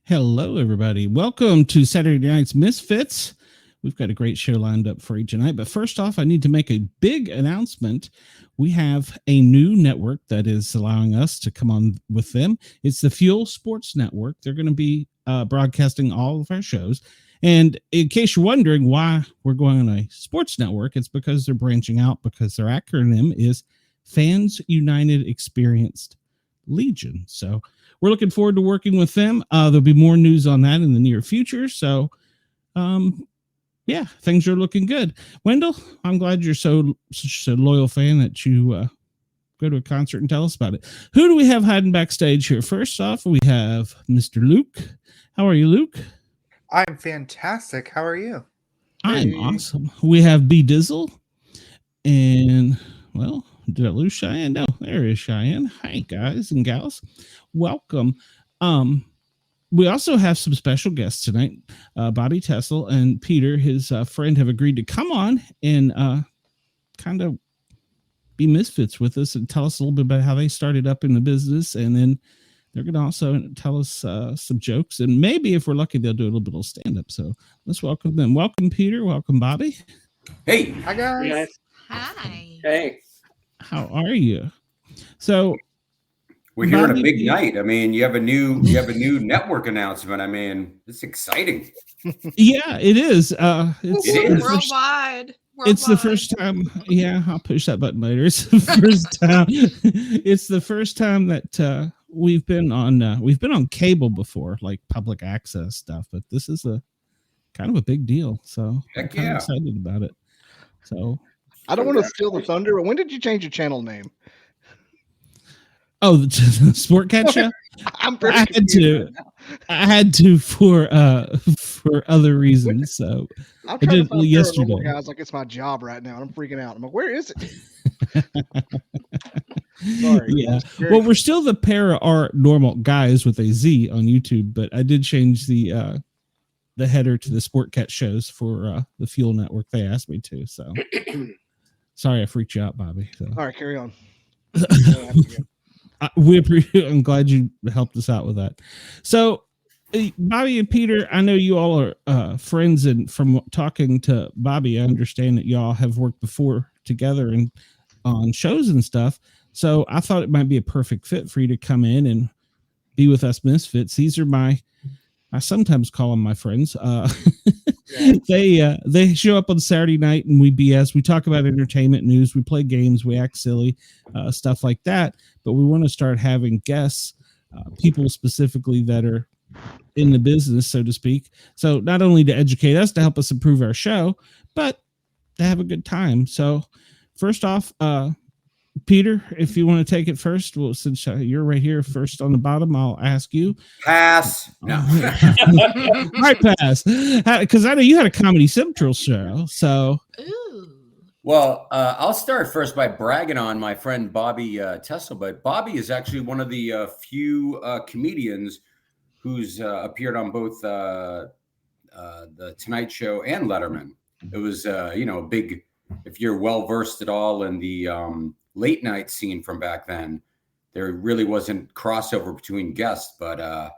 Hello, everybody. Welcome to Saturday Night's Misfits. We've got a great show lined up for you tonight. But first off, I need to make a big announcement. We have a new network that is allowing us to come on with them. It's the Fuel Sports Network. They're going to be broadcasting all of our shows. And in case you're wondering why we're going on a sports network, it's because they're branching out, because their acronym is Fans United Experienced Legion. So we're looking forward to working with them. There'll be more news on that in the near future. So, yeah, things are looking good. Wendell, I'm glad you're such a loyal fan that you go to a concert and tell us about it. Who do we have hiding backstage here? First off, we have Mr. Luke. How are you, Luke? I'm fantastic. How are you? I'm awesome. We have B Dizzle. And, well, did I lose Cheyenne? No, there is Cheyenne. Hi, guys and gals. Welcome. We also have some special guests tonight. Bobby Tessel and Peter, his friend, have agreed to come on and kind of be misfits with us and tell us a little bit about how they started up in the business. And then they're going to also tell us some jokes. And maybe if we're lucky, they'll do a little bit of stand-up. So let's welcome them. Welcome, Peter. Welcome, Bobby. Hey. Hi, guys. Hi. Hey. How are you? So we're here on a big night. I mean, you have a new network announcement. I mean, it's exciting. Yeah, it is. It's Worldwide. It's the first time. Yeah, I'll push that button later. It's the first time. It's the first time that we've been on cable before, like public access stuff. But this is a kind of a big deal. So Heck I'm yeah. excited about it. So I don't want to steal the thunder, but when did you change your channel name? Oh, the Sportcat show. I had to for other reasons. So I'm I did to yesterday. I was like, it's my job right now, and I'm freaking out. I'm like, where is it? Sorry. Yeah. Well, we're still the Para OR Normal Guyz with a Z on YouTube, but I did change the header to the Sportcat shows for the Fuel Network. They asked me to. So sorry I freaked you out, Bobby. So. All right, carry on. I'm glad you helped us out with that. So, Bobby and Peter, I know you all are friends, and from talking to Bobby, I understand that y'all have worked before together and on shows and stuff. So I thought it might be a perfect fit for you to come in and be with us Misfits. These are I sometimes call them my friends. They show up on Saturday night and we BS. We talk about entertainment news. We play games. We act silly, stuff like that. But we want to start having guests, people specifically that are in the business, so to speak. So not only to educate us, to help us improve our show, but to have a good time. So first off, Peter, if you want to take it first, well, since you're right here first on the bottom, I'll ask you. Pass. No. Right, pass. Because I know you had a Comedy Central show. So. Ooh. Well, I'll start first by bragging on my friend Bobby Tessel. But Bobby is actually one of the few comedians who's appeared on both the Tonight Show and Letterman. It was, big. If you're well versed at all in the late night scene from back then, there really wasn't crossover between guests, but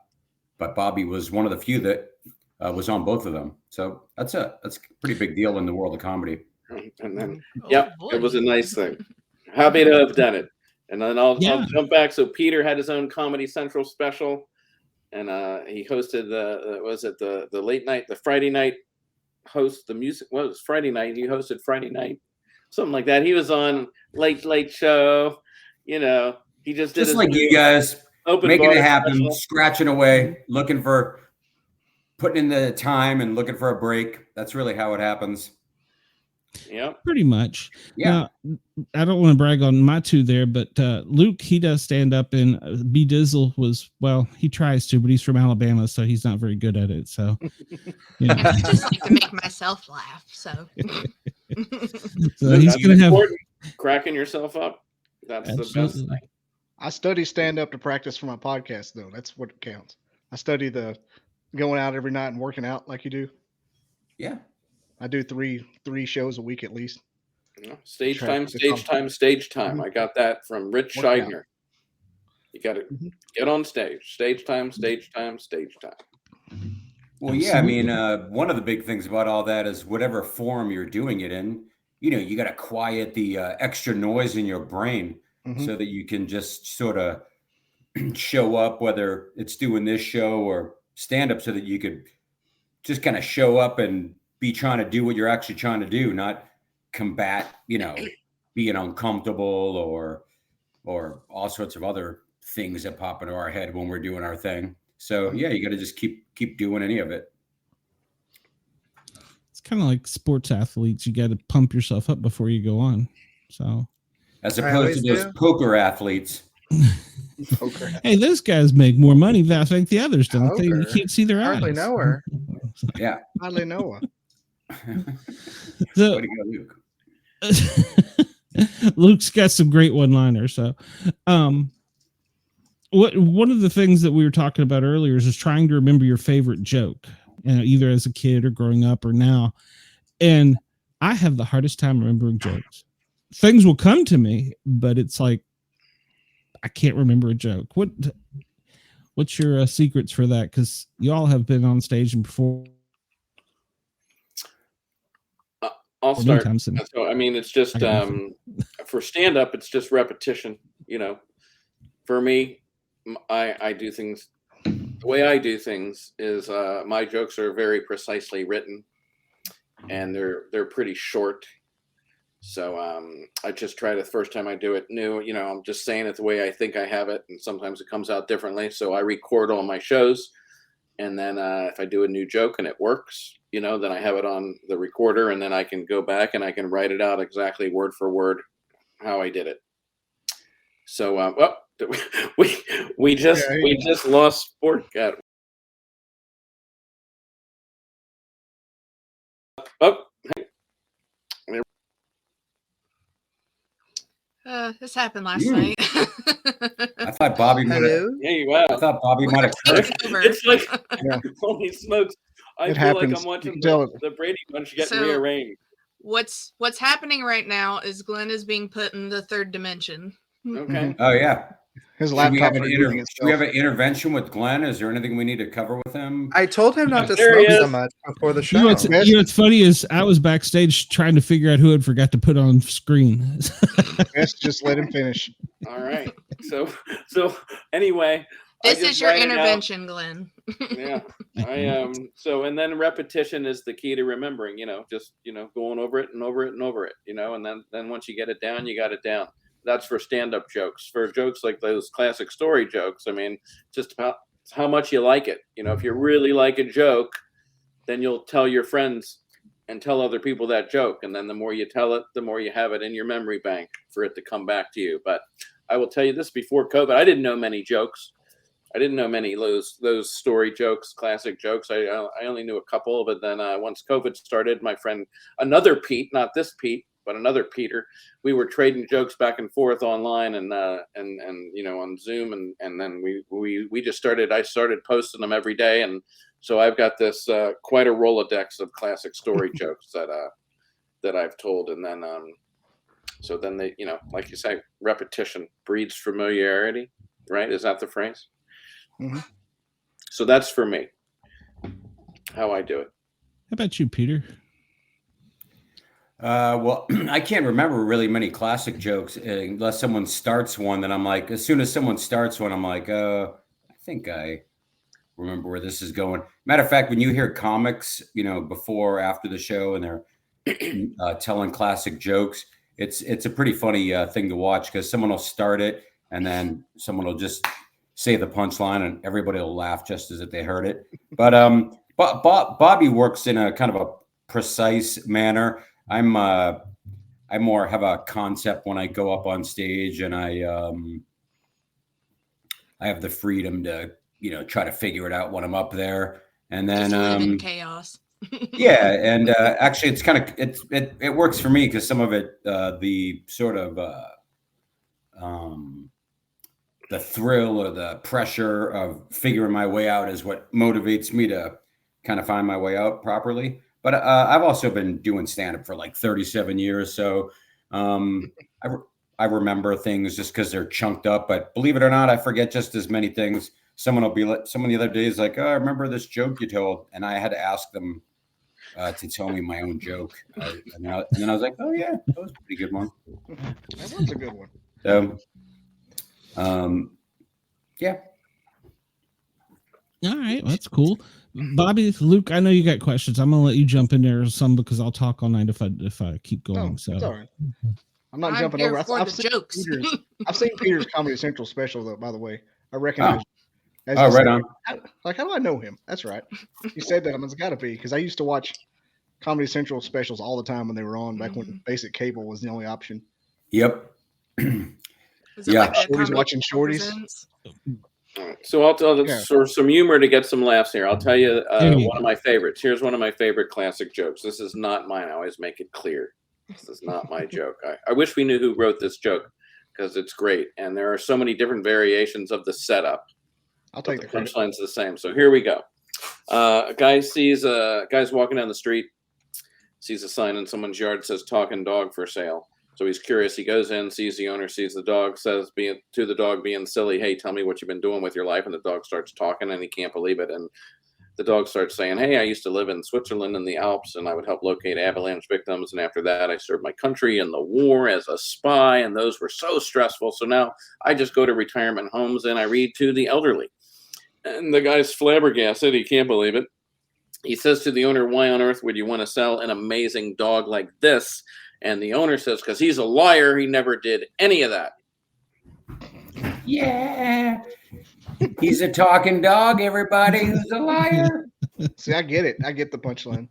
Bobby was one of the few that was on both of them. So that's a pretty big deal in the world of comedy. And then, Oh, yep, boy. it was a nice thing. Happy to have done it. And then I'll jump back. So Peter had his own Comedy Central special, and he hosted the late night, the Friday night host, the music. Well, it was Friday night. He hosted Friday night, something like that. He was on Late Show. You know, he just did Just like you guys, making it happen, special. scratching away, putting in the time and looking for a break. That's really how it happens. Yeah, pretty much. Yeah. Now, I don't want to brag on my two there, but Luke, he does stand up, and B Dizzle he tries to, but he's from Alabama, so he's not very good at it. So, And I just like to make myself laugh. So, so he's going to have cracking yourself up. That's the best thing. I study stand up to practice for my podcast, though. That's what counts. I study the going out every night and working out like you do. Yeah. I do three shows a week at least. Yeah. Stage time. I got that from Rich Scheidner. You got to get on stage. Stage time. Well, yeah, I mean, one of the big things about all that is whatever form you're doing it in, you got to quiet the extra noise in your brain so that you can just sort of show up, whether it's doing this show or stand up, so that you could just kind of show up and be trying to do what you're actually trying to do, not combat, being uncomfortable or all sorts of other things that pop into our head when we're doing our thing. So yeah, you got to just keep doing any of it. It's kind of like sports athletes. You got to pump yourself up before you go on. So as opposed to those poker athletes. Poker. Hey, those guys make more money than I think the others don't. You can't see their eyes. Hardly know her. Yeah. Hardly know her. So, way to go, Luke. Luke's got some great one-liners. So, one of the things that we were talking about earlier is just trying to remember your favorite joke, either as a kid or growing up or now. And I have the hardest time remembering jokes. Things will come to me, but it's like I can't remember a joke. What's your secrets for that? Because you all have been on stage and performed. I'll start. So, I mean, it's just for stand up, it's just repetition. For me, I do things the way I do things is my jokes are very precisely written, and they're pretty short. So I just try the first time I do it new. I'm just saying it the way I think I have it, and sometimes it comes out differently. So I record all my shows, and then if I do a new joke and it works, then I have it on the recorder, and then I can go back and I can write it out exactly word for word how I did it. So we just lost Sportcat. This happened last night. I thought Bobby might have. Hey, wow. I thought Bobby might have. It's like, holy smokes! I feel like I'm watching the Brady Bunch get rearranged. What's happening right now is Glenn is being put in the third dimension. Okay. Oh yeah. His laptop. We have an intervention with Glenn. Is there anything we need to cover with him? I told him not to smoke so much before the show. What's funny is I was backstage trying to figure out who had forgot to put on screen. Yes, just let him finish. All right. So anyway, this is your intervention, Glenn. Yeah. So, and then repetition is the key to remembering. Just going over it and over it and over it. And then once you get it down, you got it down. That's for stand-up jokes. For jokes like those classic story jokes, I mean, just about how much you like it. If you really like a joke, then you'll tell your friends and tell other people that joke. And then the more you tell it, the more you have it in your memory bank for it to come back to you. But I will tell you this, before COVID, I didn't know many jokes. I didn't know many of those story jokes, classic jokes. I only knew a couple. But then once COVID started, my friend, another Pete, not this Pete, but another Peter, we were trading jokes back and forth online and on Zoom, and then we just started. I started posting them every day, and so I've got this quite a Rolodex of classic story jokes that I've told, and then so then they, like you say, repetition breeds familiarity, right? Is that the phrase? Mm-hmm. So that's for me, how I do it. How about you, Peter? Well, I can't remember really many classic jokes unless someone starts one. Then I'm like, as soon as someone starts one, I'm like, I think I remember where this is going. Matter of fact, when you hear comics, before or after the show, and they're telling classic jokes, it's a pretty funny thing to watch, because someone will start it and then someone will just say the punchline and everybody will laugh just as if they heard it. But Bobby works in a kind of a precise manner. I more have a concept when I go up on stage, and I have the freedom to try to figure it out when I'm up there, and then Just live in chaos. yeah, and actually, it's kind of it works for me, because some of it, the sort of the thrill or the pressure of figuring my way out is what motivates me to kind of find my way out properly. But I've also been doing stand-up for like 37 years, so I remember things just because they're chunked up. But believe it or not, I forget just as many things. Someone will be like, someone the other day is like, "Oh, I remember this joke you told," and I had to ask them to tell me my own joke, and then I was like, "Oh yeah, that was a pretty good one." That was a good one. So, yeah. All right, well, that's cool. Bobby, Luke, I know you got questions. I'm gonna let you jump in there some, because I'll talk all night if I keep going. So it's all right. I'm not I'm jumping here over. for I've the seen jokes. I've seen Peter's Comedy Central special, though. By the way, I recognize. As Oh, I right said, on. How do I know him? That's right. You said that. It's got to be, because I used to watch Comedy Central specials all the time when they were on, back when basic cable was the only option. Yep. Is it Yeah. like a Shorties Comedy watching Shorties. Presents? All right. So I'll tell for some humor to get some laughs here. I'll tell you one of my favorites. Here's one of my favorite classic jokes. This is not mine. I always make it clear. This is not my joke. I wish we knew who wrote this joke, because it's great. And there are so many different variations of the setup. I'll take the punchline's the same. So here we go. A guy sees guy's walking down the street, sees a sign in someone's yard, says "talking dog for sale." So he's curious. He goes in, sees the owner, sees the dog, says to the dog, being silly, "Hey, tell me what you've been doing with your life." And the dog starts talking, and he can't believe it. And the dog starts saying, "Hey, I used to live in Switzerland in the Alps, and I would help locate avalanche victims. And after that, I served my country in the war as a spy, and those were so stressful. So now I just go to retirement homes and I read to the elderly." And the guy's flabbergasted. He can't believe it. He says to the owner, "Why on earth would you want to sell an amazing dog like this?" And the owner says, "Because he's a liar. He never did any of that." Yeah. He's a talking dog, everybody. Who's a liar? See, I get it. I get the punchline.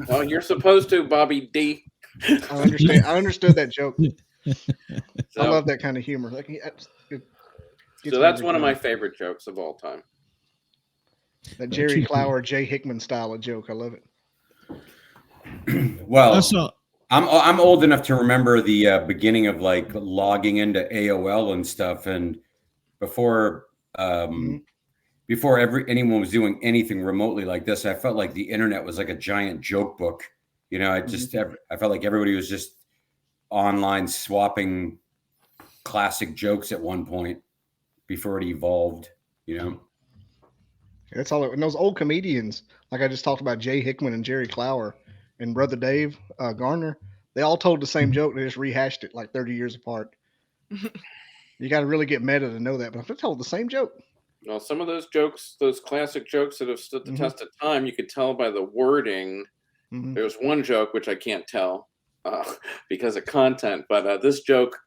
Oh, you're supposed to, Bobby D. I understand. I understood that joke. I So, love that kind of humor. Like, so that's one of my favorite jokes of all time. That Jerry Clower, Jay Hickman style of joke. I love it. Well, I'm old enough to remember the beginning of like logging into AOL and stuff, and before anyone was doing anything remotely like this, I felt like the internet was like a giant joke book. I felt like everybody was just online swapping classic jokes at one point before it evolved. That's all. And those old comedians, like I just talked about, Jay Hickman and Jerry Clower and Brother Dave Garner, they all told the same joke. They just rehashed it like 30 years apart. You got to really get meta to know that, but they told the same joke. Well, some of those jokes, those classic jokes that have stood the test of time, you could tell by the wording. There was one joke which I can't tell because of content, but this joke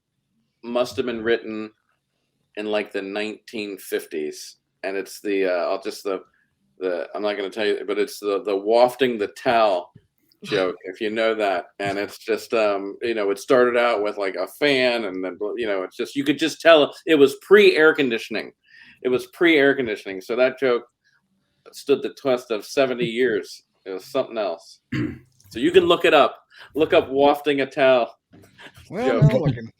must have been written in like the 1950s, and it's the I'm not going to tell you, but it's the wafting the towel joke, if you know that. And it's just it started out with like a fan, and then it's just, you could just tell it was pre-air conditioning. So that joke stood the test of 70 years. It was something else. So you can look it up. Look up wafting a towel. Well, I'm looking.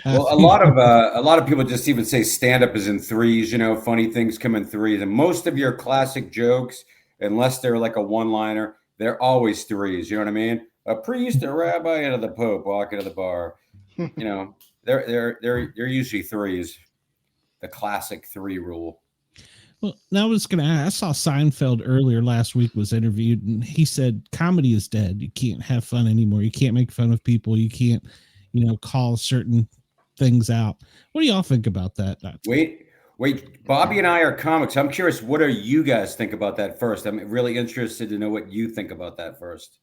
Well, a lot of people just even say stand-up is in threes. Funny things come in threes, and most of your classic jokes, unless they're like a one-liner, they're always threes. You know what I mean? A priest, a rabbi, and the pope walking to the bar. They're usually threes. The classic 3 rule. Well, now I was going to ask, I saw Seinfeld earlier last week was interviewed, and he said comedy is dead. You can't have fun anymore. You can't make fun of people. You can't, call certain things out. What do y'all think about that? Wait, Bobby and I are comics. I'm curious, what do you guys think about that first? I'm really interested to know what you think about that first.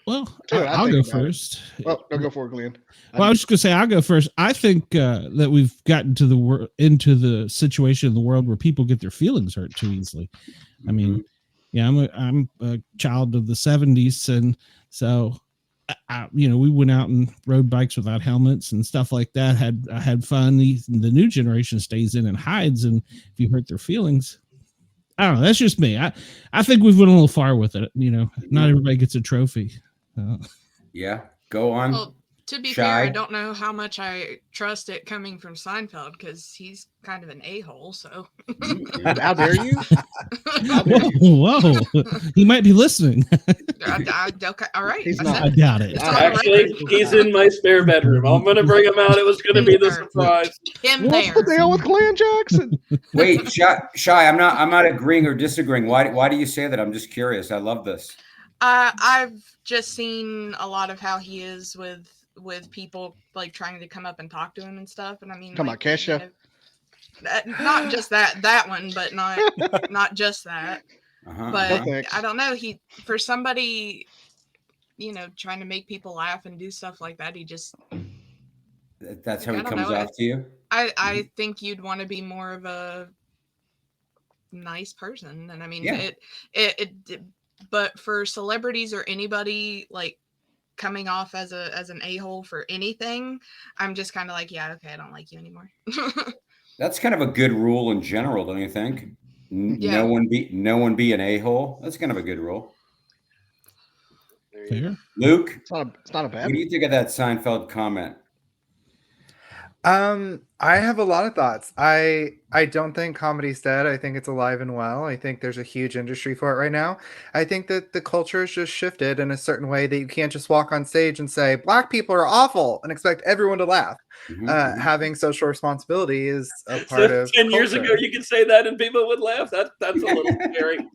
Well, I'll go first. Well, don't go for it, Glenn. Well, I was just gonna say I'll go first. I think that we've gotten to into the situation in the world where people get their feelings hurt too easily. I mean, yeah, I'm a child of the '70s, and so we went out and rode bikes without helmets and stuff like that. Had fun. The new generation stays in and hides, and if you hurt their feelings, I don't know. That's just me. I think we've went a little far with it. Not everybody gets a trophy. Yeah, go on. Well, to be Shy. fair, I don't know how much I trust it coming from Seinfeld because he's kind of an a-hole. So How dare you? Whoa, he might be listening. Okay, all right. He's not. I doubt it. Actually, he's in my spare bedroom. I'm going to bring him out. It was going to be the surprise. What's the deal with Glenn Jackson? Wait, Shy, I'm not agreeing or disagreeing. Why do you say that? I'm just curious. I love this. I've just seen a lot of how he is with people like trying to come up and talk to him and stuff. And I mean, Come on, Kesha. Not just that one, but not just that. But No, I don't know. He, for somebody, trying to make people laugh and do stuff like that, he just. That's how he comes off to you? I think you'd want to be more of a nice person. And I mean, but for celebrities or anybody like coming off as an a-hole for anything, I'm just kind of like, yeah, okay, I don't like you anymore. That's kind of a good rule in general, don't you think? Yeah. No one be an a-hole. That's kind of a good rule. Fair. Luke, It's not a bad. what do you think of that Seinfeld comment? I have a lot of thoughts. I don't think comedy's dead. I think it's alive and well. I think there's a huge industry for it right now. I think that the culture has just shifted in a certain way that you can't just walk on stage and say black people are awful and expect everyone to laugh. Having social responsibility is a part of 10 years ago you could say that and people would laugh. That's a little scary.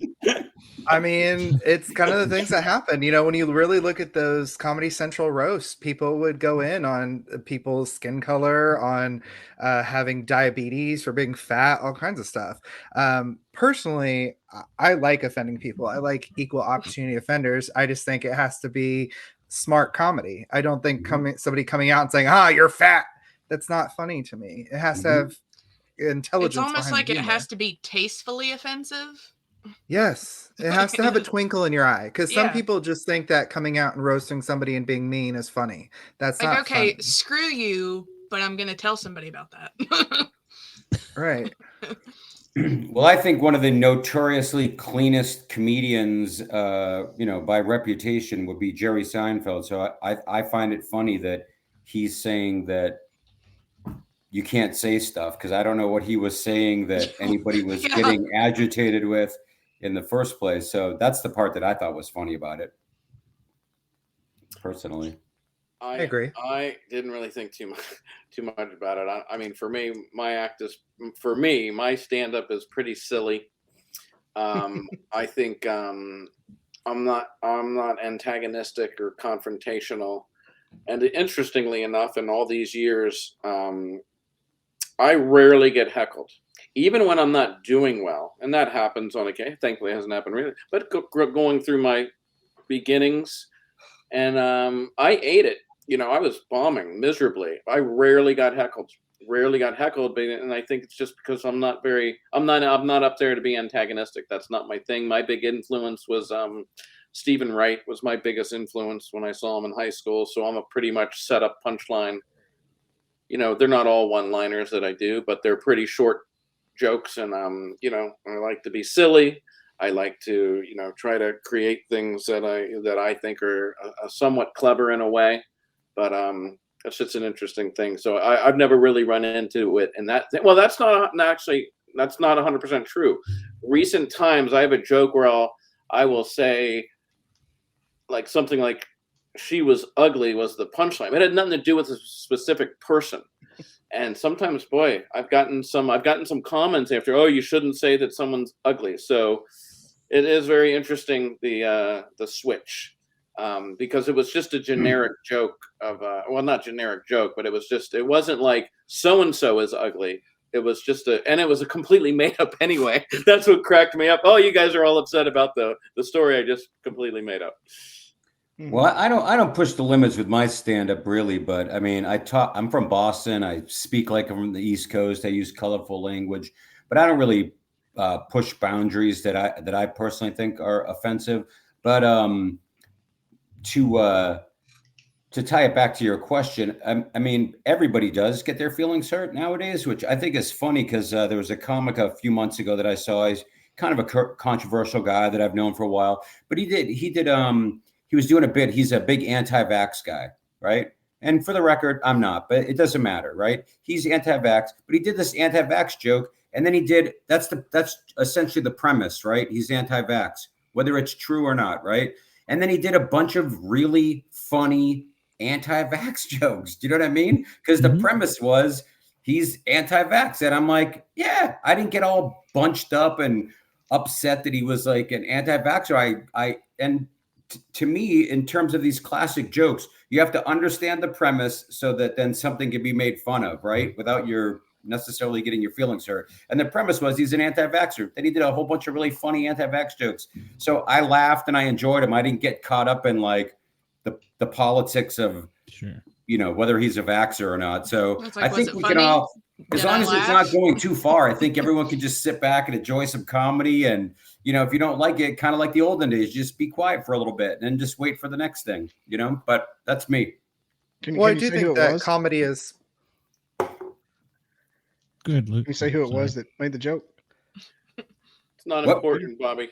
I mean, it's kind of the things that happen. When you really look at those Comedy Central roasts, people would go in on people's skin color, on having diabetes, for being fat, all kinds of stuff. Personally, I like offending people. I like equal opportunity offenders. I just think it has to be smart comedy. I don't think somebody coming out and saying, you're fat. That's not funny to me. It has to have intelligence. It's almost like it humor. has to be tastefully offensive. Yes, it has to have a twinkle in your eye, because some people just think that coming out and roasting somebody and being mean is funny. That's like, not okay, funny. Screw you, but I'm going to tell somebody about that. Right. Well, I think one of the notoriously cleanest comedians, by reputation would be Jerry Seinfeld. So I find it funny that he's saying that you can't say stuff, because I don't know what he was saying that anybody was getting agitated with in the first place. So that's the part that I thought was funny about it, personally. I agree. I didn't really think too much about it. I mean, for me, my stand-up is pretty silly. I think I'm not antagonistic or confrontational. And interestingly enough, in all these years, I rarely get heckled, even when I'm not doing well. And that happens on occasion. Thankfully, it hasn't happened really. But going through my beginnings, and I ate it. I was bombing miserably. I rarely got heckled. And I think it's just because I'm not up there to be antagonistic. That's not my thing. My big influence was Stephen Wright was my biggest influence when I saw him in high school. So I'm a pretty much set up punchline. They're not all one-liners that I do, but they're pretty short jokes. And, I like to be silly. I like to, try to create things that I think are somewhat clever in a way. But it's just an interesting thing. So I've never really run into it. And well, that's not 100% true. Recent times, I have a joke where I will say like something like, "She was ugly" was the punchline. It had nothing to do with a specific person. And sometimes, boy, I've gotten some comments after, oh, you shouldn't say that someone's ugly. So it is very interesting, the switch, because it was just a generic joke of, well, not generic joke, but it wasn't like so-and-so is ugly. It was just and it was a completely made up anyway. That's what cracked me up. Oh, you guys are all upset about the story I just completely made up. Well, I don't push the limits with my stand-up really, but I mean, I'm from Boston. I speak like I'm from the East Coast. I use colorful language, but I don't really push boundaries that I personally think are offensive. But to tie it back to your question, I mean, everybody does get their feelings hurt nowadays, which I think is funny because there was a comic a few months ago that I saw. He's kind of a controversial guy that I've known for a while, but he was doing a bit. He's a big anti-vax guy, right? And for the record, I'm not, but it doesn't matter, right? He's anti-vax, but he did this anti-vax joke, and then that's essentially the premise, right? He's anti-vax, whether it's true or not, right? And then he did a bunch of really funny anti-vax jokes. Do you know what I mean? Because the premise was he's anti-vax, and I'm like, yeah, I didn't get all bunched up and upset that he was like an anti-vaxxer. To me, in terms of these classic jokes, you have to understand the premise so that then something can be made fun of, right? Without your necessarily getting your feelings hurt. And the premise was he's an anti-vaxxer. Then he did a whole bunch of really funny anti-vax jokes. So I laughed and I enjoyed him. I didn't get caught up in like the politics of, whether he's a vaxxer or not. So I think we can all, as long as it's not going too far, I think everyone can just sit back and enjoy some comedy. And, if you don't like it, kind of like the olden days, just be quiet for a little bit and then just wait for the next thing, but that's me. I do think that comedy is good. Luke. Can you say who it was that made the joke? It's not important, Bobby.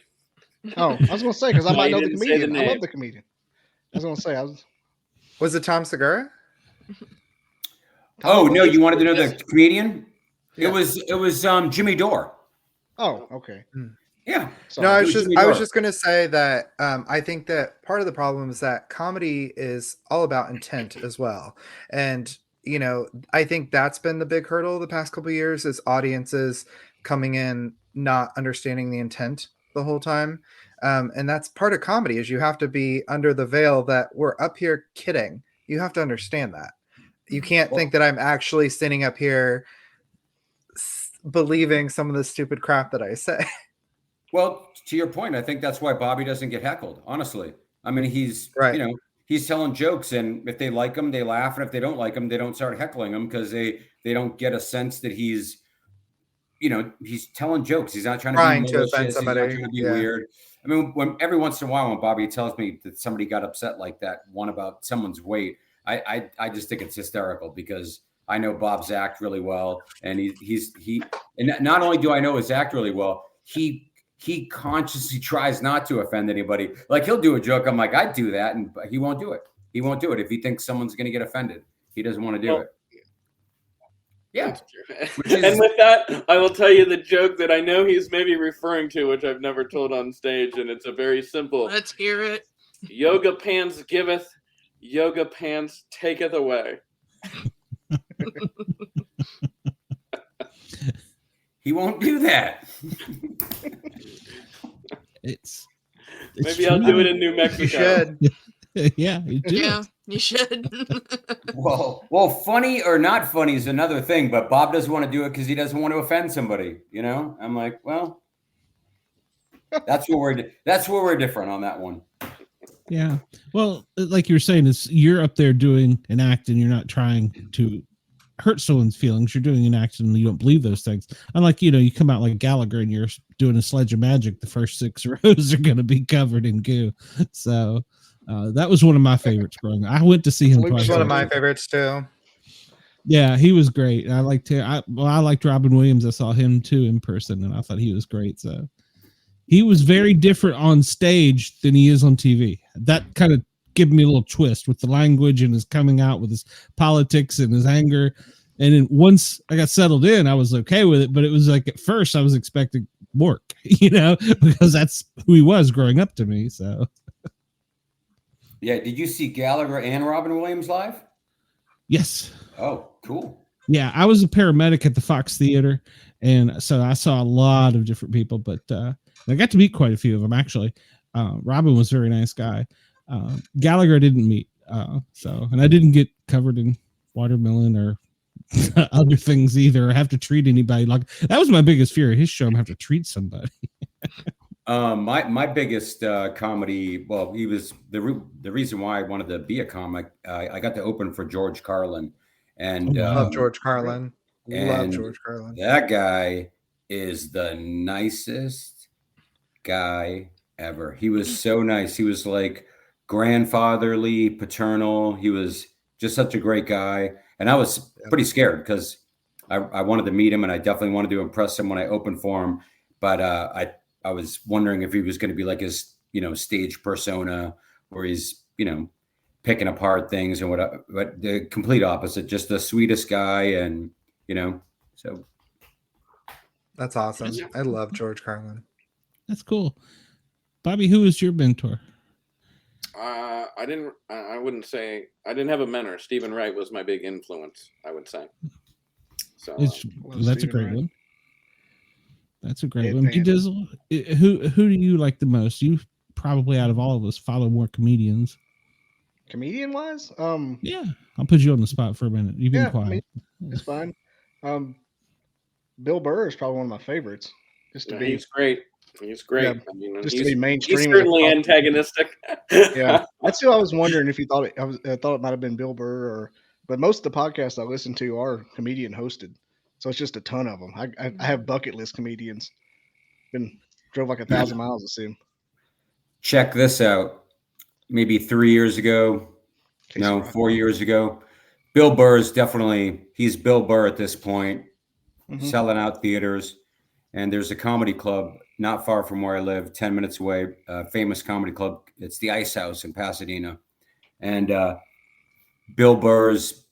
Oh, I was going to say, because I might know the comedian. I love the comedian. I was going to say, was it Tom Segura? Oh, no, you wanted to know the comedian? Yeah. It was Jimmy Dore. Oh, okay. Yeah. Sorry. No, I was just going to say that I think that part of the problem is that comedy is all about intent as well. And, I think that's been the big hurdle the past couple of years is audiences coming in, not understanding the intent the whole time. And that's part of comedy is you have to be under the veil that we're up here kidding. You have to understand that. You can't think that I'm actually sitting up here believing some of the stupid crap that I say. Well, to your point, I think that's why Bobby doesn't get heckled. Honestly, I mean, he's right. He's telling jokes, and if they like him, they laugh, and if they don't like him, they don't start heckling him because they don't get a sense that he's telling jokes. He's not trying to be malicious. He's not trying to be weird. I mean, when every once in a while when Bobby tells me that somebody got upset like that, one about someone's weight, I just think it's hysterical because I know Bob's act really well, and he and not only do I know his act really well, he consciously tries not to offend anybody. Like he'll do a joke. I'm like, I'd do that. And he won't do it. He won't do it. If he thinks someone's going to get offended, he doesn't want to do it. Yeah. And with that, I will tell you the joke that I know he's maybe referring to, which I've never told on stage. And it's a very simple. Let's hear it. Yoga pants giveth, yoga pants taketh away. He won't do that. It's maybe I'll do it in New Mexico. You should. Yeah, you should. well, funny or not funny is another thing, but Bob doesn't want to do it because he doesn't want to offend somebody. I'm like, well, that's where we're different on that one. Yeah. Well, like you were saying, you're up there doing an act and you're not trying to hurt someone's feelings. You're doing an act and you don't believe those things. Unlike, you come out like Galore and you're doing a sledge of magic. The first 6 rows are going to be covered in goo. So that was one of my favorites growing up. I went to see him twice. One of my favorites too. Yeah, he was great. I liked Robin Williams. I saw him too in person and I thought he was great. So he was very different on stage than he is on TV. That kind of gave me a little twist with the language and his coming out with his politics and his anger. And then once I got settled in, I was okay with it. But it was like at first I was expecting work, because that's who he was growing up to me. So, yeah. Did you see Gallagher and Robin Williams live? Yes. Oh, cool. Yeah, I was a paramedic at the Fox Theater, and so I saw a lot of different people. But I got to meet quite a few of them actually. Robin was a very nice guy. Gallagher I didn't meet, and I didn't get covered in watermelon or other things either. Or have to treat anybody like that was my biggest fear at his show. I'm have to treat somebody. My biggest comedy. Well, he was the reason why I wanted to be a comic. I got to open for George Carlin, and Love George Carlin. Love and George Carlin. that guy is the nicest guy ever. He was so nice. He was like grandfatherly, paternal. He was just such a great guy. And I was pretty scared because I wanted to meet him, and I definitely wanted to impress him when I opened for him. But I was wondering if he was going to be like his, stage persona where he's, picking apart things and whatever. But the complete opposite, just the sweetest guy. And, so. That's awesome. I love George Carlin. That's cool. Bobby, who was your mentor? I wouldn't say I didn't have a mentor. Stephen Wright was my big influence, I would say. So that's a great one. That's a great one. Fan. Who do you like the most? You probably out of all of us follow more comedians. Comedian wise, yeah, I'll put you on the spot for a minute. You've been quiet. I mean, it's fine. Bill Burr is probably one of my favorites. Just to be, he's great. He's great. Yeah, I mean, just to be mainstream. He's certainly antagonistic. Yeah, that's who I was wondering if you thought it. I thought it might have been Bill Burr, but most of the podcasts I listen to are comedian hosted, so it's just a ton of them. I have bucket list comedians. Drove like 1,000 miles to see him. Check this out. Maybe 3 years ago, 4 years ago, Bill Burr is he's Bill Burr at this point, selling out theaters. And there's a comedy club not far from where I live, 10 minutes away, a famous comedy club. It's the Ice House in Pasadena. And Bill Burr's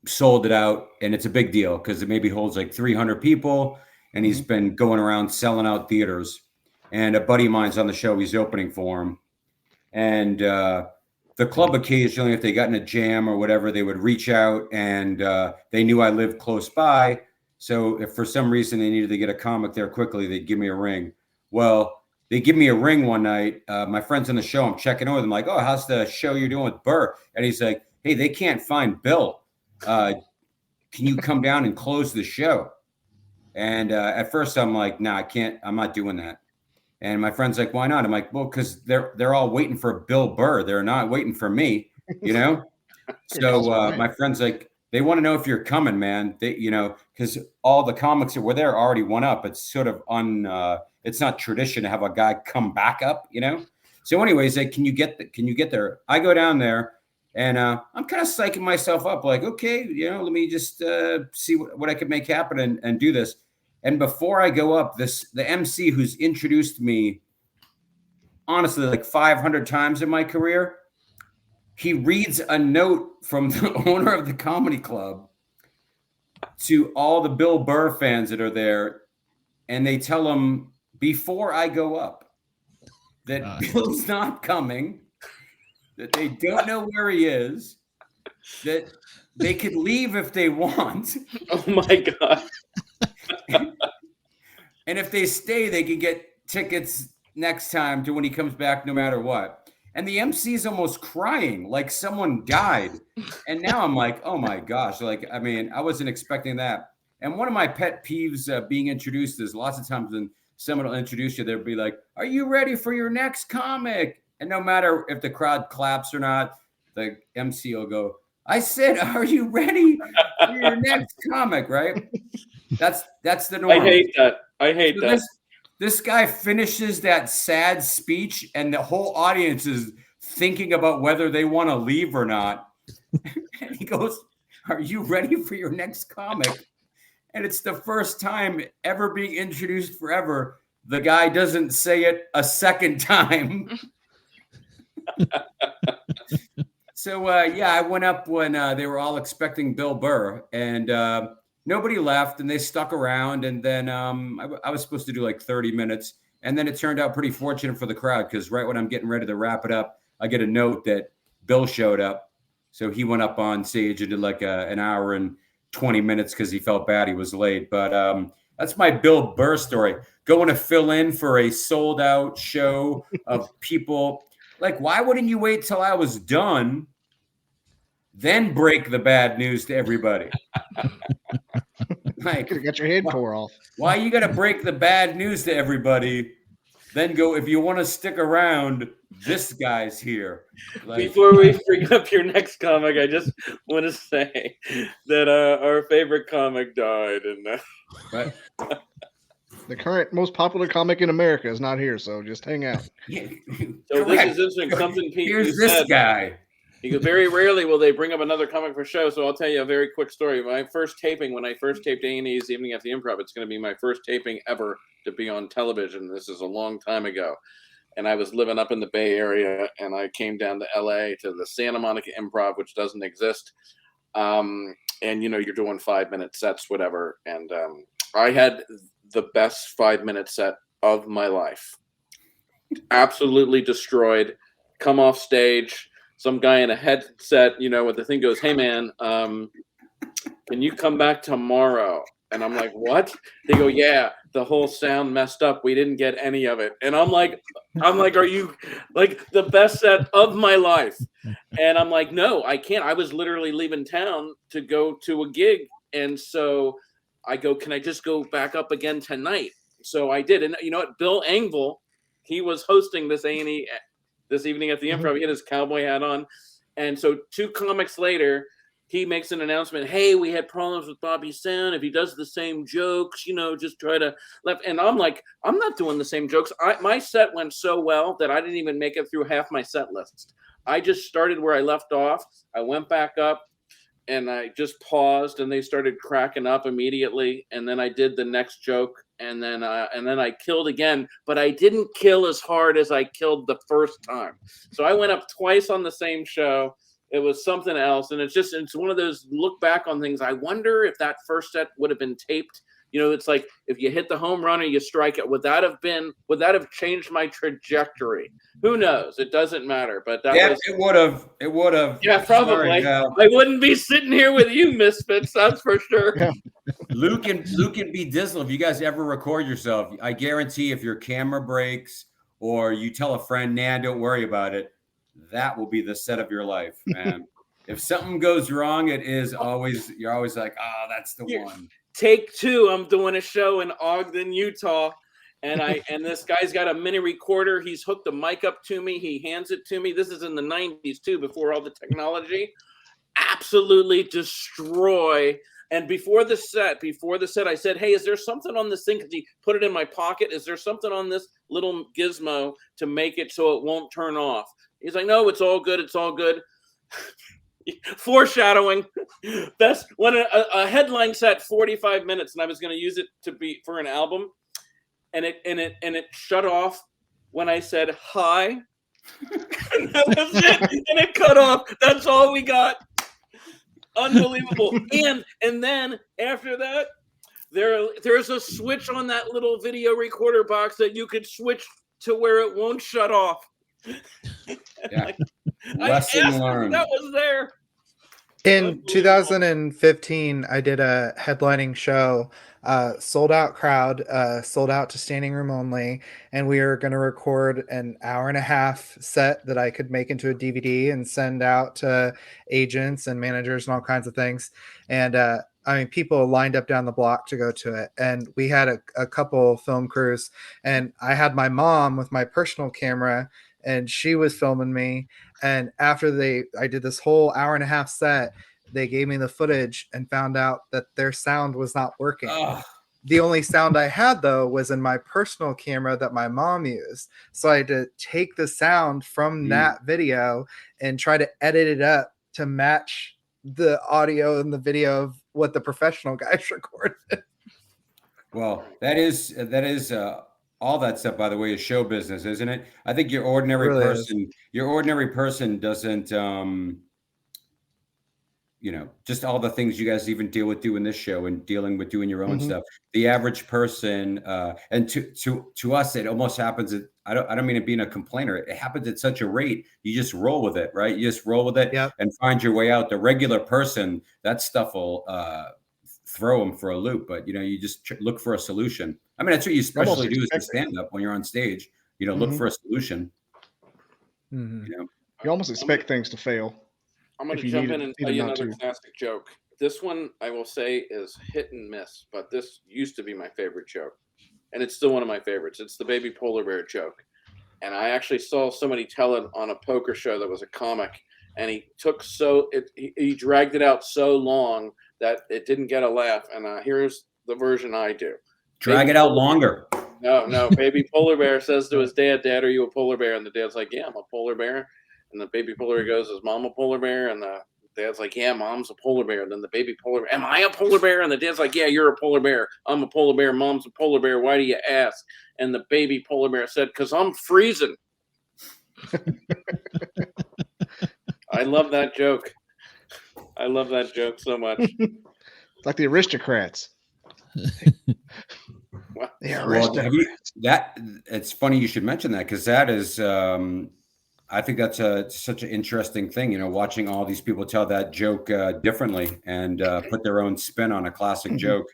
sold it out, and it's a big deal because it maybe holds like 300 people, and he's been going around selling out theaters. And a buddy of mine's on the show, he's opening for him. And the club occasionally, if they got in a jam or whatever, they would reach out, and they knew I lived close by. So if for some reason they needed to get a comic there quickly, they'd give me a ring. Well, they give me a ring one night. My friend's on the show. I'm checking over. I'm like, oh, how's the show you're doing with Burr? And he's like, hey, they can't find Bill. Can you come down and close the show? And at first I'm like, no, I can't. I'm not doing that. And my friend's like, why not? I'm like, well, because they're all waiting for Bill Burr. They're not waiting for me, So my friend's like, they want to know if you're coming, man. They, because all the comics that were there already went up. It's sort of it's not tradition to have a guy come back up, So anyways, like, can you get there? I go down there, and I'm kind of psyching myself up, like, okay, let me just see what I could make happen and do this. And before I go up, the MC who's introduced me, honestly, like 500 times in my career, he reads a note from the owner of the comedy club to all the Bill Burr fans that are there, and they tell him before I go up that Bill's not coming, that they don't know where he is, that they could leave if they want. Oh my God. And if they stay, they can get tickets next time to when he comes back, no matter what. And the MC is almost crying, like someone died. And now I'm like, oh my gosh. Like, I mean, I wasn't expecting that. And one of my pet peeves being introduced is lots of times when someone will introduce you, they'll be like, are you ready for your next comic? And no matter if the crowd claps or not, the MC will go, I said, are you ready for your next comic? Right? That's the norm. I hate that. This guy finishes that sad speech, and the whole audience is thinking about whether they want to leave or not. And he goes, are you ready for your next comic? And it's the first time ever being introduced forever. The guy doesn't say it a second time. So, I went up when they were all expecting Bill Burr, and nobody left, and they stuck around. And then I was supposed to do like 30 minutes. And then it turned out pretty fortunate for the crowd, because right when I'm getting ready to wrap it up, I get a note that Bill showed up. So he went up on stage and did like an hour and 20 minutes because he felt bad he was late. But that's my Bill Burr story. Going to fill in for a sold out show of people. Like, why wouldn't you wait till I was done, then break the bad news to everybody? Like, Could have got your head tore off. why you got to break the bad news to everybody, then go, if you want to stick around, this guy's here. Like, Before we bring up your next comic, I just want to say that our favorite comic died, and but, The current most popular comic in America is not here, so just hang out. so this is interesting. Something Pete Here's you this said. guy. Because very rarely will they bring up another comic for show. So I'll tell you a very quick story. My first taping, when I first taped A&E's Evening at the Improv, it's going to be my first taping ever to be on television. This is a long time ago. And I was living up in the Bay Area, and I came down to LA to the Santa Monica Improv, which doesn't exist. And, you know, you're doing 5-minute sets, whatever. And I had the best 5-minute set of my life. Absolutely destroyed. Come off stage. Some guy in a headset, you know, with the thing goes, "Hey man, can you come back tomorrow?" And I'm like, "What?" They go, "Yeah, the whole sound messed up. We didn't get any of it." And I'm like, "Are you like the best set of my life?" And I'm like, "No, I can't. I was literally leaving town to go to a gig." And so I go, "Can I just go back up again tonight?" So I did. And you know what? Bill Engvall, he was hosting this A&E this evening at the Improv. He had his cowboy hat on. And so 2 comics later, he makes an announcement. "Hey, we had problems with Bobby's sound. If he does the same jokes, you know, just try to left." And I'm like, I'm not doing the same jokes. My set went so well that I didn't even make it through half my set list. I just started where I left off. I went back up and I just paused, and they started cracking up immediately. And then I did the next joke. And then I killed again, but I didn't kill as hard as I killed the first time. So I went up twice on the same show. It was something else. And it's one of those look back on things. I wonder if that first set would have been taped. You know, it's like if you hit the home run or you strike it, would that have changed my trajectory? Who knows? It doesn't matter. But it would have. It would have. Yeah, probably. I wouldn't be sitting here with you, Misfits. That's for sure. Yeah. Luke and B. Dizzle, if you guys ever record yourself, I guarantee if your camera breaks or you tell a friend, "Nah, don't worry about it," that will be the set of your life, man. If something goes wrong, you're always like, "Oh, that's the one." Take 2. I'm doing a show in Ogden, Utah, and this guy's got a mini recorder. He's hooked the mic up to me. He hands it to me. This is in the 90s too, before all the technology. Absolutely destroy. And before the set, I said, "Hey, is there something on this thing?" Because he put it in my pocket. "Is there something on this little gizmo to make it so it won't turn off?" He's like, "No, it's all good. It's all good." Foreshadowing. Best when a headline set 45 minutes, and I was going to use it to be for an album, and it shut off when I said hi. And that was it. And it cut off. That's all we got. Unbelievable. And then after that, there's a switch on that little video recorder box that you could switch to where it won't shut off. Yeah. Lesson learned. That was there. In 2015, I did a headlining show, sold out crowd, sold out to standing room only, and we were going to record an 1.5-hour set that I could make into a DVD and send out to agents and managers and all kinds of things. And I mean, people lined up down the block to go to it. And we had a couple film crews, and I had my mom with my personal camera, and she was filming me. And after I did this whole 1.5-hour set, they gave me the footage and found out that their sound was not working. Ugh. The only sound I had, though, was in my personal camera that my mom used. So I had to take the sound from that video and try to edit it up to match the audio and the video of what the professional guys recorded. Well, that is all that stuff, by the way, is show business, isn't it? I think your ordinary person doesn't, just all the things you guys even deal with doing this show and dealing with doing your own stuff. The average person, and to us, it almost happens. I don't mean it being a complainer. It happens at such a rate. You just roll with it, right? You just roll with it and find your way out. The regular person, that stuff will throw them for a loop, but you just look for a solution. I mean, that's what you especially do as a stand-up when you're on stage. Look for a solution. You almost expect things to fail. I'm going to jump in and tell you another classic joke. This one, I will say, is hit and miss, but this used to be my favorite joke, and it's still one of my favorites. It's the baby polar bear joke, and I actually saw somebody tell it on a poker show that was a comic, and he dragged it out so long that it didn't get a laugh, and here's the version I do. Drag it out longer. No. Baby polar bear says to his dad, "Dad, are you a polar bear?" And the dad's like, "Yeah, I'm a polar bear." And the baby polar bear goes, "Is Mom a polar bear?" And the dad's like, "Yeah, Mom's a polar bear." And then the baby polar bear, "Am I a polar bear?" And the dad's like, "Yeah, you're a polar bear. I'm a polar bear. Mom's a polar bear. Why do you ask?" And the baby polar bear said, "Because I'm freezing." I love that joke. I love that joke so much. It's like the aristocrats. It's funny you should mention that, because that is I think that's such an interesting thing, watching all these people tell that joke differently and put their own spin on a classic joke,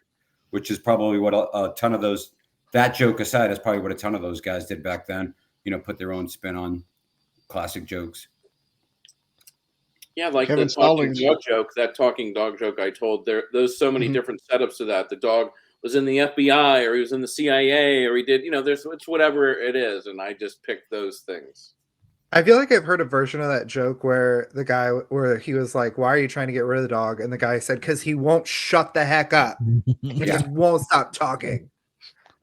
which is probably what a ton of those, that joke aside, is probably what a ton of those guys did back then, put their own spin on classic jokes. Yeah, like Kevin the talking Stallings. dog joke, that talking dog joke I told, there's so many different setups to that. The dog was in the FBI, or he was in the CIA, or he did, it's whatever it is. And I just picked those things. I feel like I've heard a version of that joke where he was like, "Why are you trying to get rid of the dog?" And the guy said, "Because he won't shut the heck up. He just won't stop talking."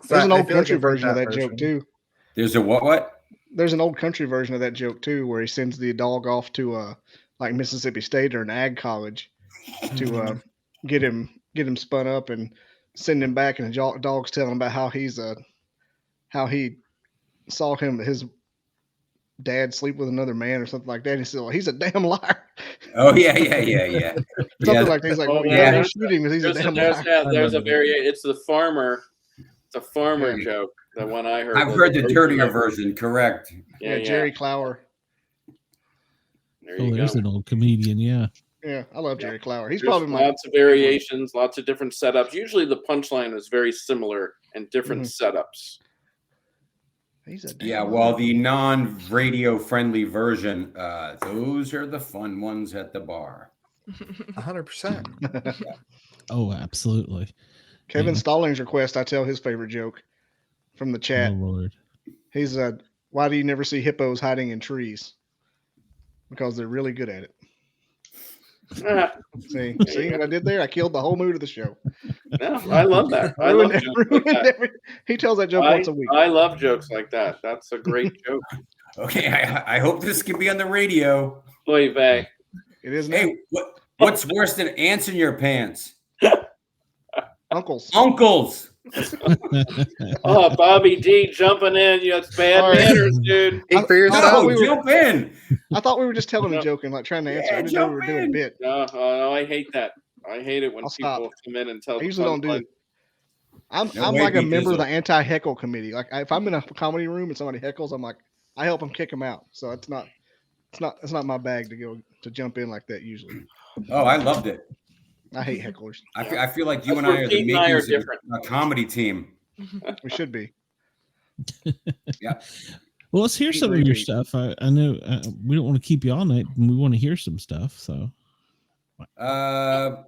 So There's an old country version of that joke too. There's a what? There's an old country version of that joke too, where he sends the dog off to like Mississippi State or an ag college to get him spun up and send him back, and the dog's telling him about how he saw his dad sleep with another man or something like that. He said, "Well, he's a damn liar." Oh yeah. Something like that. He's like, "Well, you're shooting because he's a damn liar." There's a variation. It's the farmer. It's a farmer joke. The one I heard. I've heard the dirtier version. Correct. Yeah, Jerry Clower. There's an old comedian. Yeah, I love Jerry Clower. He's There's probably lots of variations, lots of different setups. Usually the punchline is very similar and different setups. Well, the non-radio friendly version, those are the fun ones at the bar. 100%. Oh, absolutely. Kevin Stallings request, I tell his favorite joke from the chat. Oh, Lord. He's why do you never see hippos hiding in trees? Because they're really good at it. See what I did there? I killed the whole mood of the show. No, I love that. I love jokes like that. He tells that joke once a week. I love jokes like that. That's a great joke. Okay, I hope this can be on the radio. Oy vey. It is now. Hey, what's worse than ants in your pants? Uncles. Oh, Bobby D jumping in. It's bad manners, dude. Speak for yourself. Jump in. I thought we were just telling a joke and like trying to answer. I didn't know we were doing a bit. No, I hate that. I hate it when people come in and tell. I usually don't do it. I'm like a member of the anti-heckle committee. Like if I'm in a comedy room and somebody heckles, I'm like, I help them kick them out. So it's not my bag to jump in like that usually. Oh, I loved it. I hate hecklers. I feel like you and I are the makings of a comedy team. We should be. Yeah. Well, let's hear some of your stuff. I know we don't want to keep you all night, and we want to hear some stuff. So that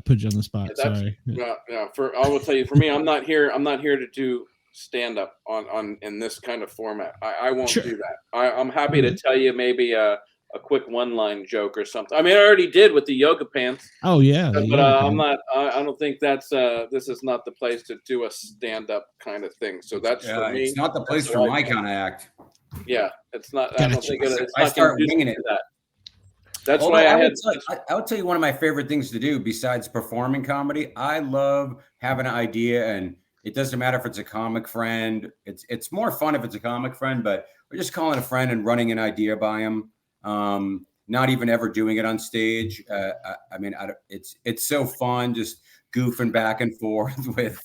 put you on the spot. Sorry. I will tell you. For me, I'm not here to do stand up on in this kind of format. I won't do that. I'm happy to tell you maybe a quick one-line joke or something. I mean, I already did with the yoga pants. Oh yeah, but I'm not. I don't think that's. This is not the place to do a stand-up kind of thing. So that's for me. It's not the place for my kind of act. Yeah, it's not. I don't think it's. I start winging it. That's why I would tell you one of my favorite things to do besides performing comedy. I love having an idea, and it doesn't matter if it's a comic friend. It's more fun if it's a comic friend, but we're just calling a friend and running an idea by him. Not even ever doing it on stage. I mean, it's so fun just goofing back and forth with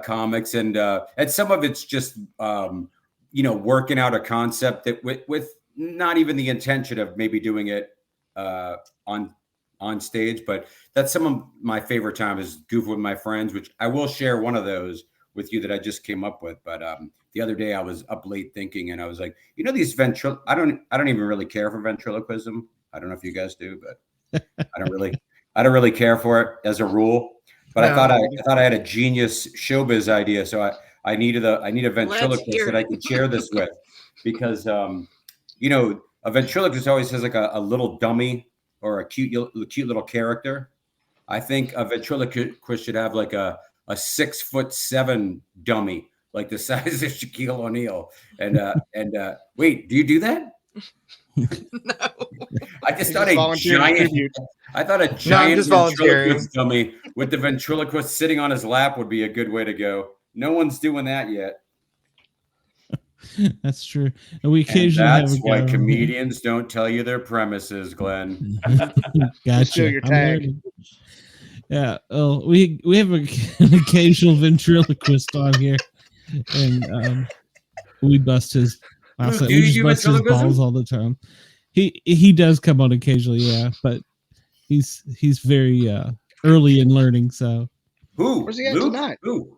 comics, and some of it's just working out a concept that with not even the intention of maybe doing it on on stage, but that's some of my favorite time is goofing with my friends, which I will share one of those with you that I just came up with. But the other day I was up late thinking, and I was like, these I don't even really care for ventriloquism. I don't know if you guys do, but I don't really care for it as a rule. But No. I thought I had a genius showbiz idea, so I need a ventriloquist that I could share this with, because a ventriloquist always has like a little dummy or a cute little character. I think a ventriloquist should have like a 6'7" dummy, like the size of Shaquille O'Neal. And wait, do you do that? No. I just thought a giant ventriloquist dummy with the ventriloquist sitting on his lap would be a good way to go. No one's doing that yet. That's true. And we occasionally that's why comedians don't tell you their premises, Glenn. Gotcha. Your tag. Yeah. Oh, we have an occasional ventriloquist on here, and we bust his. Do you bust his balls all the time. He does come on occasionally, yeah, but he's very early in learning. So who? Where's he at Luke? tonight? Who?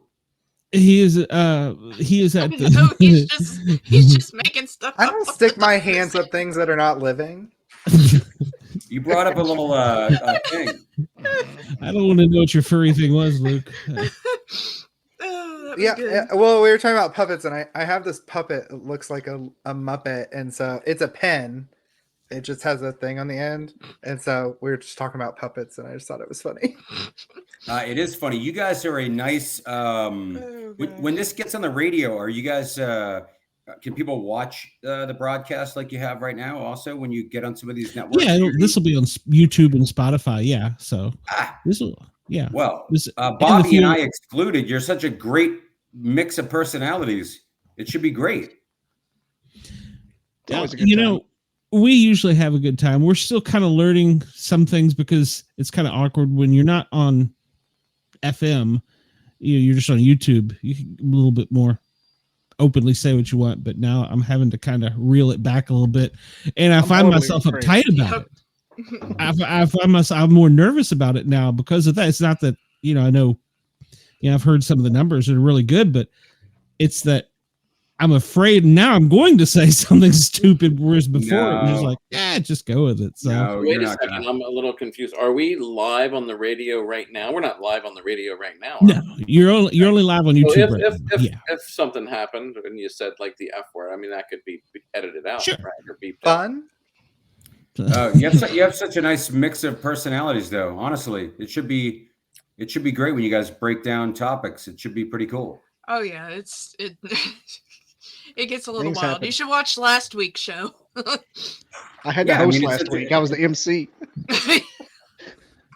He is at the. No, he's just making stuff. I don't stick my hands up things that are not living. You brought up a little thing. I don't want to know what your furry thing was, Luke. Yeah, well, we were talking about puppets, and I have this puppet. It looks like a Muppet, and so it's a pen. It just has a thing on the end, and so we were just talking about puppets, and I just thought it was funny. It is funny. You guys are a nice. When this gets on the radio, are you guys? Can people watch the broadcast like you have right now? Also, when you get on some of these networks, this will be on YouTube and Spotify. Yeah, so this will. Yeah. Well, Bobby and I excluded. You're such a great mix of personalities. It should be great. We usually have a good time. We're still kind of learning some things because it's kind of awkward when you're not on FM. You're just on YouTube. You can a little bit more openly say what you want. But now I'm having to kind of reel it back a little bit, and I find myself uptight about it. I find myself I'm more nervous about it now because of that. It's not that I know I've heard some of the numbers that are really good, but it's that I'm afraid now I'm going to say something stupid, whereas before it was like, just go with it. So wait a second, I'm a little confused. Are we live on the radio right now? We're not live on the radio right now. No, you're only live on YouTube. If something happened and you said like the F word, I mean that could be edited out, sure. Right? Or beeped Fun. You have such a nice mix of personalities, though. Honestly, it should be great when you guys break down topics. It should be pretty cool. Oh yeah, it gets a little Things wild. happen. You should watch last week's show. I had to host last week. I was the MC.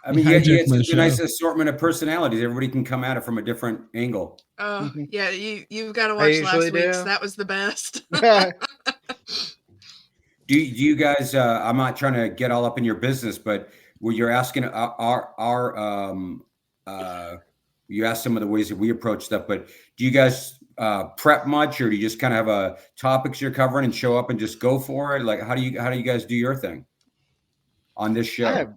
I mean, you had such a nice assortment of personalities. Everybody can come at it from a different angle. Oh yeah, you've got to watch last week's. That was the best. Do you guys? I'm not trying to get all up in your business, but were you asking you asked some of the ways that we approach stuff, but do you guys prep much, or do you just kind of have topics you're covering and show up and just go for it? Like, how do you guys do your thing on this show?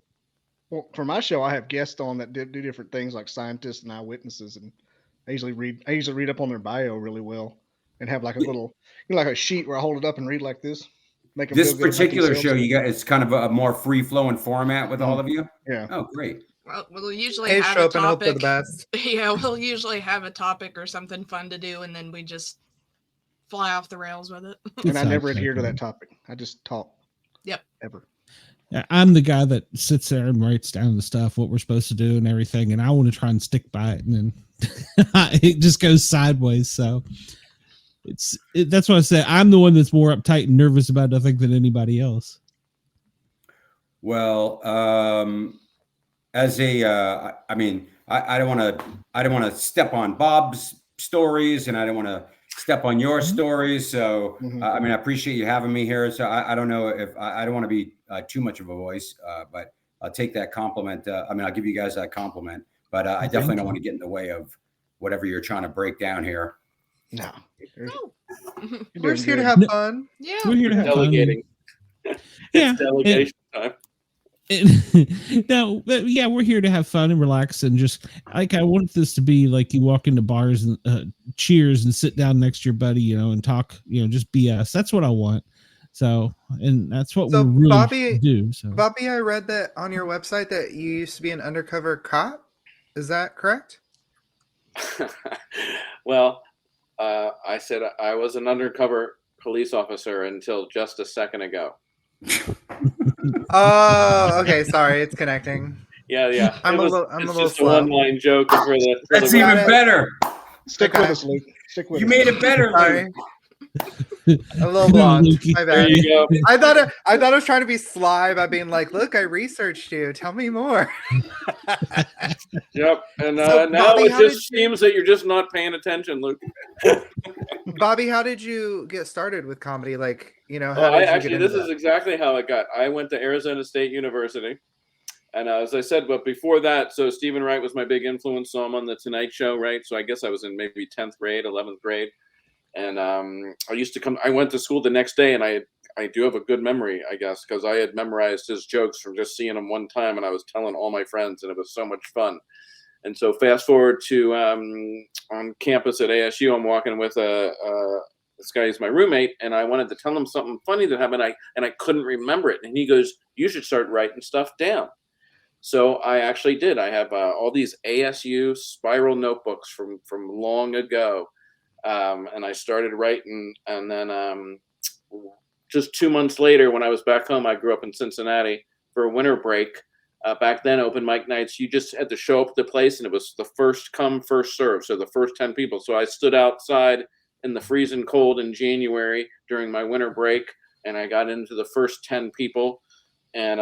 For my show, I have guests on that do different things, like scientists and eyewitnesses, and I usually read up on their bio really well, and have like a little, like a sheet where I hold it up and read like this. This particular show, it's kind of a more free flowing format with all of you. Yeah. Oh, great. Well, we'll usually have a topic. And hope for the best. Yeah, we'll usually have a topic or something fun to do, and then we just fly off the rails with it. And I never adhere to that topic. I just talk. Yep. Ever. I'm the guy that sits there and writes down the stuff, what we're supposed to do and everything, and I want to try and stick by it, and then it just goes sideways. So that's why I say I'm the one that's more uptight and nervous about it, I think, than anybody else. Well, as a, I mean, I don't want to step on Bob's stories, and I don't want to step on your stories. So, I mean, I appreciate you having me here. So I don't know if I don't want to be too much of a voice, but I'll take that compliment. I mean, I'll give you guys that compliment, but I definitely don't want to get in the way of whatever you're trying to break down here. No. We're just here to have fun. Yeah. We're here to have delegating. fun. Yeah. Delegation time. No, but yeah, we're here to have fun and relax and just like I want this to be like you walk into bars and cheers and sit down next to your buddy, and talk, just BS. That's what I want. So, and that's what So we're really Bobby, do. So, Bobby, I read that on your website that you used to be an undercover cop. Is that correct? Well, I said I was an undercover police officer until just a second ago. Oh, okay. Sorry, it's connecting. Yeah. I'm a It's little just a slow. one-line joke for the. That's the even it. better. Stick Okay. with us, Luke. Stick with You us. made it better, Sorry, Luke. a little blonde. Lukey. My There bad. you go. I thought I was trying to be sly by being like, "Look, I researched you. Tell me more." Yep. And So, now Bobby, it how did just you- seems that you're just not paying attention, Luke. Bobby, how did you get started with comedy? Like, how Oh, did you actually, get into this is that? exactly how it got. I went to Arizona State University. And as I said, but before that, so Stephen Wright was my big influence. So I'm on the Tonight Show, right? So I guess I was in maybe 10th grade, 11th grade. And I went to school the next day, and I do have a good memory, I guess, because I had memorized his jokes from just seeing him one time, and I was telling all my friends, and it was so much fun. And so fast forward to on campus at ASU, I'm walking with this guy is my roommate, and I wanted to tell him something funny that happened, and I couldn't remember it. And he goes, "You should start writing stuff down." So I actually did. I have all these ASU spiral notebooks from long ago. And I started writing, and then just 2 months later, when I was back home, I grew up in Cincinnati for a winter break. Back then, open mic nights, you just had to show up at the place, and it was the first come, first serve. So the first 10 people. So I stood outside in the freezing cold in January during my winter break, and I got into the first 10 people, and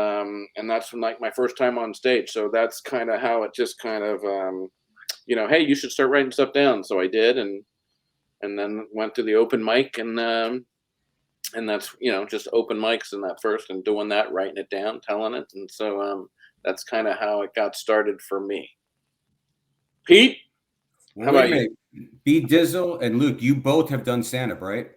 that's like my first time on stage. So that's kind of how it just kind of, hey, you should start writing stuff down. So I did, and then went to the open mic, and that's just open mics and that first, and doing that, writing it down, telling it, and so that's kind of how it got started for me. Pete, how about you? B Dizzle and Luke, you both have done stand-up, right?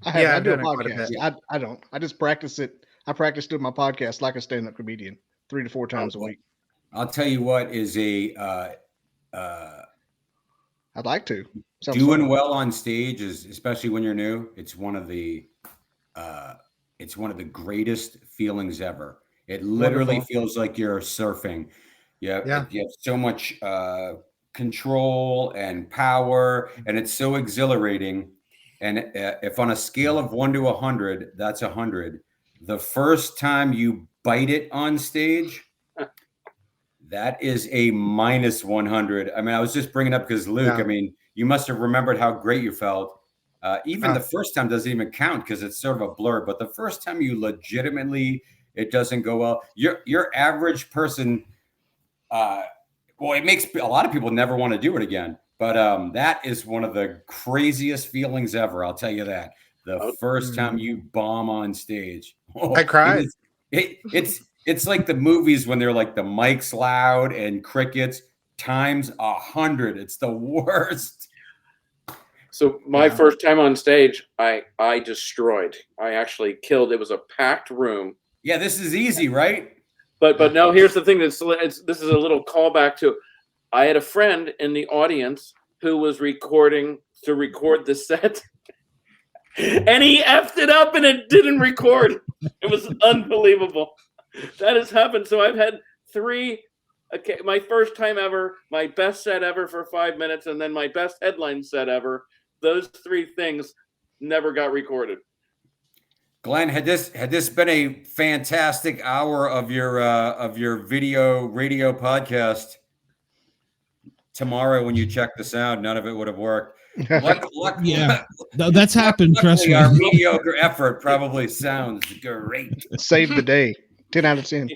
Yeah, I I've do a done it quite a podcast. bit. I don't. I just practice it. I practice doing my podcast like a stand-up comedian 3 to 4 times a week. I'll tell you what is I'd like to. Sounds doing fun. well on stage is, especially when you're new, it's one of the greatest feelings ever. It literally Wonderful. feels like you're surfing. Yeah. You have so much control and power, and it's so exhilarating. And if on a scale of 1 to 100, that's 100. The first time you bite it on stage, that is a minus 100. I mean, I was just bringing up because Luke, Yeah. I mean, you must have remembered how great you felt. Even the first time doesn't even count because it's sort of a blur. But the first time you legitimately, it doesn't go well. Your average person, it makes a lot of people never want to do it again. But that is one of the craziest feelings ever. I'll tell you that. The first time you bomb on stage, I cried. It's like the movies when they're like the mic's loud and crickets times 100. It's the worst. So my first time on stage, I destroyed. I actually killed. It was a packed room. Yeah, this is easy, right? But no, here's the thing. This is a little callback to. I had a friend in the audience who was recording to record the set, and he effed it up, and it didn't record. It was unbelievable. That has happened. So I've had 3. Okay, my first time ever, my best set ever for 5 minutes, and then my best headline set ever. Those 3 things never got recorded. Glenn, had this been a fantastic hour of your video radio podcast, tomorrow when you check the sound, none of it would have worked. Yeah, that's happened. Trust me. Our mediocre effort probably sounds great. Saved the day. 10 out of 10.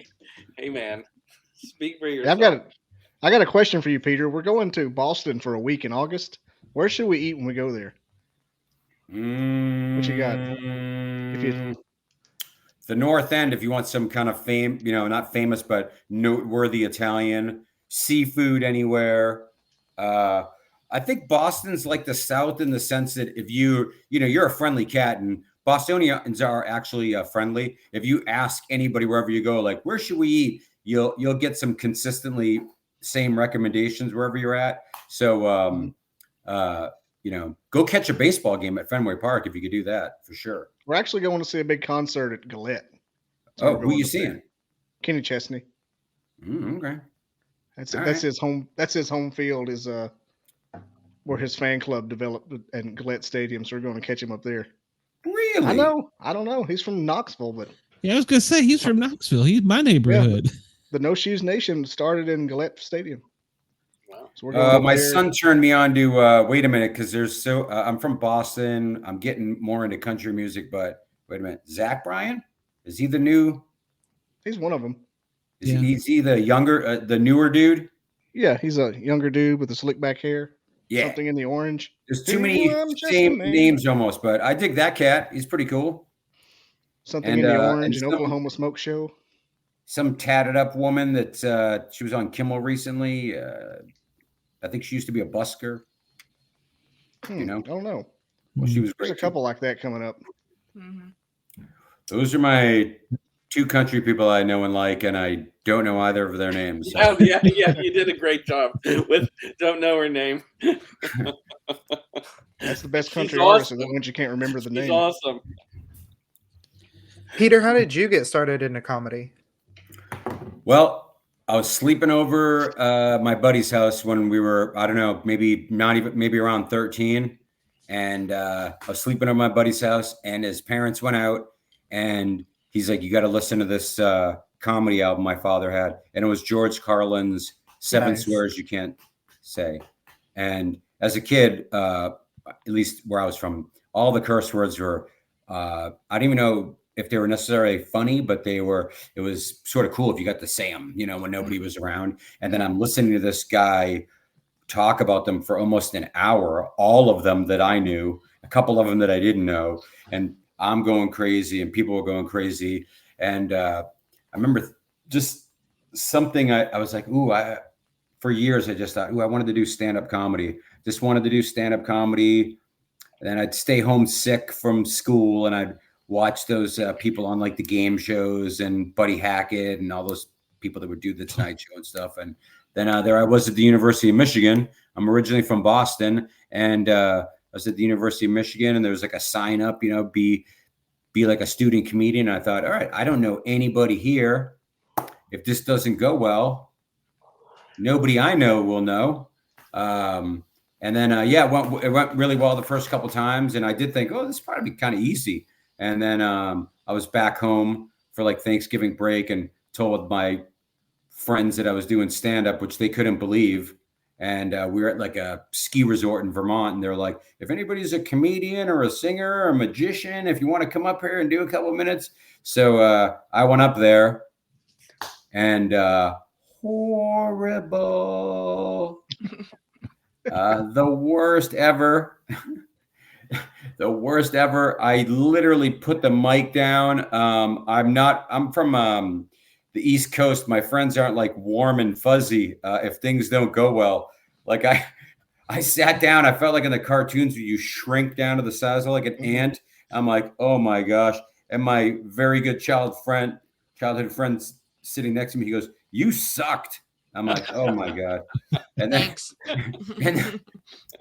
Hey man, speak for yourself. I got a question for you, Peter. We're going to Boston for a week in August. Where should we eat when we go there? What you got? The North End, if you want some kind of fame, not famous, but noteworthy Italian seafood anywhere. I think Boston's like the South in the sense that if you're a friendly cat, and Bostonians are actually friendly. If you ask anybody wherever you go, like, where should we eat? You'll get some consistently same recommendations wherever you're at. So, go catch a baseball game at Fenway Park if you could do that, for sure. We're actually going to see a big concert at Galette. So who are you seeing? Kenny Chesney. Okay. That's his home. That's his home field. Is where his fan club developed at Galette Stadium. So we're going to catch him up there. Really? I know. I don't know. He's from Knoxville, but Yeah, I was gonna say he's from Knoxville. He's my neighborhood. the No Shoes Nation started in Galette Stadium. Wow. So we're going my there. son turned me on to wait a minute, because I'm from Boston. I'm getting more into country music, but wait a minute, Zach Bryan, is he the new? He's one of them. Is he the younger, the newer dude? Yeah, he's a younger dude with the slick back hair. Yeah, Something in the orange. there's too many same names almost, but I dig that cat. He's pretty cool. Something And, in the orange, and an some- Oklahoma Smoke Show. Some tatted up woman that she was on Kimmel recently. I think she used to be a busker. You know? I don't know. Well, she was There's great. a couple like that coming up. Those are my two country people I know and like, and I don't know either of their names. So. Oh, yeah, you did a great job with don't know her name. That's the best country She's artist, awesome. is the ones you can't remember the She's name. awesome. Peter, how did you get started into comedy? Well, I was sleeping over my buddy's house when we were, I don't know, maybe around 13. And I was sleeping over my buddy's house, and his parents went out, and he's like, you got to listen to this comedy album my father had. And it was George Carlin's Seven Swears You Can't Say. And as a kid, at least where I was from, all the curse words were, I didn't even know if they were necessarily funny, but it was sort of cool if you got to say them, when nobody was around. And then I'm listening to this guy talk about them for almost an hour, all of them that I knew, a couple of them that I didn't know. And I'm going crazy and people were going crazy. And I remember just something I was like, for years, I just thought, I wanted to do stand-up comedy. Just wanted to do stand-up comedy. And then I'd stay home sick from school, and I'd watch those people on like the game shows and Buddy Hackett and all those people that would do the Tonight Show and stuff. And then there I was at the University of Michigan. I'm originally from Boston, and I was at the University of Michigan, and there was like a sign up, be like a student comedian. And I thought, all right, I don't know anybody here. If this doesn't go well, nobody I know will know. And then, it went really well the first couple times. And I did think, this is probably kind of easy. And then I was back home for like Thanksgiving break and told my friends that I was doing stand-up, which they couldn't believe. And we were at like a ski resort in Vermont. And they're like, if anybody's a comedian or a singer or a magician, if you want to come up here and do a couple of minutes. So I went up there, and horrible. The worst ever. The worst ever. I literally put the mic down. I'm from the East Coast. My friends aren't like warm and fuzzy if things don't go well. Like I sat down. I felt like in the cartoons where you shrink down to the size of like an ant. I'm like, oh my gosh. And my very good childhood friend sitting next to me, he goes, you sucked. I'm like, oh my God. And then,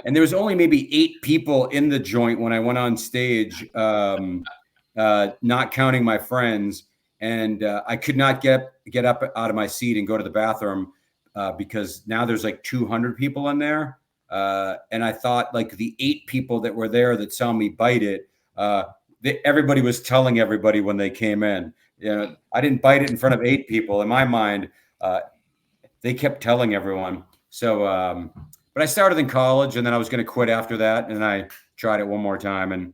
and there was only maybe 8 people in the joint when I went on stage, not counting my friends. And I could not get up out of my seat and go to the bathroom because now there's like 200 people in there. And I thought like the 8 people that were there that saw me bite it, everybody was telling everybody when they came in. I didn't bite it in front of 8 people. In my mind, they kept telling everyone. So, but I started in college, and then I was going to quit after that. And I tried it one more time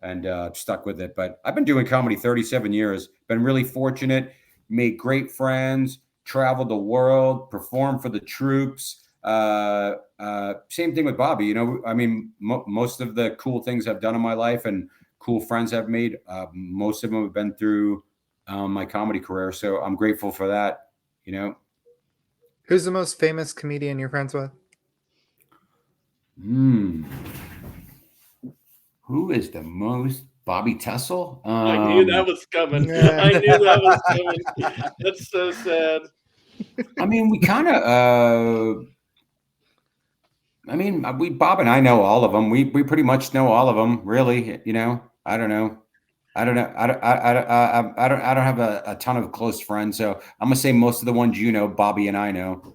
and stuck with it. But I've been doing comedy 37 years, been really fortunate, made great friends, traveled the world, performed for the troops. Same thing with Bobby. Most of the cool things I've done in my life and cool friends I've made, most of them have been through my comedy career. So I'm grateful for that, Who's the most famous comedian you're friends with? Who is the most Bobby Tessel. I knew that was coming. Yeah. I knew that was coming. That's so sad. I mean, we kind of. Bob and I know all of them. We pretty much know all of them, really. You know, I don't know. I don't have a ton of close friends, so I'm gonna say most of the ones you know, Bobby and I know.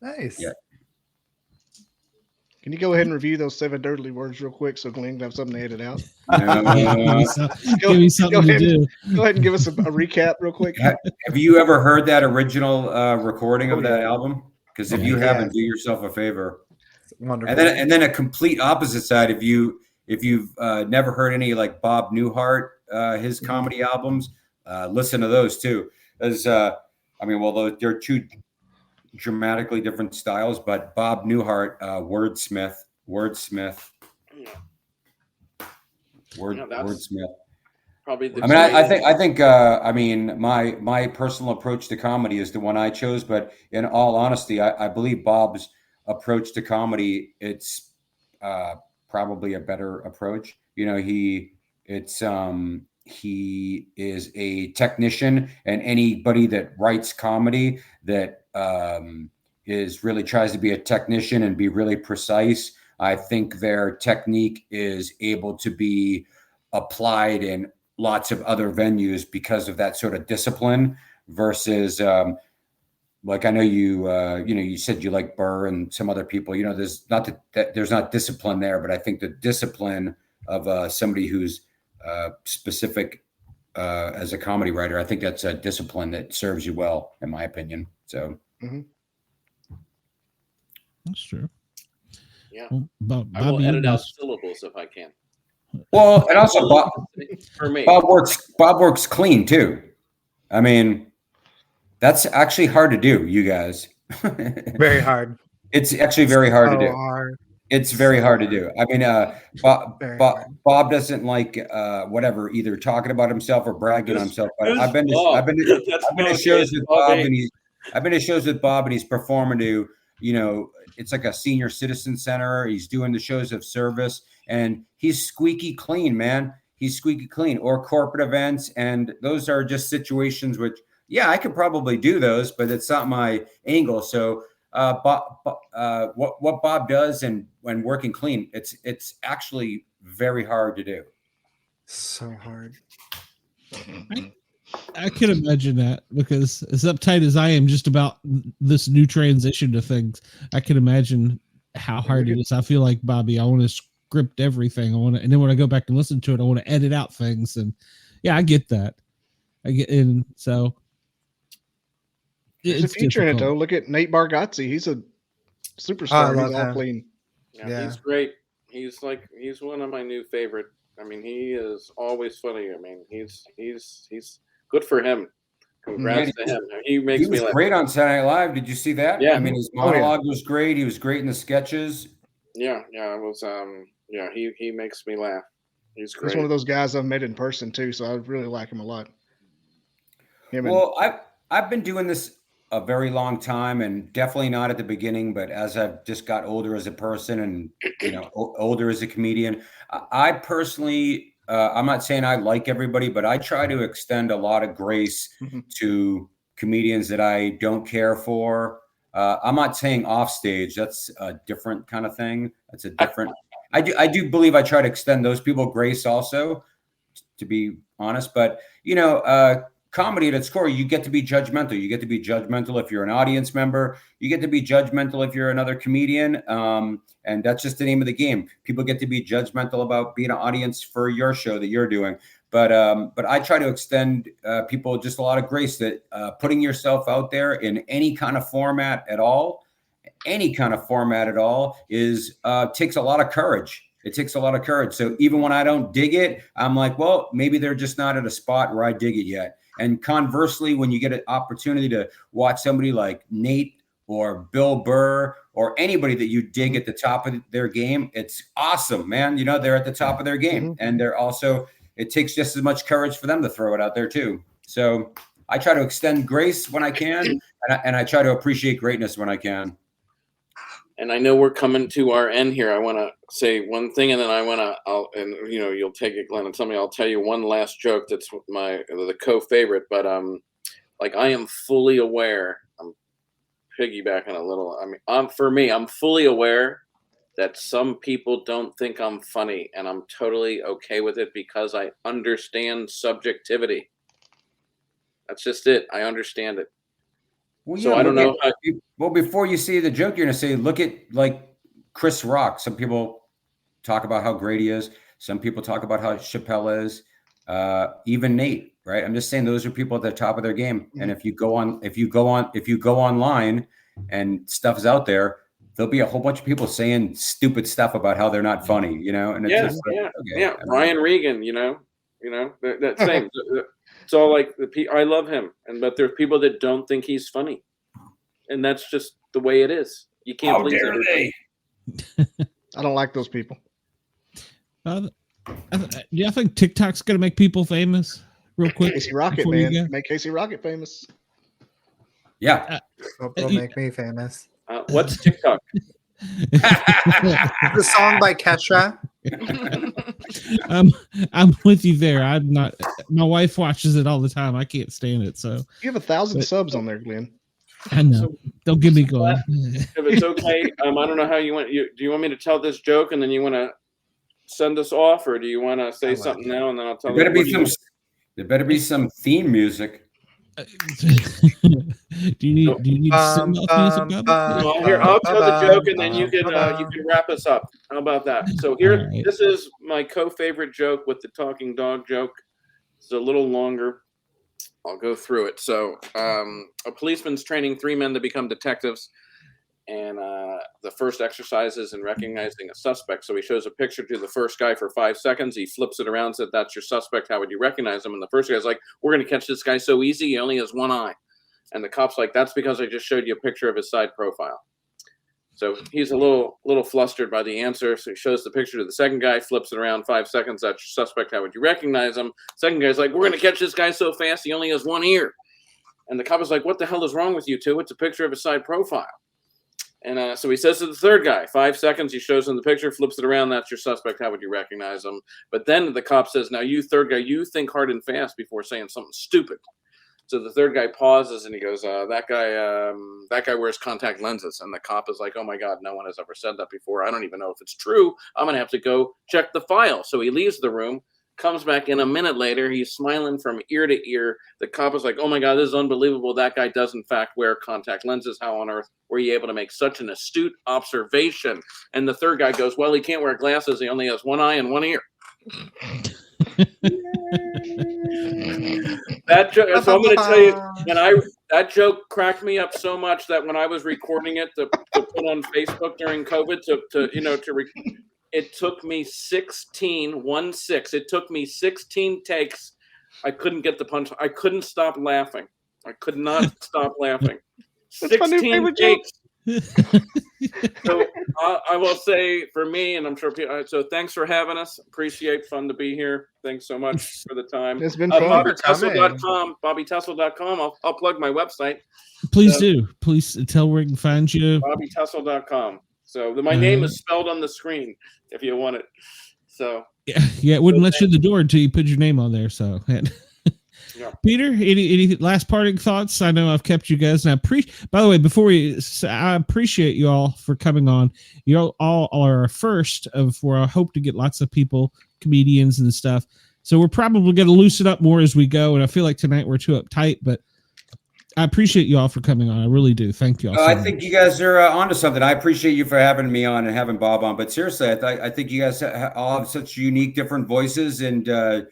Nice. Yeah. Can you go ahead and review those 7 dirty words real quick so Glenn can have something to edit out? Give me something to do. Go ahead and give us a recap real quick. Have you ever heard that original recording of that yeah. album? Because if you haven't, do yourself a favor. Wonderful. And then a complete opposite side. If you've never heard any like Bob Newhart, his comedy albums, listen to those too. As well, they're two dramatically different styles, but Bob Newhart, wordsmith. Probably. I think my personal approach to comedy is the one I chose, but in all honesty, I believe Bob's approach to comedy, it's probably a better approach. You know, he is a technician, and anybody that writes comedy that is really tries to be a technician and be really precise, I think their technique is able to be applied in lots of other venues because of that sort of discipline versus like I know you said you like Burr and some other people, you know, there's not discipline there, but I think the discipline of somebody who's specific as a comedy writer, I think that's a discipline that serves you well, in my opinion. So That's true. Yeah. Well, I will edit out syllables if I can. Well, and also Bob, for me, Bob works clean too. I mean, that's actually hard to do, you guys. Very hard. It's actually very hard to do. Hard. It's very hard to do. I mean, Bob doesn't like whatever, either talking about himself or bragging on himself. But I've been to shows with Bob, and he's performing to, you know, it's like a senior citizen center. He's doing the shows of service, and he's squeaky clean, man. He's squeaky clean, or corporate events, and those are just situations which, yeah, I could probably do those, but it's not my angle. So. What Bob does and when working clean, it's actually very hard to do. So hard. I can imagine that, because as uptight as I am just about this new transition to things, I can imagine how hard it is. I feel like Bobby, I want to script everything. And then when I go back and listen to it, I want to edit out things. And yeah, I get that. There's a future in it, though. Look at Nate Bargatze. He's a superstar. He's all clean. Yeah, he's great. He's one of my new favorite. I mean, he is always funny. I mean, he's good for him. Congrats to him. He makes me laugh. Great on Saturday Night Live. Did you see that? Yeah. I mean, his monologue was great. He was great in the sketches. Yeah, it was. He makes me laugh. He's great. He's one of those guys I've met in person too, so I really like him a lot. I've been doing this a very long time, and definitely not at the beginning, but as I've just got older as a person and, you know, older as a comedian, I personally, I'm not saying I like everybody, but I try to extend a lot of grace to comedians that I don't care for. I'm not saying off stage. That's a different kind of thing. That's a different, I do believe I try to extend those people grace also, to be honest, but you know, comedy at its core, you get to be judgmental. You get to be judgmental if you're an audience member. You get to be judgmental if you're another comedian. And that's just the name of the game. People get to be judgmental about being an audience for your show that you're doing. But I try to extend people just a lot of grace that putting yourself out there in any kind of format at all is takes a lot of courage. It takes a lot of courage. So even when I don't dig it, I'm like, well, maybe they're just not at a spot where I dig it yet. And conversely, when you get an opportunity to watch somebody like Nate or Bill Burr or anybody that you dig at the top of their game, it's awesome, man. You know, they're at the top of their game, and they're also, it takes just as much courage for them to throw it out there too. So I try to extend grace when I can, and I try to appreciate greatness when I can. And I know we're coming to our end here. I want to say one thing, and then you'll take it, Glenn, and tell me. I'll tell you one last joke that's the co-favorite. But I am fully aware. I'm piggybacking a little. I mean, I'm fully aware that some people don't think I'm funny, and I'm totally okay with it because I understand subjectivity. That's just it. I understand it. Well, so I don't know. Before you see the joke, you're going to say, look at like Chris Rock. Some people talk about how great he is. Some people talk about how Chappelle is. Even Nate, right? I'm just saying those are people at the top of their game. And if you go online and stuff is out there, there'll be a whole bunch of people saying stupid stuff about how they're not funny, And it's Ryan Regan, that same. It's all like I love him, but there's people that don't think he's funny, and that's just the way it is. You can't please everybody. I don't like those people. I think TikTok's gonna make people famous real quick. Casey Rocket, man, make Casey Rocket famous. Yeah, will make me famous. What's TikTok? The song by Kesha. I'm with you there. I'm not. My wife watches it all the time. I can't stand it. So you have 1,000 subs on there, Glenn. I know. Don't get me going. If it's okay, I don't know how you want. Do you want me to tell this joke and then you want to send us off, or do you want to say something now and then I'll tell you? There better be some theme music. Do you need some music? Here, I'll tell the joke and then you can wrap us up. How about that? So here, right. This is my co-favorite joke with the talking dog joke. It's a little longer. I'll go through it. So a policeman's training 3 men to become detectives. And the first exercise is in recognizing a suspect. So he shows a picture to the first guy for 5 seconds. He flips it around, said, "That's your suspect. How would you recognize him?" And the first guy's like, "We're going to catch this guy so easy. He only has one eye." And the cop's like, "That's because I just showed you a picture of his side profile." So he's a little flustered by the answer. So he shows the picture to the second guy, flips it around 5 seconds. "That's your suspect. How would you recognize him?" Second guy's like, "We're going to catch this guy so fast. He only has one ear." And the cop is like, "What the hell is wrong with you two? It's a picture of his side profile." And so he says to the third guy, 5 seconds, he shows him the picture, flips it around, "That's your suspect. How would you recognize him?" But then the cop says, "Now you third guy, you think hard and fast before saying something stupid." So the third guy pauses and he goes, that guy wears contact lenses." And the cop is like, "Oh my God, no one has ever said that before. I don't even know if it's true. I'm going to have to go check the file." So he leaves the room, comes back in a minute later. He's smiling from ear to ear. The cop is like, "Oh my God, this is unbelievable. That guy does in fact wear contact lenses. How on earth were you able to make such an astute observation?" And the third guy goes, "Well, he can't wear glasses. He only has one eye and one ear." That joke, so I'm going to tell you, that joke cracked me up so much that when I was recording it to put on Facebook during COVID, it took me 16 takes. I couldn't get the punch. I couldn't stop laughing. I could not stop laughing. 16 takes. So I will say for me, and I'm sure people, so thanks for having us. Appreciate, fun to be here. Thanks so much for the time. It's been fun. BobbyTessel.com. I'll plug my website. Please do. Please tell where we can find you. BobbyTessel.com. So my name is spelled on the screen if you want it. So yeah, it wouldn't let you in the door until you put your name on there. So yeah. Peter, any last parting thoughts? I know I've kept you guys, and by the way, I appreciate you all for coming on. You all are a first of where I hope to get lots of people, comedians and stuff. So we're probably going to loosen up more as we go. And I feel like tonight we're too uptight, but I appreciate you all for coming on. I really do. Thank you all. I think you guys are onto something. I appreciate you for having me on and having Bob on. But seriously, I think you guys all have such unique, different voices, and you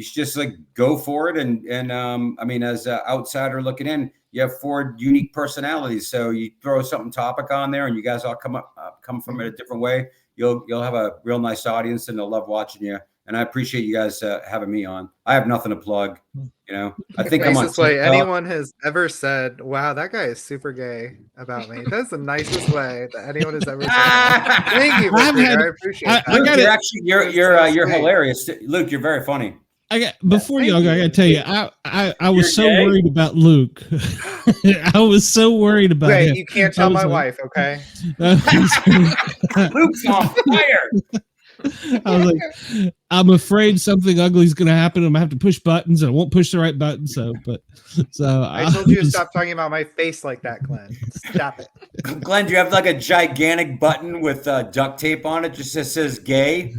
should just like go for it. And I mean, as an outsider looking in, you have 4 unique personalities. So you throw something topic on there, and you guys all come from it a different way. You'll have a real nice audience, and they'll love watching you. And I appreciate you guys having me on. I have nothing to plug. I think I'm on. Nicest way anyone has ever said, "Wow, that guy is super gay" about me. That's the nicest way that anyone has ever said. Thank you, Peter. I appreciate that. Luke, you're hilarious. Luke, you're very funny. before thank y'all go, I you. gotta tell you, I was so You're gay? worried about Luke. I was so worried about Wait, him. you can't I tell was my like- wife, okay? Luke's on fire. I was like, I'm afraid something ugly is going to happen. I'm gonna have to push buttons, and I won't push the right button. So I told you to was- stop talking about my face like that, Glenn. Stop it. Glenn, do you have like a gigantic button with duct tape on it? Just says gay.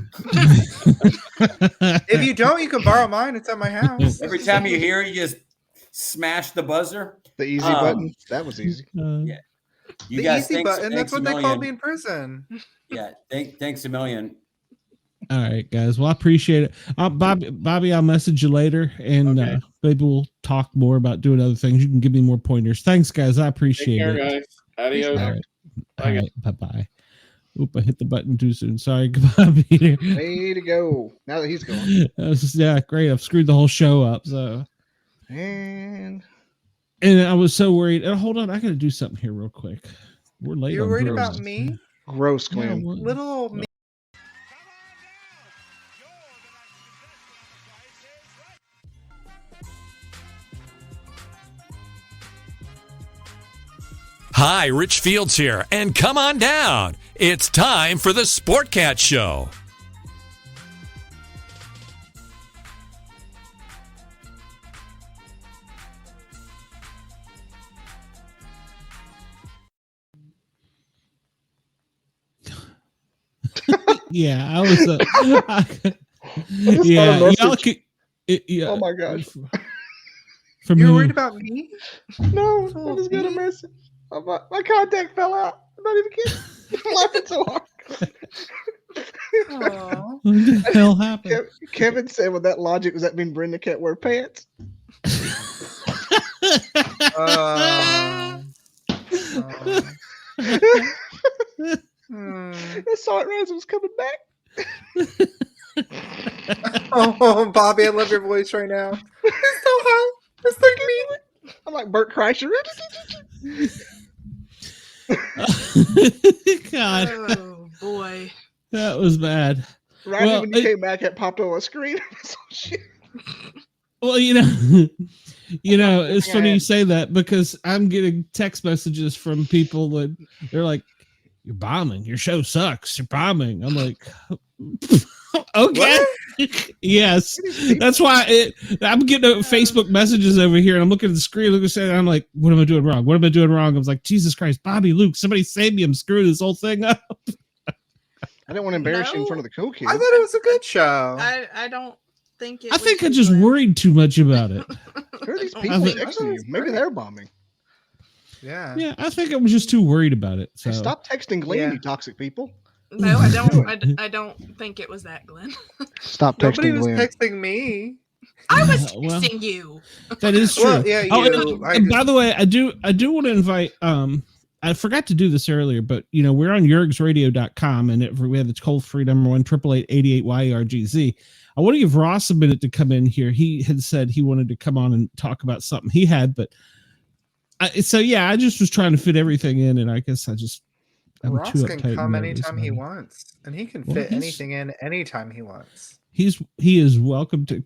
If you don't, you can borrow mine. It's at my house. Every time you hear it, you just smash the buzzer. The easy button. That was easy. Yeah. You The guys, easy thanks, button. That's thanks what a they called me million. in prison. Yeah, thanks a million. All right, guys. Well, I appreciate it. Bobby, I'll message you later, and Okay. maybe we'll talk more about doing other things. You can give me more pointers. Thanks, guys. I Take appreciate care, it. guys. Adios. All right. Bye, All guys. right. Bye-bye. Oop, I hit the button too soon. Sorry. Goodbye, Peter. Way to go. Now that he's gone. Yeah, great. I've screwed the whole show up. So, And I was so worried. Hold on. I got to do something here real quick. We're late. You're on worried gross. about me? gross, Yeah, Glenn. well, Little old me. Hi, Rich Fields here, and come on down. It's time for the Sportcat Show. yeah, I was. just Yeah, got a y'all message. could. Yeah. Oh my gosh. From You're who? worried about me? No, I Oh, just got a me? message. My contact fell out. I'm not even kidding. I'm laughing so hard. Aw. What the hell happened? Kevin said with that logic, does that mean Brenda can't wear pants? Oh. I saw it right as it was coming back. Oh, Bobby, I love your voice right now. It's so hot. It's like me. I'm like Bert Kreischer. God, Oh boy. that was bad. Right Well, when you came back, it popped on a screen. So shit. Well, it's funny you say that because I'm getting text messages from people that they're like, "You're bombing. Your show sucks. You're bombing." I'm like, okay. Yes, that's why I'm getting Facebook messages over here, and I'm looking at the screen, and I'm like, "What am I doing wrong? What am I doing wrong?" I was like, "Jesus Christ, Bobby, Luke, somebody save me! I'm screwing this whole thing up." I didn't want to embarrass you in No. front of the cool kids. I thought it was a good show. I don't think it I was think I you, just Glenn. worried too much about it. Who are these I people think- texting you? Maybe they're bombing. Yeah. Yeah, I think I was just too worried about it. So Hey, stop texting Glenn, Yeah. you toxic people. No, I don't. I don't think it was that, Glenn. Stop Nobody texting was Glenn. texting me. I was Well, texting you. that is true. Well, yeah, Oh, you. I and just- by the way, I do want to invite. I forgot to do this earlier, but we're on yurgsradio.com, and we have the toll free number 1-888-88-YERGZ. I want to give Ross a minute to come in here. He had said he wanted to come on and talk about something he had, but I just was trying to fit everything in, and I guess I'm Ross too can uptight come and nervous anytime he about it. wants, and he can Well, fit he's- anything in anytime he wants. He is welcome to.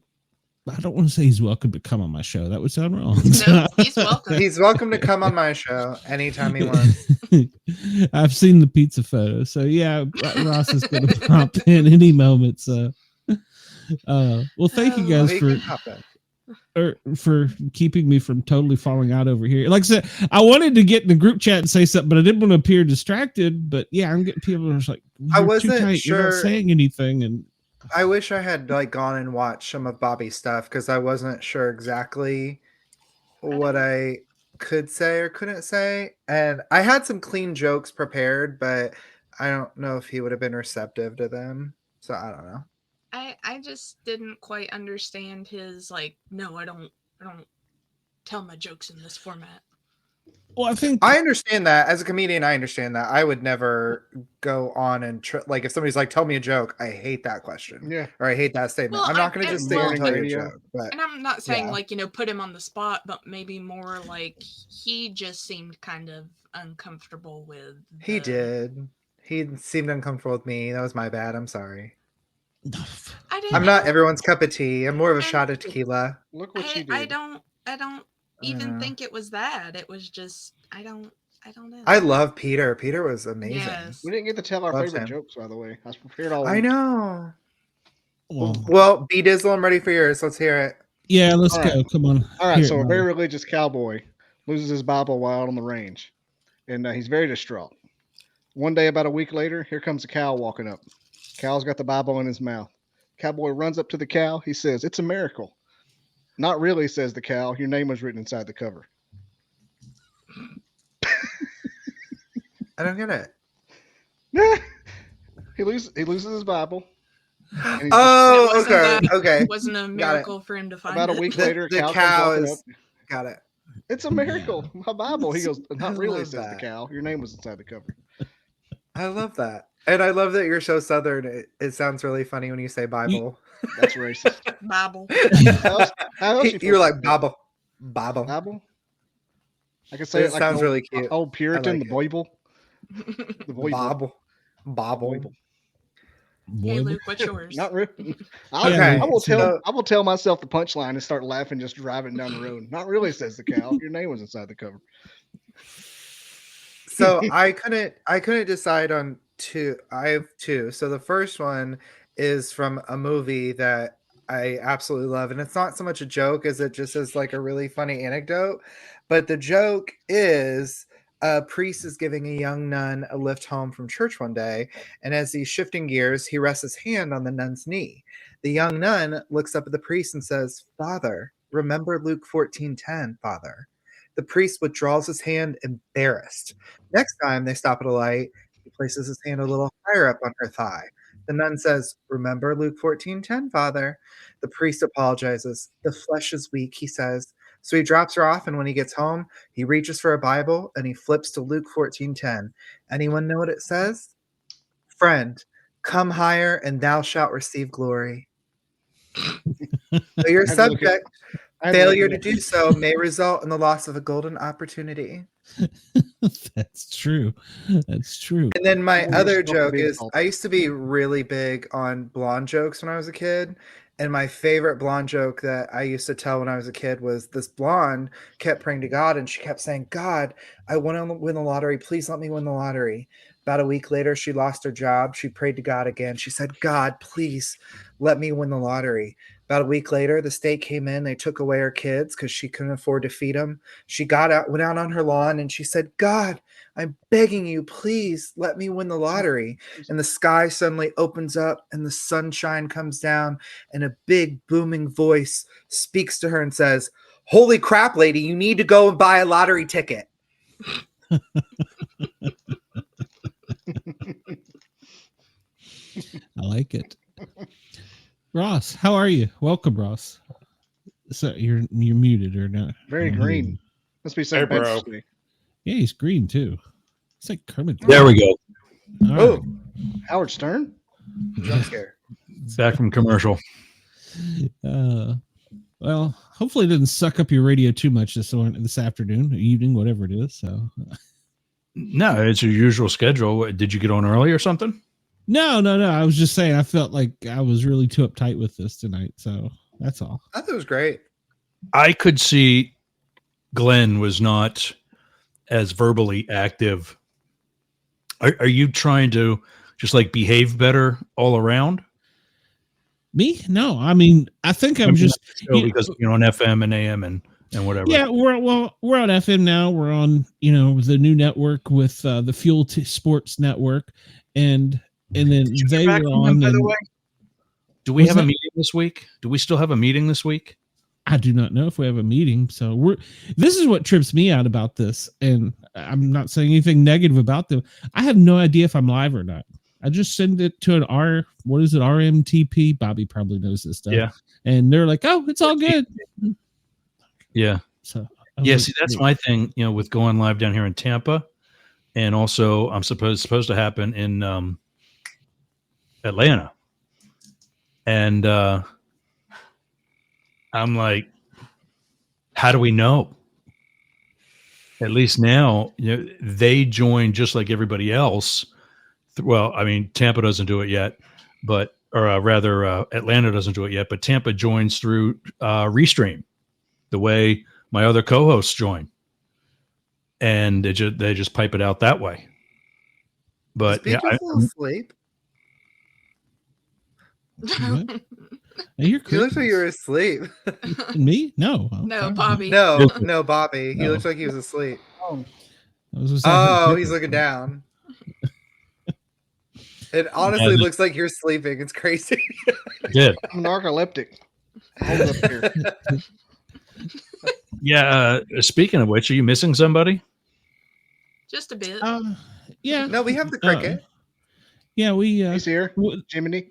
I don't want to say he's welcome to come on my show. That would sound wrong. No, he's welcome. He's welcome to come on my show anytime he wants. I've seen the pizza photo, so yeah, Ross is going to pop in any moment. So, well, thank you Oh, guys he can hop in. for keeping me from totally falling out over here. Like I said, I wanted to get in the group chat and say something, but I didn't want to appear distracted. But yeah, I'm getting people who are like, I "You're wasn't too tight. You're not sure- saying anything," and I wish I had gone and watched some of Bobby's stuff because I wasn't sure exactly what I could say or couldn't say. And I had some clean jokes prepared, but I don't know if he would have been receptive to them. So I don't know. I just didn't quite understand his no, I don't tell my jokes in this format. well, I think I understand that as a comedian. I understand that. I would never go on and if somebody's like, "Tell me a joke," I hate that question Yeah. or I hate that statement. Well, I'm not going to just sit here and tell you a radio. joke. But And I'm not saying Yeah. put him on the spot, but maybe more like he just seemed kind of uncomfortable with. he the- did. He seemed uncomfortable with me. That was my bad. I'm sorry. I didn't. I'm not everyone's cup of tea. I'm more of a And- shot of tequila. Look what you did. I don't even Yeah. think it was that. It was just I don't know. I love Peter. Peter was amazing. Yes. We didn't get to tell our Loved favorite him. jokes, by the way. I was prepared all I week. know. Well, Well, B Dizzle, I'm ready for yours. Let's hear it. yeah, let's All go. right. Come on. All right, Hear so it, a very Bobby. religious cowboy loses his Bible while out on the range, and he's very distraught. One day, about a week later, here comes a cow walking up. Cow's got the Bible in his mouth. Cowboy runs up to the cow. He says, "It's a miracle." "Not really," says the cow. "Your name was written inside the cover." I don't get it. He loses his Bible. and he's Oh, It wasn't okay. that- Okay. It wasn't a miracle for him to find about a it. week The- later, the cow cow comes walking is- up. Got it. "It's a miracle. My Bible." He goes, I "Not really," love says the that. cow. "Your name was inside the cover." I love that. And I love that you're so Southern. It sounds really funny when you say Bible. That's racist. Bible. How else you You're like supposed to say Bible. Bible. it? Bible? I can say It it like sounds the old, really cute. old Puritan, like the Bible. The Bible. Bible. Bible. Bible. Hey Boy, Luke, what's yours? Not really. Okay, I will so- tell myself the punchline and start laughing just driving down the road. "Not really," says the cow. "Your name was inside the cover." So I couldn't decide on two. I have two. So the first one is from a movie that I absolutely love, and it's not so much a joke as it just is like a really funny anecdote. But the joke is a priest is giving a young nun a lift home from church one day, and as he's shifting gears, he rests his hand on the nun's knee. The young nun looks up at the priest and says, "Father, remember Luke 14:10, Father." The priest withdraws his hand, embarrassed. Next time they stop at a light, he places his hand a little higher up on her thigh. The nun says, "Remember Luke 14:10, Father." The priest apologizes. "The flesh is weak," he says. So he drops her off, and when he gets home, he reaches for a Bible and he flips to Luke 14:10. Anyone know what it says? "Friend, come higher and thou shalt receive glory." So your I had to look at- subject I had to look failure it to up. do so may result in the loss of a golden opportunity. that's true. That's true. And then my Almost other felt to joke be is insulted. I used to be really big on blonde jokes when I was a kid. And my favorite blonde joke that I used to tell when I was a kid was this blonde kept praying to God and she kept saying, "God, I want to win the lottery. Please let me win the lottery." About a week later, she lost her job. She prayed to God again. She said, "God, please let me win the lottery." About a week later, the state came in. They took away her kids because she couldn't afford to feed them. She went out on her lawn and she said, "God, I'm begging you, please let me win the lottery." And the sky suddenly opens up and the sunshine comes down and a big booming voice speaks to her and says, "Holy crap, lady, you need to go and buy a lottery ticket." I like it. Ross, how are you? Welcome, Ross. So you're muted or not? Very I'm green. muted. Must be some Hey, bro. Yeah, he's green too. It's like Kermit. There we go. All Oh, right. Howard Stern. jump scare. Back from commercial. Well, hopefully it didn't suck up your radio too much this afternoon, or evening, whatever it is. So No, it's your usual schedule. What, did you get on early or something? no. I was just saying I felt like I was really too uptight with this tonight. So that's all. I thought it was great. I could see Glenn was not as verbally active. Are you trying to just like behave better all around? Me? No. I mean, I think I'm just Because you know on FM and AM and whatever. Yeah, we're on FM now. We're on the new network with the Fuel Sports Network, and then Did you they get back were from them, on. by the and way? Do we What's have a that? meeting this week? Do we still have a meeting this week? I do not know if we have a meeting. So this is what trips me out about this, and I'm not saying anything negative about them. I have no idea if I'm live or not. I just send it to an RMTP. Bobby probably knows this stuff. Yeah. And they're like, "Oh, it's all good." Yeah. So I was Yeah, like, see, that's "Wait." my thing, with going live down here in Tampa. And also I'm supposed to happen in Atlanta. And I'm like, how do we know? At least now, they join just like everybody else. Well, I mean, Tampa doesn't do it yet, but or rather, Atlanta doesn't do it yet, but Tampa joins through Restream, the way my other co-hosts join, and they just pipe it out that way. But Is BJ still asleep? What? Hey, you're You looked like you were asleep. Me? No. No, fine. Bobby. No, Bobby. He No. looks like he was asleep. I was gonna say, I heard He's looking down. It honestly looks like you're sleeping. It's crazy. Good. I'm narcoleptic. Hold up here. Yeah. Speaking of which, are you missing somebody? Just a bit. Yeah. No, we have the cricket. Yeah, we He's here. Jiminy.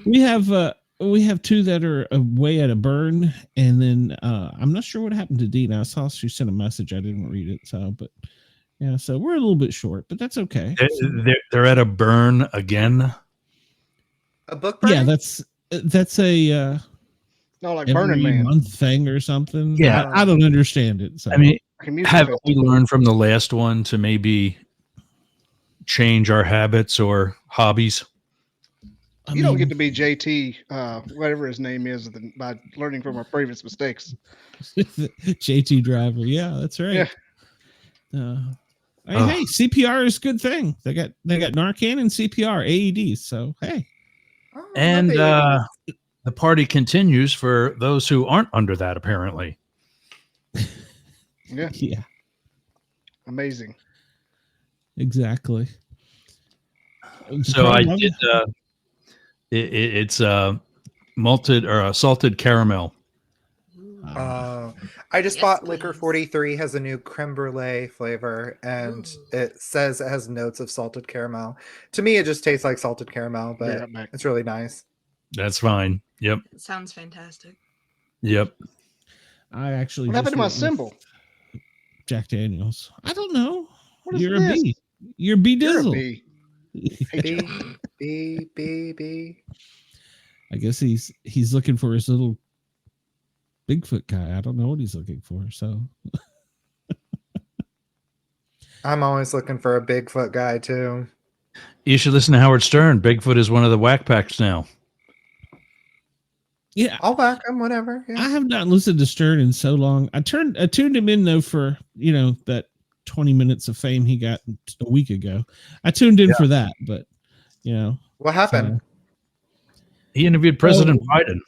we have two that are away at a burn, and then I'm not sure what happened to Dina. I saw she sent a message. I didn't read it, so yeah, so we're a little bit short, but that's okay. They're at a burn again. A book burn? Yeah, that's a No, like every Burning Man. month thing or something. Yeah. I don't understand it. So. I mean, Music haven't we festival. learned from the last one to maybe change our habits or hobbies? You don't get to be JT, whatever his name is, by learning from our previous mistakes. JT driver. Yeah, that's right. Yeah. Hey, CPR is a good thing. They got Narcan and CPR, AEDs. So hey, And the party continues for those who aren't under that, apparently. Yeah. Yeah, Amazing. exactly. So I did. It's malted or salted caramel. I just Yes, bought please. Liquor 43 has a new creme brulee flavor, and it says it has notes of salted caramel. To me, it just tastes like salted caramel, but right back. it's really nice. That's fine. Yep. It sounds fantastic. Yep. I actually. What happened to just my went with symbol? Jack Daniels. I don't know. What is You're this? a B. You're B You're a Dizzle. bee. B. I guess he's looking for his little Bigfoot guy. I don't know what he's looking for. So I'm always looking for a Bigfoot guy too. You should listen to Howard Stern. Bigfoot is one of the whack packs now. yeah, I'll back him, whatever. Yeah. I have not listened to Stern in so long. I tuned him in though for that 20 minutes of fame he got a week ago. I tuned in for that, but What happened? He interviewed President Biden.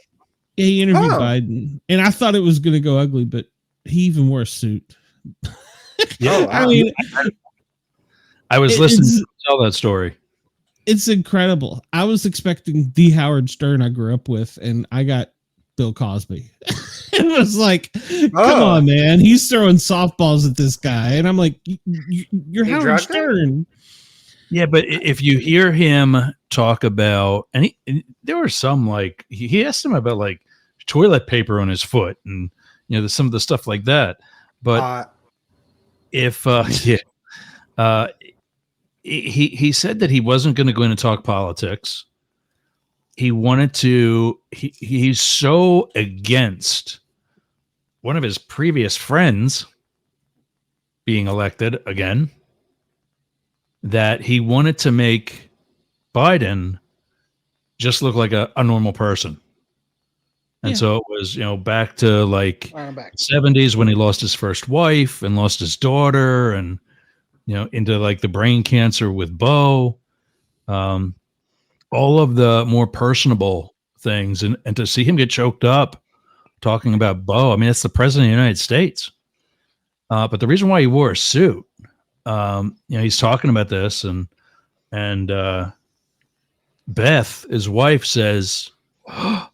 Yeah, he interviewed Oh. Biden, and I thought it was going to go ugly, but he even wore a suit. Oh, I wow. mean, I was listening to tell that story. it's incredible. I was expecting the Howard Stern I grew up with, and I got Bill Cosby. It was like, come on, man. He's throwing softballs at this guy. And I'm like, you're He Howard drugged him? Stern. Yeah, but if you hear him talk about, and there were some like he asked him about like toilet paper on his foot, and some of the stuff like that. But if he said that he wasn't going to go in and talk politics. He wanted to. He's so against one of his previous friends being elected again that he wanted to make Biden just look like a normal person. And so it was, back to like 70s when he lost his first wife and lost his daughter and, into like the brain cancer with Bo. All of the more personable things. And to see him get choked up talking about Bo, I mean, it's the president of the United States. But the reason why he wore a suit, he's talking about this and Beth, his wife, says, oh,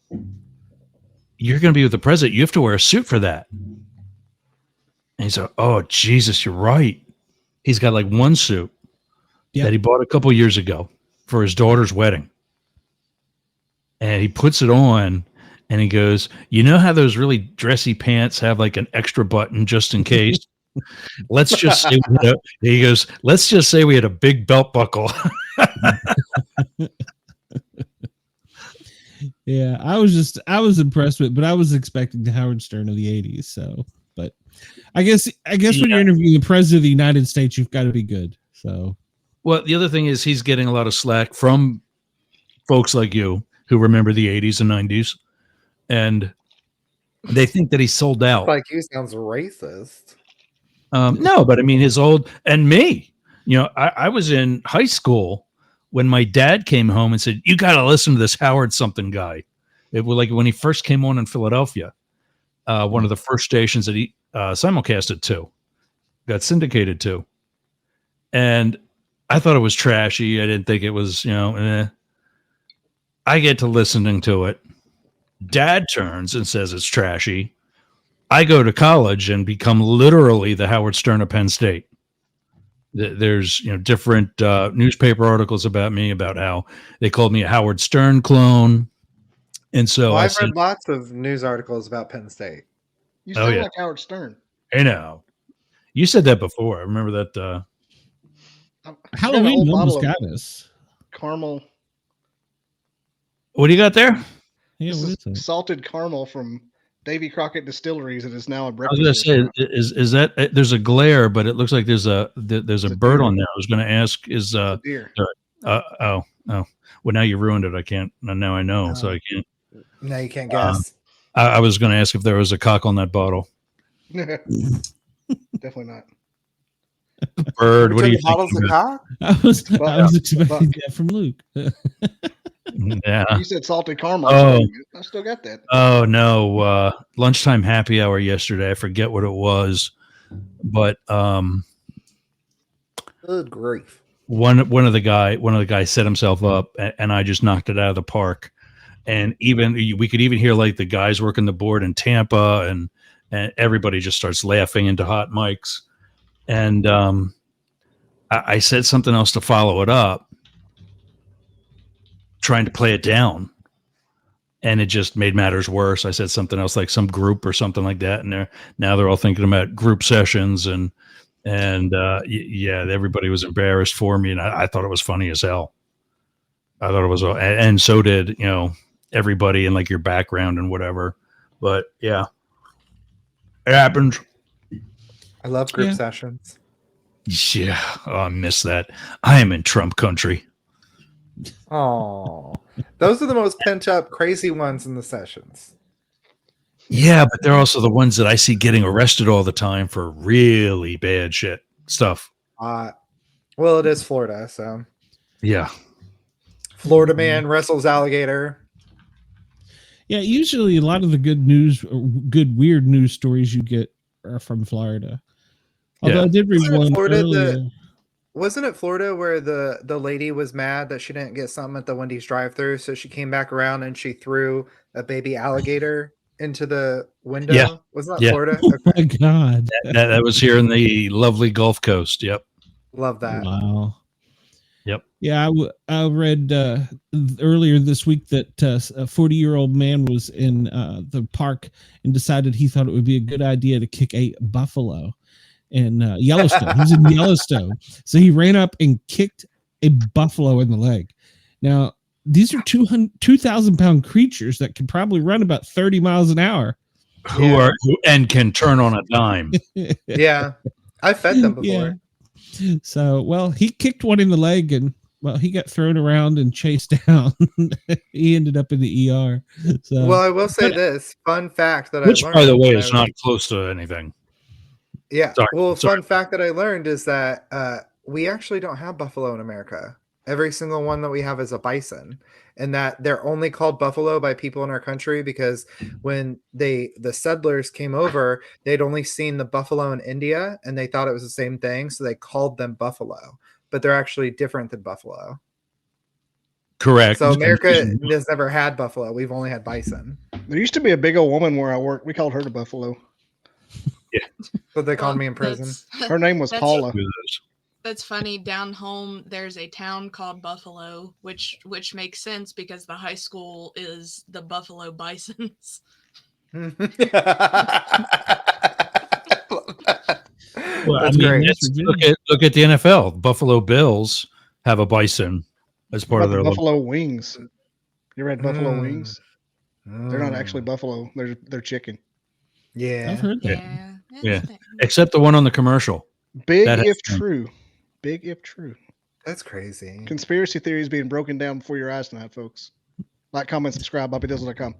you're going to be with the president. You have to wear a suit for that. And he's like, oh, Jesus, you're right. He's got like one suit that he bought a couple years ago for his daughter's wedding. And he puts it on and he goes, you know how those really dressy pants have like an extra button just in case? Let's just say, he goes, let's just say we had a big belt buckle. Yeah, I was impressed with it, but I was expecting the Howard Stern of the 80s. So, but I guess when you're interviewing the president of the United States, you've got to be good. So, well, the other thing is he's getting a lot of slack from folks like you who remember the 80s and 90s, and they think that he sold out. Like you sounds racist. No, but I mean his old and me. You know, I was in high school when my dad came home and said, "You got to listen to this Howard something guy." It was like when he first came on in Philadelphia, one of the first stations that he simulcasted to, got syndicated to, and I thought it was trashy. I didn't think it was, I get to listening to it. Dad turns and says it's trashy. I go to college and become literally the Howard Stern of Penn State. There's different newspaper articles about me, about how they called me a Howard Stern clone. And so I've read lots of news articles about Penn State. You sound like Howard Stern. I know. You said that before. I remember that. Halloween almost got us. Caramel. What do you got there? Yeah, This what is is it? salted caramel from Davy Crockett Distilleries. It is now a I was breakfast. going to say, is that there's a glare, but it looks like there's a bird on there. I was going to ask, is deer. Oh, well, now you ruined it. I can't. Now I know, so I can't. No, you can't guess. I was going to ask if there was a cock on that bottle. Definitely not. Bird. What do you bottles think? of cock? I was expecting that from Luke. Yeah. You said salted caramel. Oh. I still got that. Oh no. Lunchtime happy hour yesterday. I forget what it was, but Good grief. one of the guys set himself up, and I just knocked it out of the park. And even we could even hear like the guys working the board in Tampa, and everybody just starts laughing into hot mics. And I said something else to follow it up, trying to play it down, and it just made matters worse. I said something else like some group or something like that, and they're all thinking about group sessions, and everybody was embarrassed for me, and I thought it was funny as hell. I thought it was, and so did everybody in like your background and whatever. But yeah, it happens. I love group sessions. Yeah, I miss that. I am in Trump country. Oh, those are the most pent up, crazy ones in the sessions. Yeah, but they're also the ones that I see getting arrested all the time for really bad stuff. Well, it is Florida, so Yeah. Florida man wrestles alligator. Yeah, usually a lot of the good weird news stories you get are from Florida. Although I did read one earlier. Wasn't it Florida where the lady was mad that she didn't get something at the Wendy's drive-thru, so she came back around and she threw a baby alligator into the window? Yeah. Wasn't that Florida? Oh Okay. my God. That was here in the lovely Gulf Coast. Yep. Love that. Wow. Yep. Yeah, I read earlier this week that a 40-year-old man was in the park and decided he thought it would be a good idea to kick a buffalo in Yellowstone. He's in Yellowstone. So he ran up and kicked a buffalo in the leg. Now, these are 2,000-pound creatures that can probably run about 30 miles an hour. Who can turn on a dime. Yeah. I fed them before. Yeah. So, well, he kicked one in the leg and, well, he got thrown around and chased down. He ended up in the ER. So, Well, I will say this fun fact that Which, I learned. by the way, is not close to anything. Yeah. Sorry, Well, sorry. fun fact that I learned is that we actually don't have buffalo in America. Every single one that we have is a bison, and that they're only called buffalo by people in our country because when the settlers came over, they'd only seen the buffalo in India and they thought it was the same thing, so they called them buffalo, but they're actually different than buffalo. Correct. So America has never had buffalo. We've only had bison. There used to be a big old woman where I worked. We called her the Buffalo. But they called me in prison. Her name was Paula. That's funny. Down home, there's a town called Buffalo, which makes sense because the high school is the Buffalo Bisons. Well, That's great. Look at the NFL. Buffalo Bills have a bison as part of their Buffalo wings. You ever had buffalo Mm. wings? They're not actually buffalo. They're chicken. Yeah. I've heard that. Yeah. Except the one on the commercial. Big That if has- true. Big if true. That's crazy. Conspiracy theories being broken down before your eyes tonight, folks. Like, comment, subscribe, BobbyDizzle.com.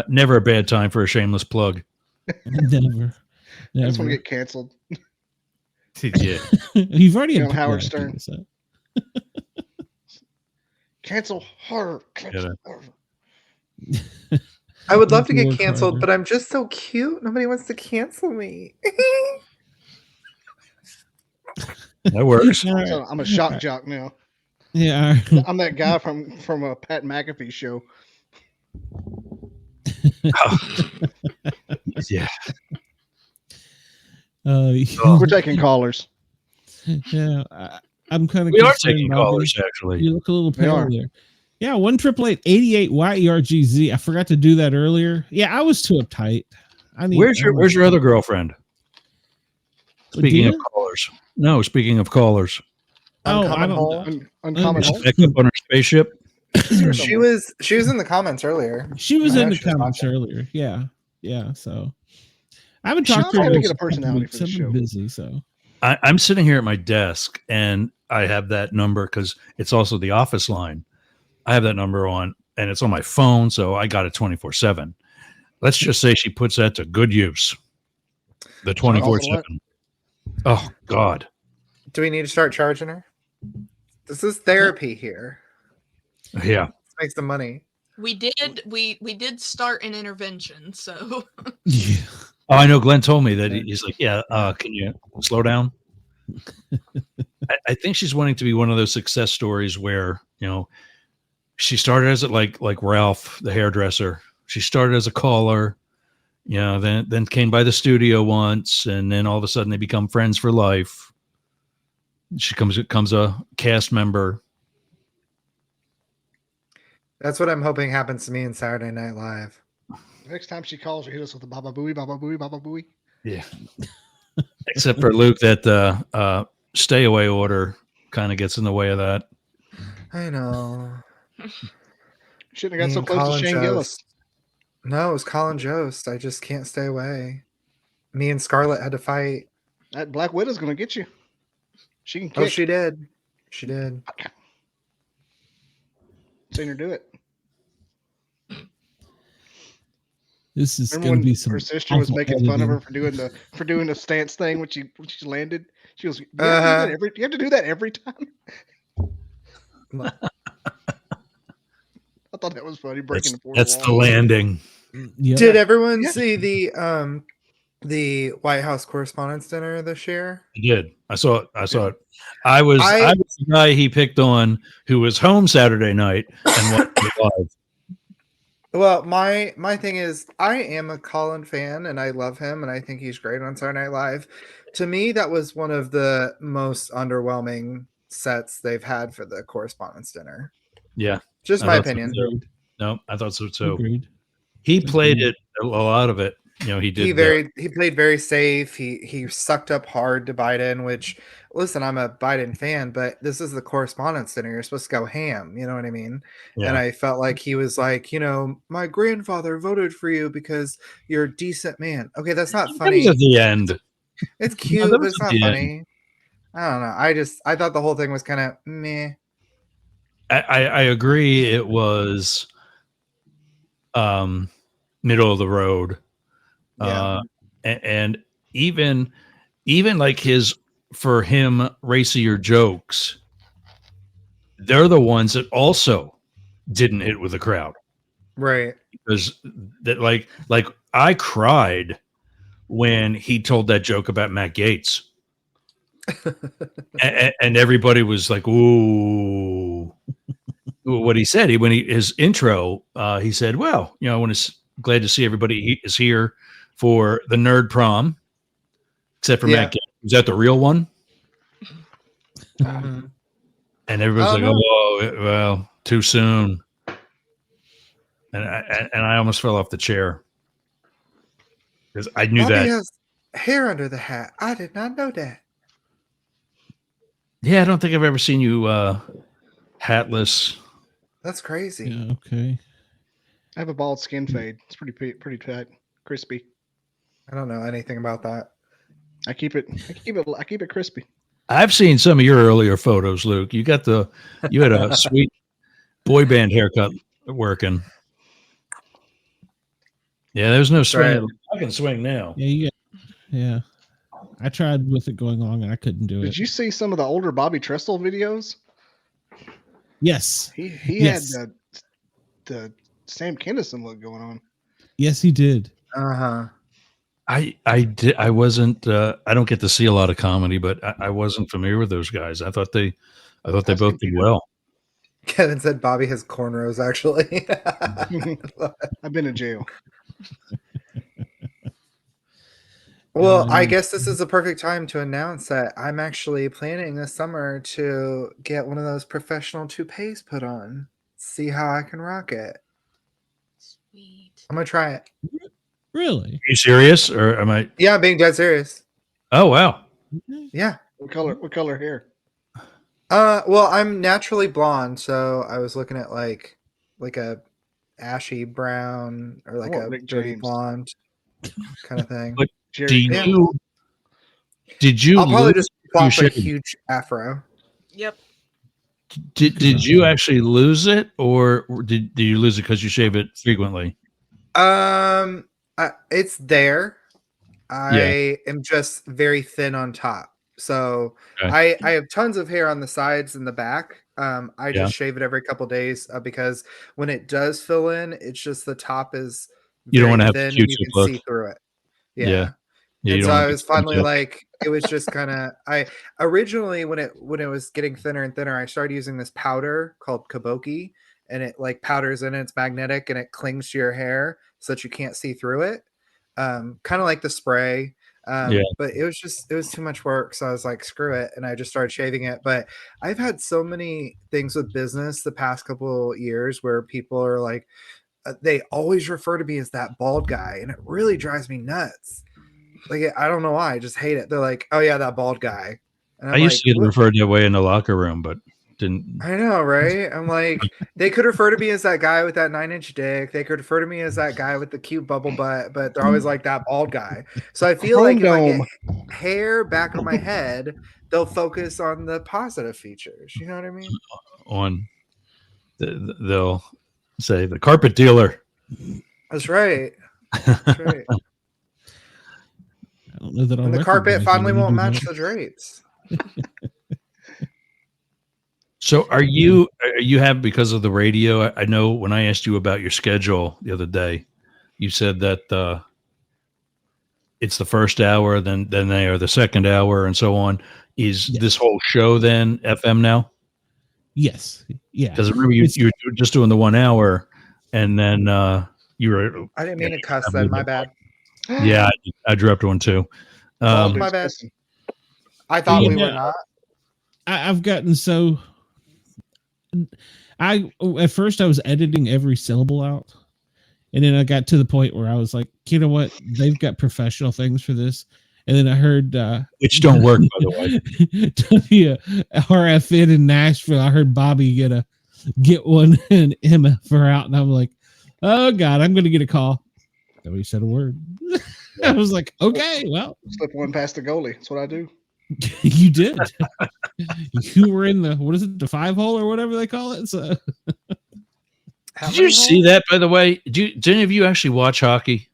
Never a bad time for a shameless plug. Never. I just want to get canceled. Yeah. You've already You had know, Howard people Stern. asking us that. Cancel horror. Cancel horror. I would love to get Work canceled, harder. but I'm just so cute. Nobody wants to cancel me. That works. All right. So I'm a shock jock now. Yeah. all right. I'm that guy from a Pat McAfee show. Yeah. We're taking callers. Yeah. I'm kind of We are taking callers, actually. You look a little We pale are. there. Yeah, 1-888-88 YERGZ. I forgot to do that earlier. Yeah, I was too uptight. Where's your other girlfriend? Speaking of Dina? callers. No, speaking of callers. Oh, I Uncommon don't hole. know. Uncommon Is hole. she back up on her spaceship? She was in the comments earlier. She was I in know the she was comments watching. earlier. Yeah. So I haven't She's talked to her. trying to in get a couple personality weeks. for the I've been show. busy, so I'm sitting here at my desk and I have that number because it's also the office line. I have that number on and it's on my phone, so I got it 24/7. Let's just say she puts that to good use. The 24/7. Oh God. Do we need to start charging her? This is therapy here. Yeah. Let's make some money. We did start an intervention, so yeah. Oh, I know. Glenn told me that he's like, yeah. Can you slow down? I think she's wanting to be one of those success stories where she started as like Ralph, the hairdresser. She started as a caller, then came by the studio once, and then all of a sudden they become friends for life. She becomes a cast member. That's what I'm hoping happens to me in Saturday Night Live. Next time she calls, you hit us with a baba booey, baba booey, baba booey. Yeah. Except for Luke, that stay away order kind of gets in the way of that. I know. Shouldn't have got Me so and close Colin to Shane Gillis. Jost. No, it was Colin Jost. I just can't stay away. Me and Scarlett had to fight. That Black Widow's going to get you. She can kick. Oh, she did. She did. Seen her do it. This is Remember going to when be some. her sister was awful making fun of her editing. for doing the stance thing when she landed? She goes, you have to do that every time. I thought that was funny. Breaking the fourth That's wall. the landing. Yep. Did everyone Yeah. see the White House Correspondents' Dinner this year? I did. I saw it. I was the guy he picked on who was home Saturday night and watched it live. Well, my thing is, I am a Colin fan, and I love him, and I think he's great on Saturday Night Live. To me, that was one of the most underwhelming sets they've had for the Correspondents' Dinner. Yeah. Just I my thought so opinion. too. No, I thought so too. Agreed. He played it, a lot of it. He did. He played very safe. He sucked up hard to Biden, which, listen, I'm a Biden fan, but this is the Correspondents' Dinner. You're supposed to go ham. You know what I mean? Yeah. And I felt like he was like, my grandfather voted for you because you're a decent man. Okay, that's not That funny. was at the end. It's cute, that but was it's at not the funny. I don't know. I thought the whole thing was kind of meh. I agree. It was middle of the road. Yeah. And even like for him racier jokes, they're the ones that also didn't hit with the crowd. Right. Because that like I cried when he told that joke about Matt Gaetz. and everybody was like, ooh. What he said, his intro, he said, well, I want to glad to see everybody is here for the nerd prom, except for Matt Gaetz. Was that the real one? Mm-hmm. And everybody's like, oh, well, too soon. And I almost fell off the chair because I knew Bobby that. has hair under the hat. I did not know that. Yeah, I don't think I've ever seen you hatless. That's crazy. Yeah, okay. I have a bald skin fade. It's pretty tight, crispy. I don't know anything about that. I keep it crispy. I've seen some of your earlier photos, Luke. You had a sweet boy band haircut working. Yeah, there's no swing. Right. I can swing now. Yeah. I tried with it going long and I couldn't do it. Did you see some of the older Bobby Tessel videos? Yes. He Yes. had the Sam Kinison look going on. Yes, he did. Uh-huh. I wasn't I don't get to see a lot of comedy, but I wasn't familiar with those guys. I thought they both did well. Kevin said Bobby has cornrows, actually. I've been in jail. Well, I guess this is the perfect time to announce that I'm actually planning this summer to get one of those professional toupees put on. See how I can rock it. Sweet. I'm going to try it. Really? Are you serious, or am I? Yeah, I'm being dead serious. Oh wow! Yeah. What color hair? Well, I'm naturally blonde, so I was looking at like a ashy brown or like a Rick dirty James. blonde kind of thing. But Jerry. Did you? I'll probably lose just your pop a shave? huge afro. Yep. Did you actually lose it, or did you lose it because you shave it frequently? It's there. I am just very thin on top. So Okay. I have tons of hair on the sides and the back. I just shave it every couple days because when it does fill in, it's just the top is You don't very wanna have the thin and you Q-tip can look. see through it. Yeah. Yeah. Yeah, you And don't so wanna I get was finally Q-tip. like, it was just kind of, I originally, when it was getting thinner and thinner, I started using this powder called kabuki, and it like powders in, it's magnetic and it clings to your hair so that you can't see through it. Kind of like the spray. But it was too much work. So I was like, screw it. And I just started shaving it. But I've had so many things with business the past couple years where people are like, they always refer to me as that bald guy. And it really drives me nuts. Like, I don't know why. I just hate it. They're like, oh yeah, that bald guy. And I I'm used like, to get "What?" referred that way in the locker room, but didn't. I know, right? I'm like, they could refer to me as that guy with that 9-inch dick. They could refer to me as that guy with the cute bubble butt, but they're always like that bald guy. So I feel like if I get hair back on my head, they'll focus on the positive features. You know what I mean? They'll say the carpet dealer. That's right. That's right. I don't know that I'll And the carpet recognize finally you when won't you do match that. the drapes. So are you have, because of the radio? I know when I asked you about your schedule the other day, you said that it's the first hour, then they are the second hour, and so on. Is this whole show then FM now? Yes. Yeah. Because remember you're just doing the 1 hour, and then you were. I didn't mean to cuss then. My bad. Yeah, I dropped one too. My bad. I thought we were not. I've gotten so. At first I was editing every syllable out, and then I got to the point where I was like, you know what? They've got professional things for this. And then I heard which don't work, by the way. WRFN in Nashville. I heard Bobby get one and MF out, and I'm like, oh God, I'm gonna get a call. Nobody said a word. I was like, okay, well, slip one past the goalie. That's what I do. You did. You were in the, what is it, the 5-hole or whatever they call it. So did you see that, by the way? Did any of you actually watch hockey?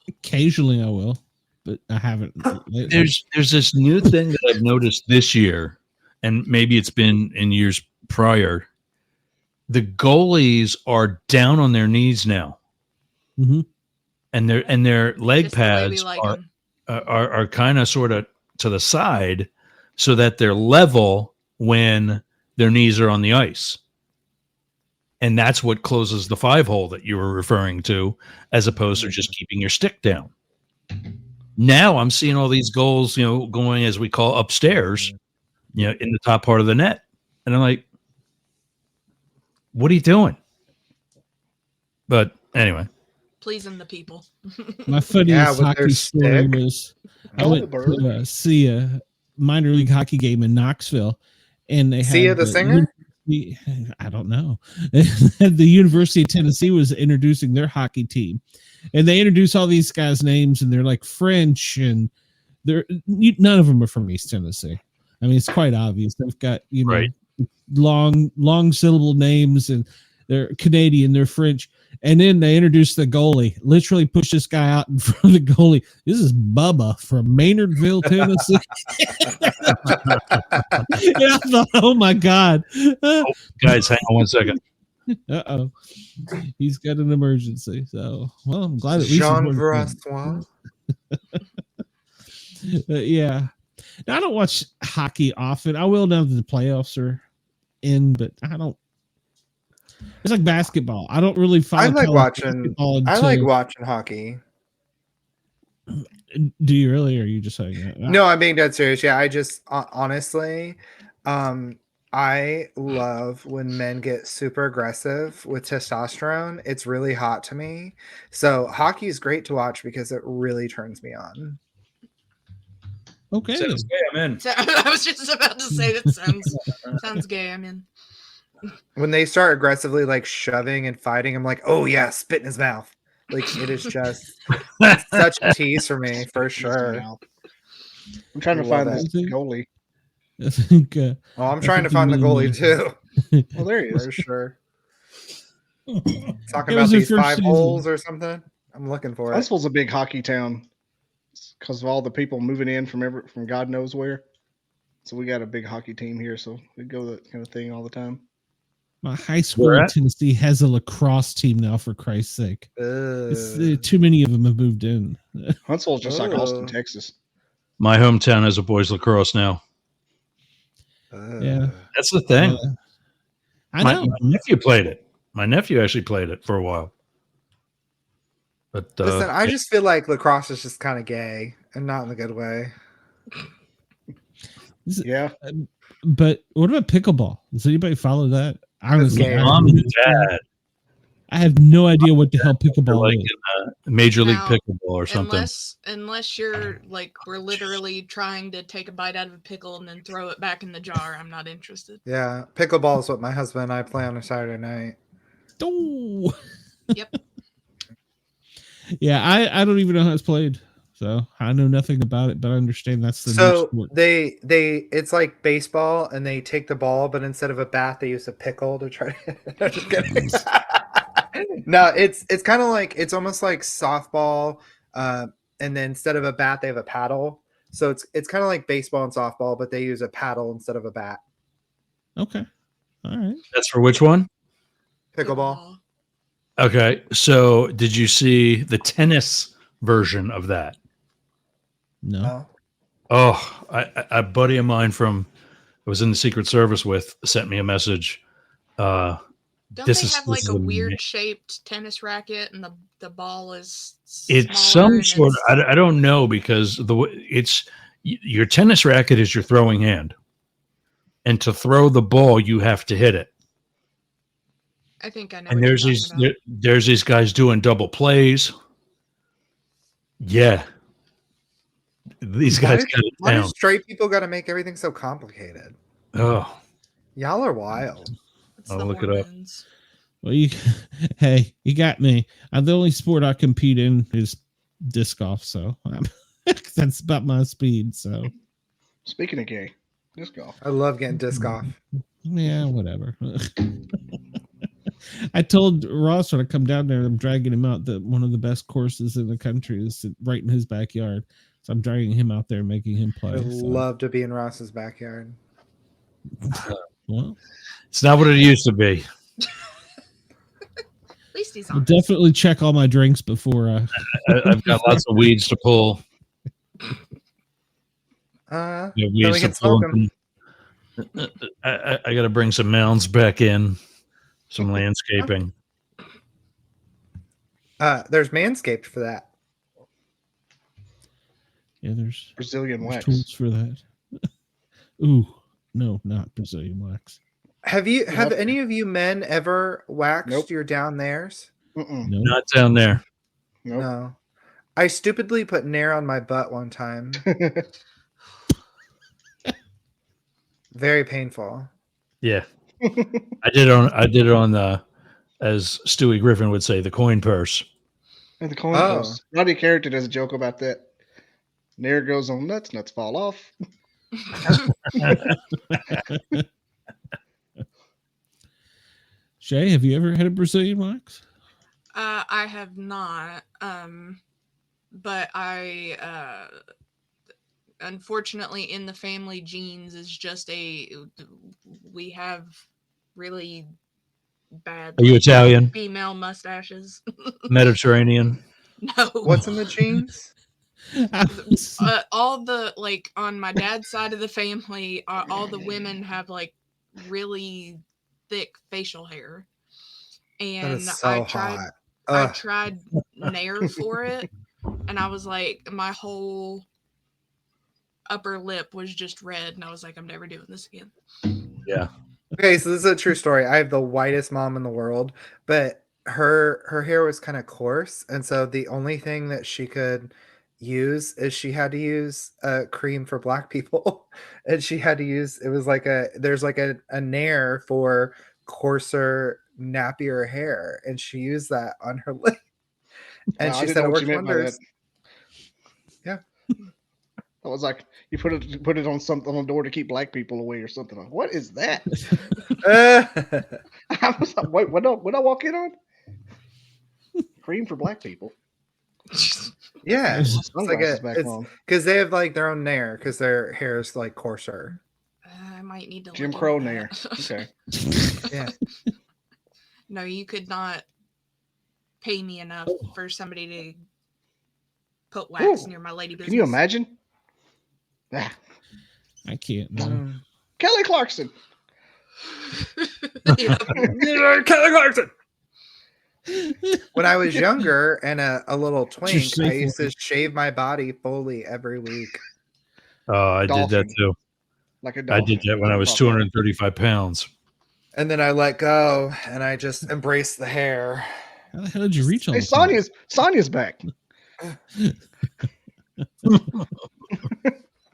Occasionally I will, but I haven't. There's this new thing that I've noticed this year, and maybe it's been in years prior. The goalies are down on their knees now, and their leg Just the way we pads like 'em. are kind of sort of to the side, so that they're level when their knees are on the ice. And that's what closes the 5-hole that you were referring to, as opposed to just keeping your stick down. Now I'm seeing all these goals, going, as we call, upstairs, in the top part of the net. And I'm like, what are you doing? But anyway. Pleasing the people. My funniest hockey story was I went to see a minor league hockey game in Knoxville, and they had the singer. I don't know. The University of Tennessee was introducing their hockey team, and they introduce all these guys' names, and they're like French, and none of them are from East Tennessee. I mean, it's quite obvious. They've got Right. long syllable names, and they're Canadian, they're French. And then they introduced the goalie, literally pushed this guy out in front of the goalie. This is Bubba from Maynardville, Tennessee. And I thought, oh my God. Guys, hang on one second. Uh-oh. He's got an emergency. So, well, I'm glad at least Jean he's Brassois. yeah. Now, I don't watch hockey often. I will now that the playoffs are in, but I don't. It's like basketball. I don't really follow. I like watching hockey. Do you really, or are you just saying that? No, I'm being dead serious. Yeah, I just honestly, I love when men get super aggressive with testosterone. It's really hot to me. So hockey is great to watch because it really turns me on. Okay. Sounds gay, I'm in. I was just about to say that sounds gay. I'm in. When they start aggressively like shoving and fighting, I'm like, oh yeah, spit in his mouth. Like it is just such a tease for me, for sure. I'm trying to find this goalie. I think. I'm trying to find the goalie too. Oh, there he is. For sure. Talking about these 5 holes or something. I'm looking for it. Huntsville's a big hockey town because of all the people moving in from God knows where. So we got a big hockey team here, so we go that kind of thing all the time. My high school in Tennessee has a lacrosse team now, for Christ's sake. Too many of them have moved in. Huntsville's just like Austin, Texas. My hometown has a boys lacrosse now. Yeah. That's the thing. I know. My nephew played it. My nephew actually played it for a while. But listen, I just feel like lacrosse is just kind of gay and not in a good way. Yeah. But what about pickleball? Does anybody follow that? Mom and Dad. I have no idea what the hell pickleball is. Major League Pickleball or something. Unless you're like, we're literally trying to take a bite out of a pickle and then throw it back in the jar, I'm not interested. Yeah, pickleball is what my husband and I play on a Saturday night. Oh. Yep. Yeah, I don't even know how it's played. So I know nothing about it, but I understand that's the so sport. they it's like baseball, and they take the ball, but instead of a bat, they use a pickle to try to. I'm just kidding. No, it's kind of like, it's almost like softball, and then instead of a bat, they have a paddle. So it's kind of like baseball and softball, but they use a paddle instead of a bat. Okay, all right. That's for which one? Pickleball. Okay, so did you see the tennis version of that? No. Oh, a buddy of mine I was in the Secret Service with sent me a message. Don't they have like a weird shaped tennis racket and the ball is it's some sort of, I don't know, because your tennis racket is your throwing hand, and to throw the ball you have to hit it. I think I know. And there's these guys doing double plays. Yeah. These guys got it Why down. do straight people got to make everything so complicated? Oh, y'all are wild. I'll look it up. Well, you got me. The only sport I compete in is disc golf, so that's about my speed. So, speaking of gay, disc golf. I love getting disc golf. Yeah, whatever. I told Ross when I come down there, I'm dragging him out, that one of the best courses in the country is right in his backyard. So I'm dragging him out there, making him play. I love to be in Ross's backyard. Well, it's not what it used to be. At least he's I'll on. definitely check all my drinks before I've got lots of weeds to pull. Weeds to pull. I got to bring some mounds back in, some landscaping. There's Manscaped for that. Yeah, there's Brazilian wax tools for that. Ooh, no, not Brazilian wax. Have any of you men ever waxed your down theirs? Nope. Not down there. Nope. No. I stupidly put Nair on my butt one time. Very painful. Yeah. I did it on the, as Stewie Griffin would say, the coin purse. And the coin purse. Roddy Carrington has a joke about that. Nair goes on nuts, nuts fall off. Shay, have you ever had a Brazilian wax? I have not. But I unfortunately in the family genes is just we have really bad. Are you Italian? Female mustaches. Mediterranean? No. What's in the genes? All the, like, on my dad's side of the family, all the women have like really thick facial hair, and That is so I tried. hot. I tried Nair for it, and I was like, my whole upper lip was just red, and I was like, I'm never doing this again. Yeah. Okay, so this is a true story. I have the whitest mom in the world, but her hair was kind of coarse, and so the only thing that she could use is she had to use a cream for black people, and she had to use, it was like there's like a Nair for coarser, nappier hair, and she used that on her lip, and Wow, I she didn't said know it what you worked meant by wonders. that. I was like, you put it on something on the door to keep black people away or something. Like, what is that? I was like, wait, what I walk in on? Cream for black people. Yeah, it's like Sunglasses back it's on. because they have like their own Nair because their hair is like coarser. I might need to Jim look Crow into Nair. that. Okay. Yeah. No, you could not pay me enough for somebody to put wax Ooh, near my lady business. Can you imagine? Ah, I can't. No. Mm. Kelly Clarkson. Yep. Kelly Clarkson. When I was younger and a little twink, I safe used to word. shave my body fully every week. Oh, I did that Dolphin. too. Like a I dolphin. did that when I was 235 pounds. And then I let go and I just embraced the hair. How the hell did you reach all Hey, the time? Sonia's back.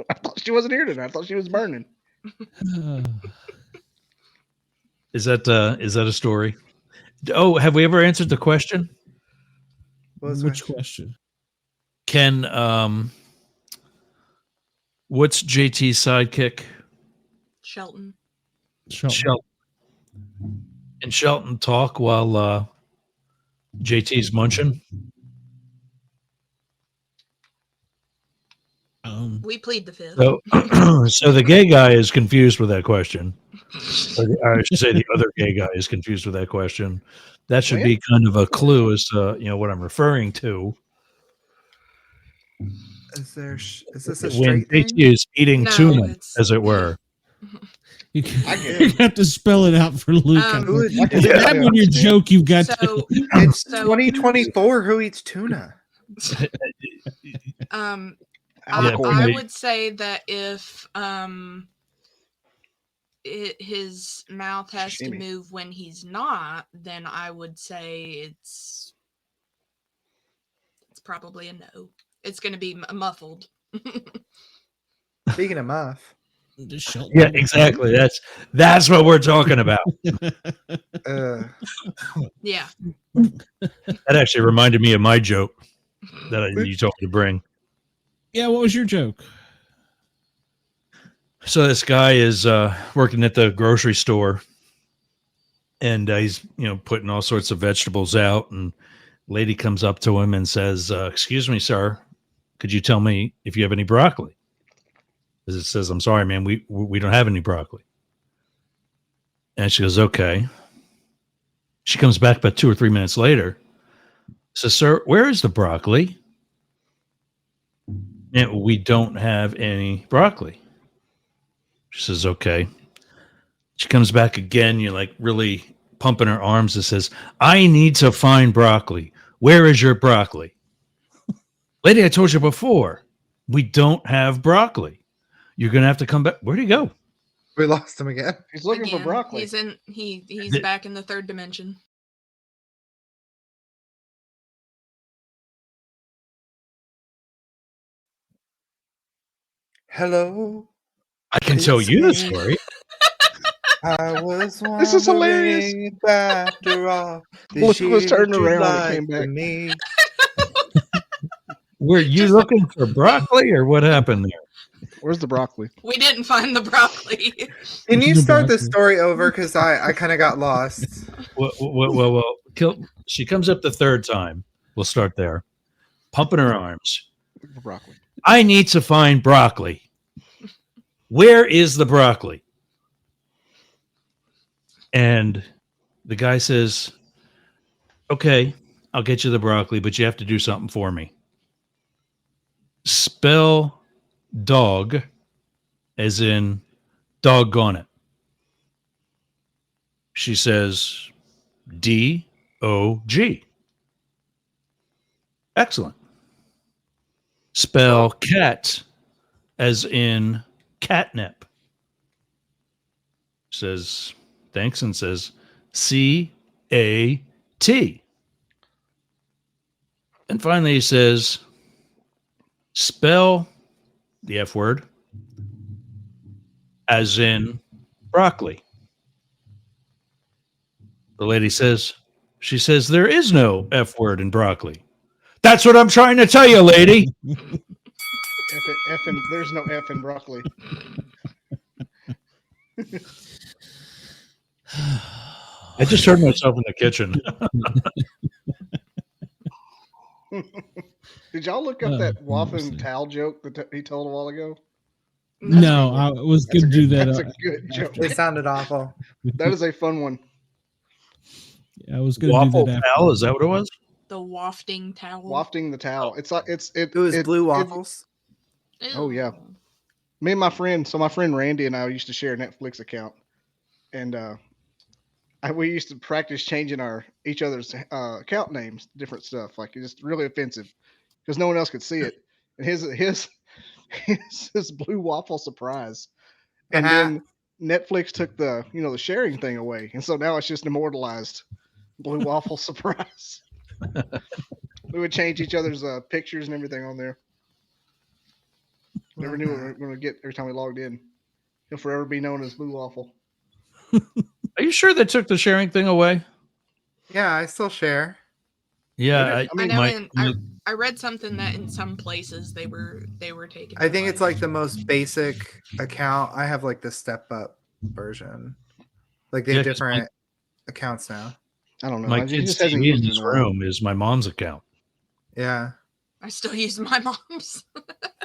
I thought she wasn't here tonight. I thought she was burning. Is that a story? Oh, have we ever answered the question? Which question? Can what's JT's sidekick? Shelton. Shelton. And Shelton talk while JT's munching? We plead the fifth. So, so the gay guy is confused with that question. Or I should say the other gay guy is confused with that question. That should be kind of a clue as to what I'm referring to. Is this a When straight thing? JT is eating No, tuna, it's- as it were. You have to spell it out for Luke. Who is- That one, your joke, you've got So, It's so 2024. Who eats tuna? Yeah, I would say that if his mouth has to Sashimi. move when he's not, then I would say it's probably a no. It's going to be muffled. Speaking of muff, Yeah, exactly. That's what we're talking about. Yeah. That actually reminded me of my joke that you told me to bring. Yeah, what was your joke? So this guy is working at the grocery store, and he's putting all sorts of vegetables out, and lady comes up to him and says, "Excuse me, sir, could you tell me if you have any broccoli?" As it says, "I'm sorry, man, we don't have any broccoli." And she goes, "Okay." She comes back about 2 or 3 minutes later. Says, "Sir, where is the broccoli?" And we don't have any broccoli. She says, "Okay." She comes back again. You're like really pumping her arms and says, "I need to find broccoli. Where is your broccoli?" "Lady, I told you before, we don't have broccoli. You're going to have to come back." Where'd he go? we lost him again. He's looking for Again, broccoli. He's back in the third dimension. Hello. I can tell you the story. I was This is hilarious. wondering if after all Look this who was year turning that you'd around when it like came to back. me. Were you Just- looking for broccoli or what happened there? Where's the broccoli? We didn't find the broccoli. Can you The start the broccoli. story over? Because I kind of got lost. Well, she comes up the third time. We'll start there. Pumping her arms. The broccoli. I need to find broccoli. Where is the broccoli? And the guy says, okay, I'll get you the broccoli, but you have to do something for me. Spell dog as in doggone it. She says D-O-G. Excellent. Spell cat as in catnip. Says thanks and says C-A-T. And finally he says spell the F word as in broccoli. The lady says, she says, there is no F word in broccoli. That's what I'm trying to tell you, lady. There's no F in broccoli. I just heard myself in the kitchen. Did y'all look up that waffling interesting. towel joke that he told a while ago? No, I was going to do that. That's a good joke. It sounded awful. That is a fun one. I was going to do Waffle that. pal, is that what it was? The wafting towel. Wafting the towel. It's like it was it- blue it- waffles. Oh, yeah. Me and my friend, my friend Randy and I used to share a Netflix account, and we used to practice changing each other's account names, different stuff. Like it's just really offensive because no one else could see it. And his blue waffle surprise, and then Netflix took the the sharing thing away, and so now it's just immortalized blue waffle surprise. We would change each other's pictures and everything on there. Never knew what we were going to get every time we logged in. He'll forever be known as Blue Waffle. Are you sure they took the sharing thing away? Yeah, I still share. Yeah, I know. I read something that in some places they were taking. I think it's like the most basic account. I have like the step up version. Like they have 'cause different accounts now. I don't know. my He kid's just hasn't TV in used it his in a while. room is my mom's account. Yeah. I still use my mom's.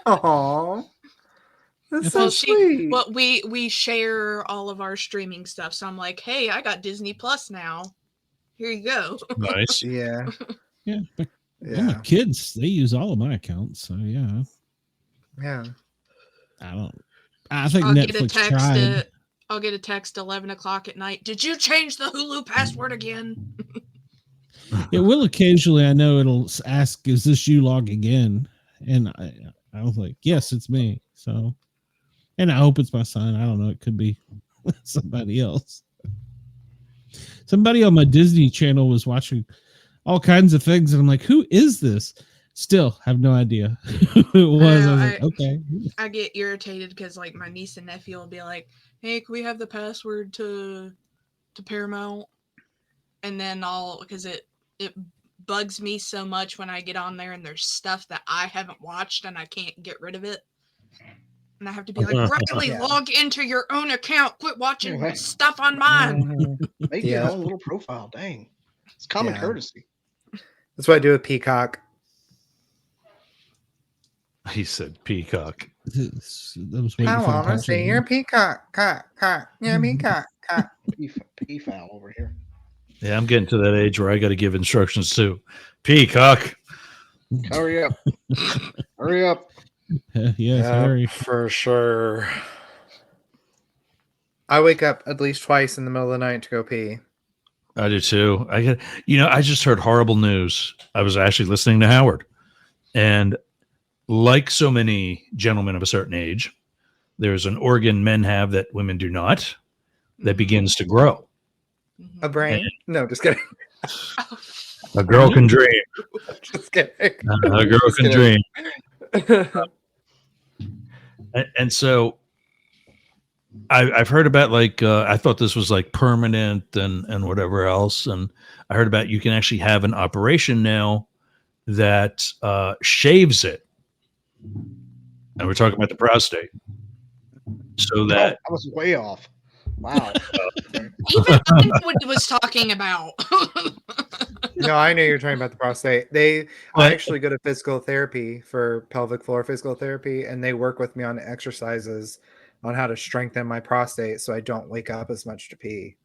Oh, that's so Well, sweet. But we share all of our streaming stuff. So I'm like, hey, I got Disney Plus now. Here you go. Nice. Yeah. Yeah. But Yeah. my kids, they use all of my accounts. So, yeah. Yeah. I think I'll get a Netflix text. tried. I'll get a text 11 o'clock at night. Did you change the Hulu password again? It will occasionally. I know it'll ask, "Is this you logging in?" And I was like, "Yes, it's me." So, and I hope it's my son. I don't know. It could be somebody else. Somebody on my Disney channel was watching all kinds of things, and I'm like, "Who is this?" Still have no idea who it was. I was like, "Okay." I get irritated because like my niece and nephew will be like, "Hey, can we have the password to Paramount?" And then because it bugs me so much when I get on there and there's stuff that I haven't watched and I can't get rid of it. And I have to be like, Riley, Yeah. log into your own account. Quit watching Right. stuff on mine. Make your own little profile. Dang. It's common Yeah. courtesy. That's what I do with Peacock. He said peacock. I was waiting I for the want to see punchline. your peacock. Cock. Yeah, peacock. Cock. Peafowl over here. Yeah, I'm getting to that age where I got to give instructions too. Peacock. Hurry up. Hurry up. Yes, Harry. For sure. I wake up at least twice in the middle of the night to go pee. I do too. I just heard horrible news. I was actually listening to Howard, and like so many gentlemen of a certain age, there's an organ men have that women do not that begins to grow. A brain? No, just kidding. A girl can dream. Just kidding. A girl can dream. And so I've heard about like I thought this was like permanent and whatever else, and I heard about you can actually have an operation now that shaves it, and we're talking about the prostate, so that I was way off. Wow. Even I knew what he was talking about. No, I know you're talking about the prostate. I actually go to physical therapy for pelvic floor physical therapy, and they work with me on exercises on how to strengthen my prostate so I don't wake up as much to pee.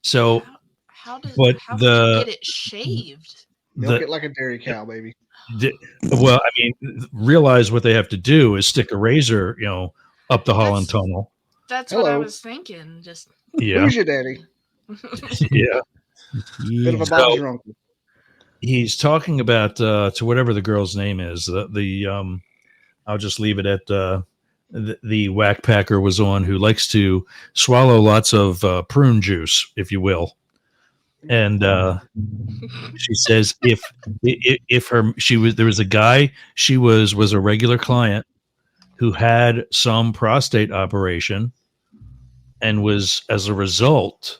so How does But how the- do you get it shaved? Milk it like a dairy cow, baby. well, I mean, realize what they have to do is stick a razor, up the Holland That's- Tunnel. That's what I Hello. was thinking. Just Yeah, Who's your daddy? yeah. Bit of a Bob's your uncle. He's talking about to whatever the girl's name is. I'll just leave it at the whack packer was on, who likes to swallow lots of prune juice, if you will. And she says if there was a guy she was a regular client who had some prostate operation and was, as a result,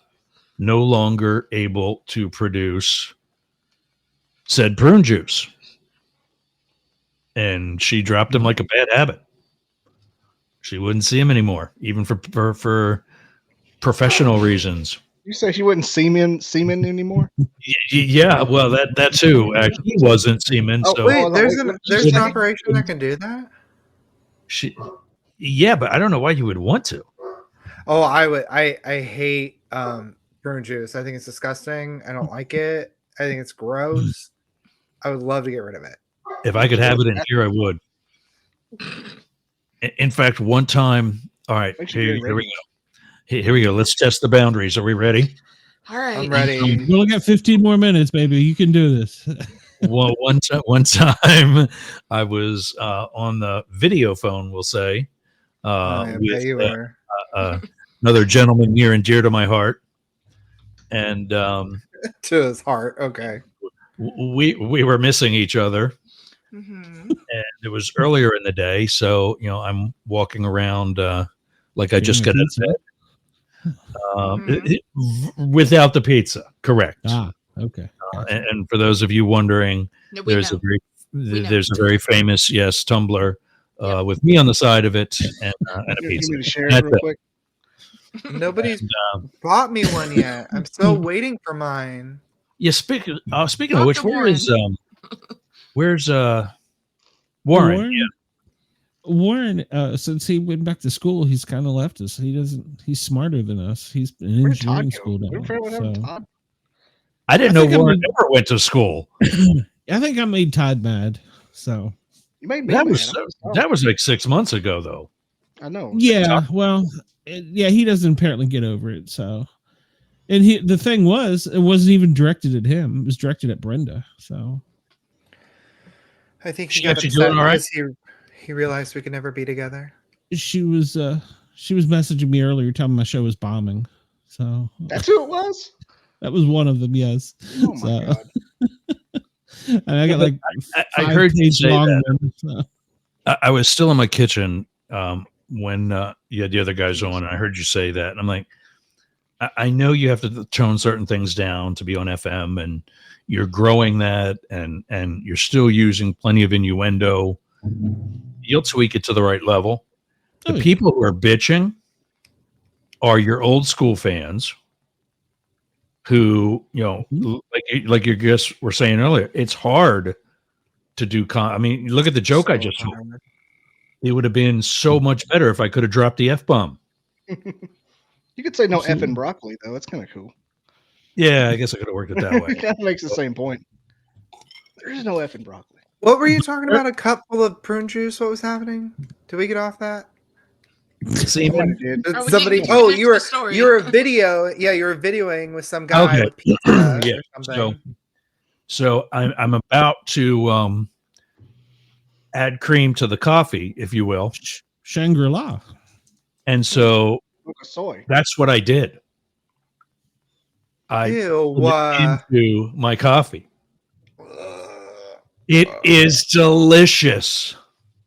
no longer able to produce said prune juice. And she dropped him like a bad habit. She wouldn't see him anymore, even for professional reasons. You say she wasn't semen anymore? Yeah, well, that too. Actually, he wasn't semen. Oh, So Wait, no, there's wait, an wait, operation that can do that? yeah, but I don't know why you would want to. Oh, I would. I hate prune juice. I think it's disgusting. I don't like it. I think it's gross. I would love to get rid of it. If I could have it in here, I would. In fact, one time, all right, Makes you here very we go. Here we go. Let's test the boundaries. Are we ready? all right. I'm ready. We only got 15 more minutes, baby. You can do this. Well, one time I was on the video phone, we'll say, I bet with you were. another gentleman near and dear to my heart, and To his heart. Okay. we were missing each other. Mhm. And it was earlier in the day, so I'm walking around like I just got out of bed, without the pizza. Correct. Okay. And for those of you wondering, No, we there's know. know. there's a very famous tumbler Yep. with me on the side of it and a You pizza. need me to share it That's real it. quick? Nobody's And, bought me one yet. I'm still waiting for mine. yeah. Speaking Dr. of which, where's Warren? Warren, Yeah. Warren, since he went back to school, he's kind of left us. He's smarter than us. He's in Where'd Todd engineering go? school now. We're friends with him, So. Todd. I didn't I know think I'm Warren a- ever went to school. I think I made Todd mad. So You made me That mad. was like 6 months ago, though. I know. yeah, well, he doesn't apparently get over it. So, and the thing was, it wasn't even directed at him. It was directed at Brenda. So I think She he got actually upset doing all right? because he realized we could never be together. she was messaging me earlier, telling me my show was bombing. So That's who it was? that was one of them. Yes. Oh my So- god. And I got like I heard you say that. one. So. I was still in my kitchen when you had the other guys on, and I heard you say that. And I'm like, I know you have to tone certain things down to be on FM, and you're growing that, and you're still using plenty of innuendo. You'll tweak it to the right level. The Oh, yeah. people who are bitching are your old school fans who, like you guys were saying earlier, it's hard to do. I mean, look at the joke I just told. It would have been so much better if I could have dropped the F-bomb. You could say no effing broccoli though. That's kind of cool. Yeah, I guess I could have worked it that way. It kind of makes the same point. There is no effing broccoli. What were you talking about? A cup full of prune juice? What was happening? Did we get off that? See, Somebody did. Did Are we somebody? getting Oh, back you to were the story? you were videoing with some guy Okay. with pizza Yeah, or something. so I'm about to add cream to the coffee, if you will, Shangri-La. and so Mocha soy. that's what I did. I Ew, put it into my coffee. It is delicious.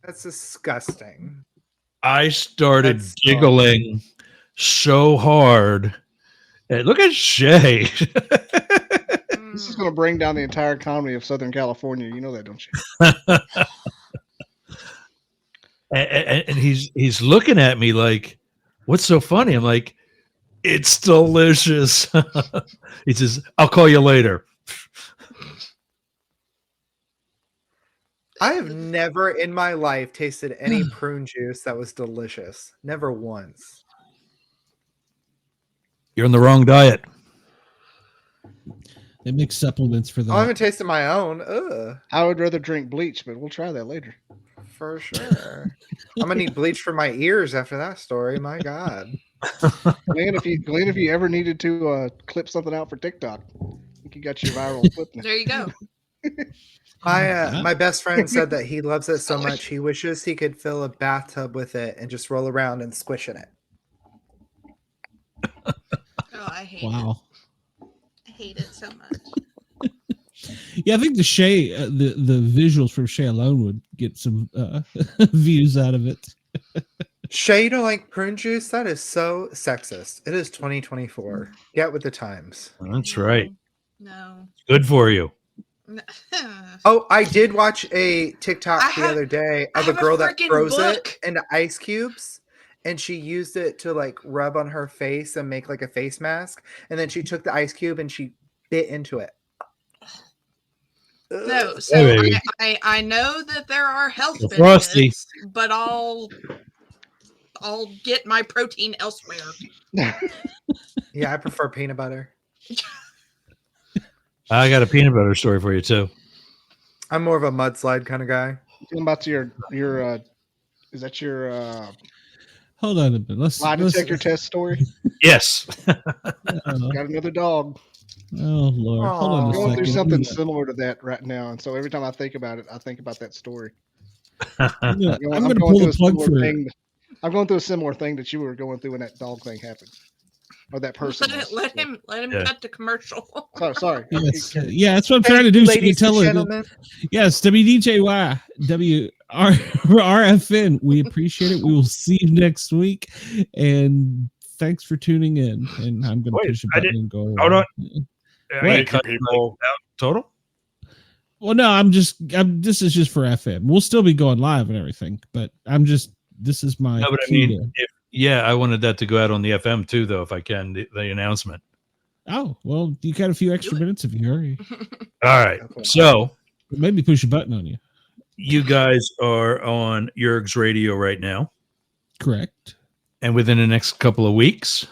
that's disgusting. I started That's giggling so hard. Hey, look at Shay. This is going to bring down the entire economy of Southern California. You know that, don't you? and he's looking at me like, "What's so funny?" I'm like, "It's delicious." He says, "I'll call you later." I have never in my life tasted any prune juice that was delicious. Never once. You're on the wrong diet. They make supplements for I that. haven't tasted my own. Ugh, I would rather drink bleach, but we'll try that later. for sure. I'm gonna need bleach for my ears after that story. My God. Glenn, if you ever needed to clip something out for TikTok, I think you got your viral clip now. There you go. My best friend said that he loves it so much he wishes he could fill a bathtub with it and just roll around and squish in it. Oh, I hate it. Wow. I hate it so much. Yeah, I think the Shay, the visuals from Shay alone would get some views out of it. Shay, you don't like prune juice? That is so sexist. It is 2024. Get with the times. That's right. No. Good for you. No. Oh, I did watch a TikTok I the have- other day I of a have a girl that freaking froze book. it into ice cubes, and she used it to like rub on her face and make like a face mask. And then she took the ice cube and she bit into it. No, Ugh. so Hey, baby. I know that there are health It's frosty. benefits, but I'll get my protein elsewhere. Yeah, I prefer peanut butter. I got a peanut butter story for you too. I'm more of a mudslide kind of guy. Talking about your is that your Hold on a minute. Let's. lie detector test story? Yes. Got another dog. Oh Lord, hold on Aw. a Going second. through something similar to that right now, and so every time I think about it, I think about that story. I'm gonna I'm pull going through the a plug similar for. thing. I'm going through a similar thing that you were going through when that dog thing happened, or that person. was. Let him Yeah. cut the commercial. Sorry. Yes, yeah, that's what I'm trying to do. So you can Ladies and tell her. gentlemen. Yes, WDJY, WRFN. We appreciate it. We will see you next week. And thanks for tuning in. And I'm going to Wait, push a I button and go. Hold on. Wait. You cut people out total? Well, no, this is just for FM. We'll still be going live and everything, but this is my. No, but I cue mean, I wanted that to go out on the FM too, though, if I can, the announcement. oh, well, you got a few extra minutes if you hurry. All right. So Maybe push a button on you. you guys are on Yerg's radio right now. Correct. And within the next couple of weeks,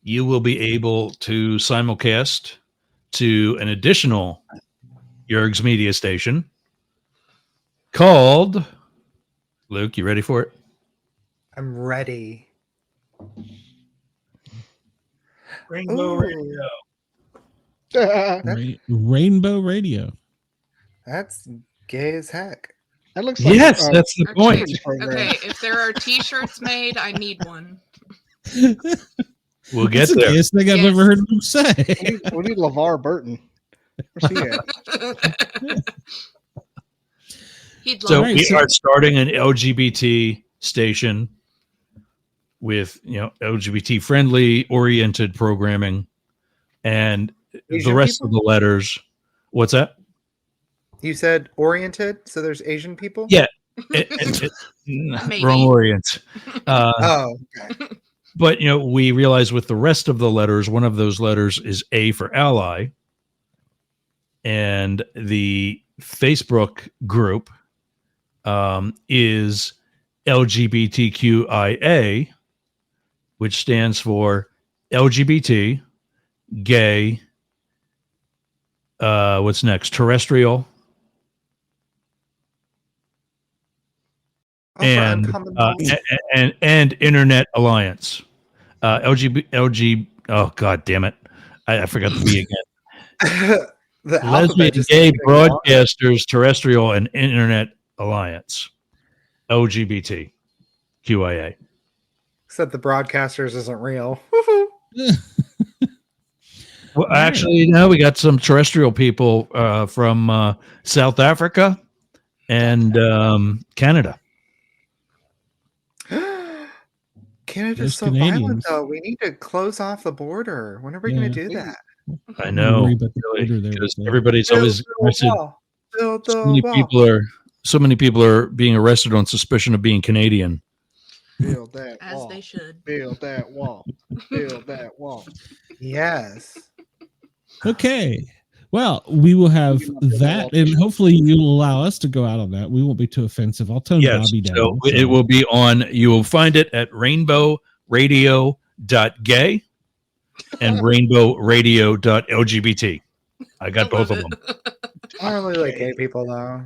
you will be able to simulcast to an additional Yerg's media station called, Luke, you ready for it? I'm ready. Rainbow Ooh. Radio. that Rainbow Radio. That's gay as heck. looks like Yes, that's the point. Okay, if there are T-shirts made, I need one. We'll get That's the there. gayest thing I've Yes. ever heard him say. we need LeVar Burton. Where's he at? He'd So love Right, we so- are starting an LGBT station with LGBT friendly oriented programming, and the Asian rest people? of the letters. What's that? You said oriented, so there's Asian people? Yeah. Maybe. Wrong orient. Oh, okay. But we realize with the rest of the letters, one of those letters is A for ally, and the Facebook group is LGBTQIA, which stands for LGBT, gay. What's next? Terrestrial. Oh, for And uncommon knowledge. and Internet Alliance, LG. Oh God damn it! I forgot the B again. The Lesbian, alphabet just Gay keeps getting longer. Broadcasters Terrestrial and Internet Alliance, LGBT, QIA. Except the broadcasters isn't real. Well, actually, no, we got some terrestrial people from South Africa and Canada. Canada's Those so violent, Canadians. though. We need to close off the border. When are we going to do that? I I'm know. worried about the Really, border there. because with everybody's always arrested. Build So the many wall. people are being arrested on suspicion of being Canadian. Build that As wall. they should. Build that wall. Build that wall. Yes. Okay. Well, we will have that, and hopefully you'll allow us to go out on that. We won't be too offensive. I'll tone Yes, Bobby down. so it will be on. You will find it at rainbowradio.gay and rainbowradio.lgbt. I got both of them. I don't really like gay people, though.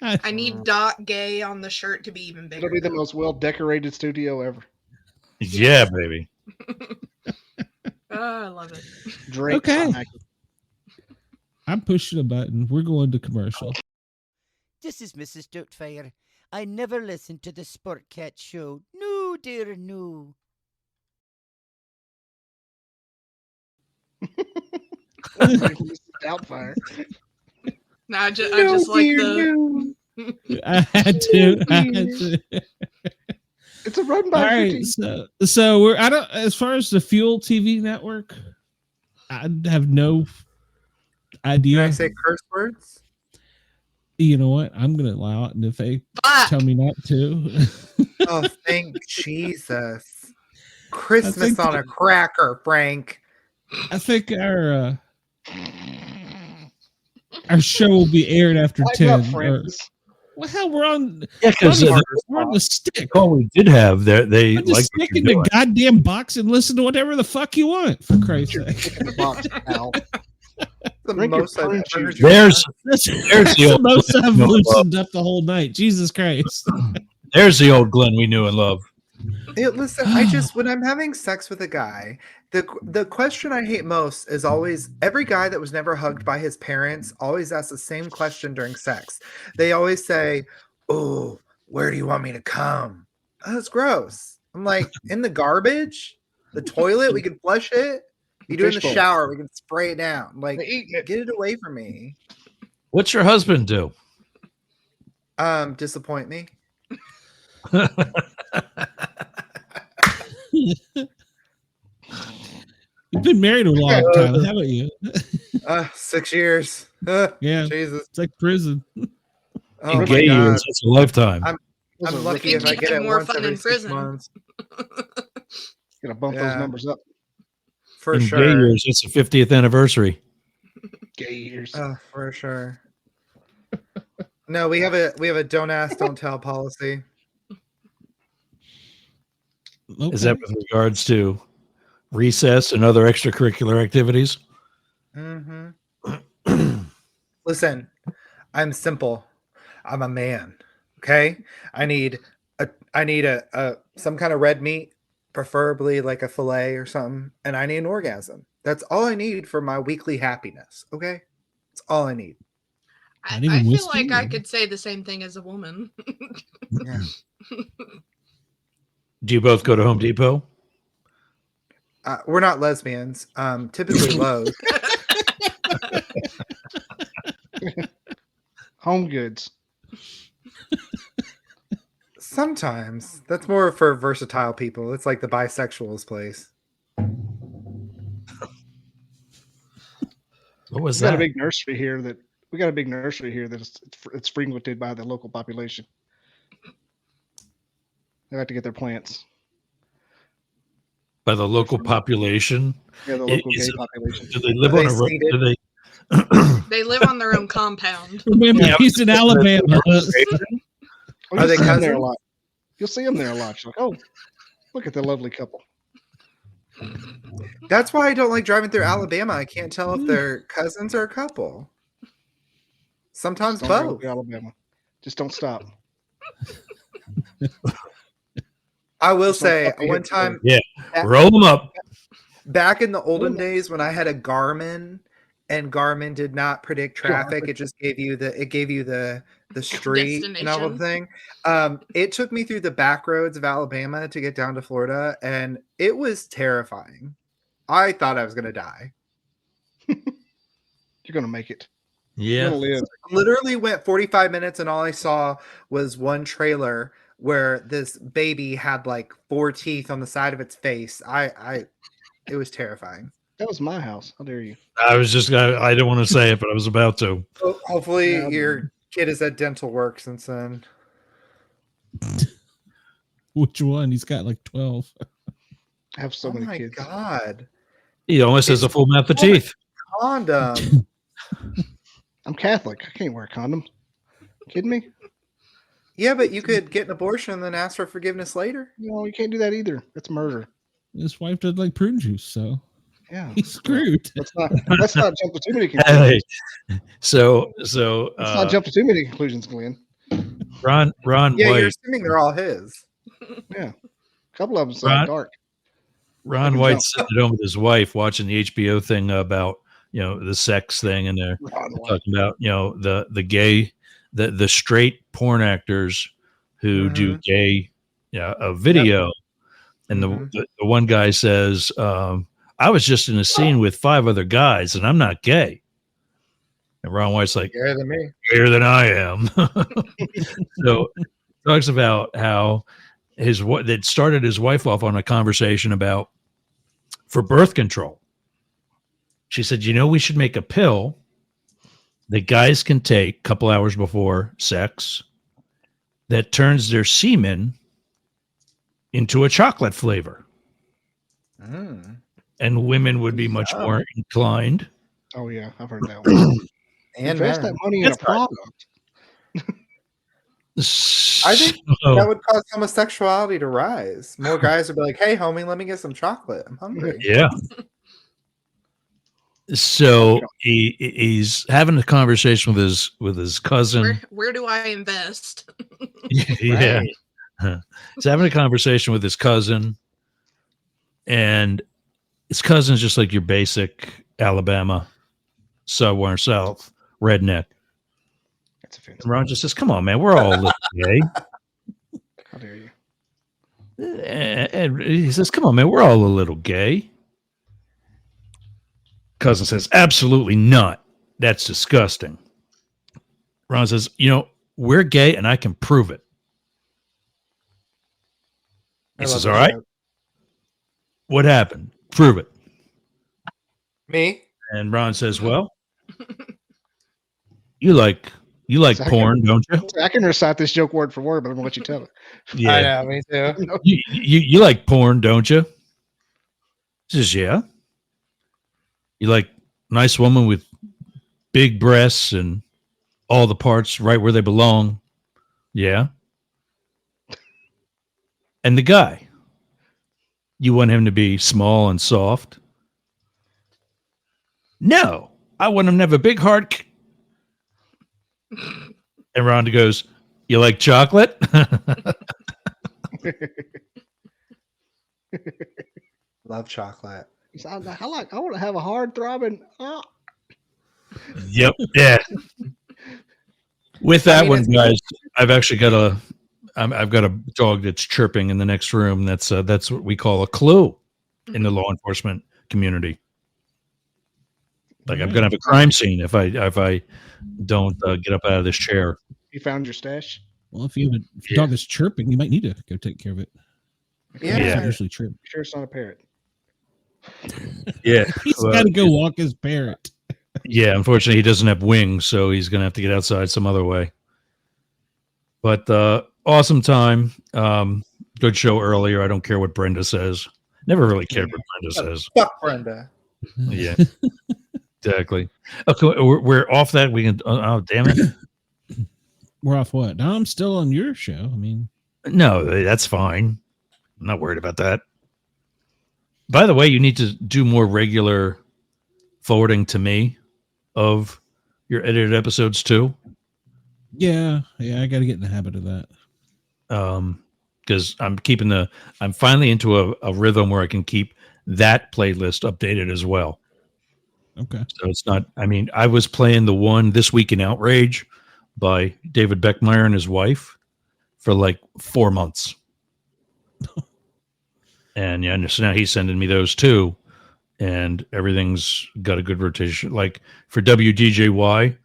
I need dot gay on the shirt to be even bigger. It'll be the most well decorated studio ever. Yeah, baby. Oh, I love it. Drake. Okay. I'm pushing a button. We're going to commercial. This is Mrs. Doubtfire. I never listened to the Sportcat show. No, dear, no. Doubtfire. No, I just like the. I had to. It's a run by. All right, so we're. I don't. As far as the Fuel TV network, I have no idea. Can I say curse words? You know what? I'm going to allow it, and if they tell me not to, Oh, thank Jesus! Christmas on a cracker, Frank. I think our show will be aired after 10. Well, hell, we're on. Yeah, because we're on the stick. Oh, we did have there. They just like stick in the goddamn box and listen to whatever the fuck you want. For Christ's sake, The most I've ever heard. There's the most I've loosened up the whole night. Jesus Christ. There's the old Glenn we knew and loved. Listen, when I'm having sex with a guy, the question I hate most is always every guy that was never hugged by his parents always asks the same question during sex. They always say, "Oh, where do you want me to come?" Oh, that's gross. I'm like, in the garbage, the toilet, we can flush it. You do it in the shower, we can spray it down. Like, get it away from me. What's your husband do? Disappoint me. You've been married a long time, haven't you? 6 years. Yeah, Jesus, it's like prison. Oh in gay years, it's a lifetime. I'm lucky if I get it more once fun every in 6 prison. months. Gonna bump those numbers up. For in sure. gay years, it's the 50th anniversary. Gay years. Oh, for sure. No, we have a don't ask, don't tell policy. Okay. Is that with regards to recess and other extracurricular activities? Mm-hmm. Listen, I'm simple. I'm a man. Okay, I need a some kind of red meat, preferably like a fillet or something, and I need an orgasm. That's all I need for my weekly happiness. Okay, that's all I need. I feel like I could say the same thing as a woman. Yeah. Do you both go to Home Depot? We're not lesbians. Typically Lowe's. Home Goods. Sometimes that's more for versatile people. It's like the bisexuals place. What was We got that? a big nursery here that it's frequented by the local population. They like to get their plants. By the local population? Yeah, the local gay population. Do they live on a road? Do they? They live on their own compound. Remember, he's in Alabama. Are they cousins? There a cousins? lot. You'll see them there a lot. You're like, oh, look at the lovely couple. That's why I don't like driving through Alabama. I can't tell if they're cousins or a couple. Sometimes Don't go both. to Alabama. Just don't stop. I will Just don't say stop to one hit the time, Yeah, roll them up. back in the olden days when I had a Garmin and Garmin did not predict traffic, it just gave you the street and everything. It took me through the back roads of Alabama to get down to Florida, and it was terrifying. I thought I was gonna die. You're gonna make it. Yeah. You're gonna live. Literally went 45 minutes, and all I saw was one trailer where this baby had like 4 teeth on the side of its face. It was terrifying. That was my house. How dare you? I didn't want to say it, but I was about to. Hopefully Yeah. your kid is at dental work since then. Which one? He's got like 12. I have so Oh many my kids. God. He almost has a full mouth of teeth. Condom. I'm Catholic. I can't wear a condom. Kidding me? Yeah, but you could get an abortion and then ask for forgiveness later. No, you can't do that either. That's murder. His wife did like prune juice, so Yeah. he's screwed. Let's not jump to too many conclusions. Hey, so Let's not jump to too many conclusions, Glenn. Ron Yeah, you're White. assuming they're all his. Yeah. A couple of them Ron- sound dark. Ron White sitting at home with his wife watching the HBO thing about the sex thing, and they're talking about the gay, the straight porn actors who do gay video, and the one guy says, I was just in a scene with 5 other guys and I'm not gay. And Ron White's like, Gayer than me. gayer than I am. So talks about how that started his wife off on a conversation about for birth control. She said, we should make a pill that guys can take a couple hours before sex that turns their semen into a chocolate flavor. And women would be much more inclined. Oh, yeah. I've heard that one. And Invest that money in a product. I think that would cause homosexuality to rise. More guys would be like, hey, homie, let me get some chocolate. I'm hungry. Yeah. So he's having a conversation with his cousin. Where do I invest? Yeah. He's having a conversation with his cousin, and his cousin's just like your basic Alabama, somewhere south redneck. That's offensive. And Ron just says, "Come on, man, we're all a little gay." How dare you? And he says, "Come on, man, we're all a little gay." Cousin says, "Absolutely not. That's disgusting." Ron says, "We're gay, and I can prove it." He says, "All right. What happened? Prove it." Me? And Ron says, "Well, you like porn, don't you?" I can recite this joke word for word, but I'm gonna let you tell it. Yeah. I know, me too. You like porn, don't you? He says, "Yeah." You like nice woman with big breasts and all the parts right where they belong? Yeah. And the guy, you want him to be small and soft? No, I want him to have a big heart. And Rhonda goes, "You like chocolate?" Love chocolate. I want to have a hard throbbing. Yep. Yeah. With that one, guys, I've actually got I've got a dog that's chirping in the next room. That's what we call a clue in the law enforcement community. Like I'm gonna have a crime scene if I don't get up out of this chair. You found your stash? Well, if your dog is chirping, you might need to go take care of it. Yeah. Usually chirp. Sure, it's not a parrot. Yeah. He's got to go walk his parrot. Yeah, unfortunately, he doesn't have wings, so he's going to have to get outside some other way. But awesome time. Good show earlier. I don't care what Brenda says. Never really cared what Brenda says. Fuck Brenda. Yeah, exactly. Okay, we're off that. We can. Oh, damn it. We're off what? No, I'm still on your show. I mean, No, that's fine. I'm not worried about that. By the way, you need to do more regular forwarding to me of your edited episodes too. yeah, I got to get in the habit of that. Because I'm finally into a rhythm where I can keep that playlist updated as well. Okay. So it's not, I was playing the one This Week in Outrage by David Beckmeyer and his wife for like 4 months. And yeah, so now he's sending me those too. And everything's got a good rotation. Like for WDJY,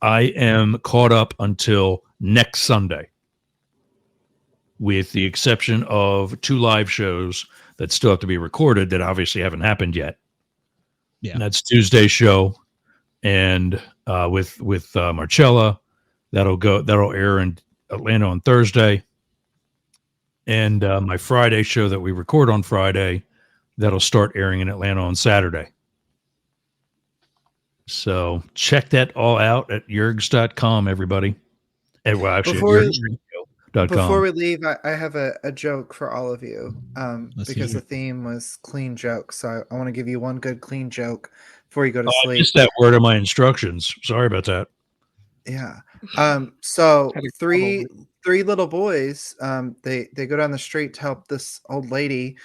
I am caught up until next Sunday. with the exception of 2 live shows that still have to be recorded that obviously haven't happened yet. Yeah. And that's Tuesday's show, and with Marcella, that'll air in Atlanta on Thursday, and my Friday show that we record on Friday, that'll start airing in Atlanta on Saturday. So check that all out at yergs.com, everybody. And well, actually, Before we leave, I have a joke for all of you, because the theme was clean jokes. So I want to give you one good clean joke before you go to I sleep. missed that word in my instructions. Sorry about that. Yeah. So three little boys, they go down the street to help this old lady.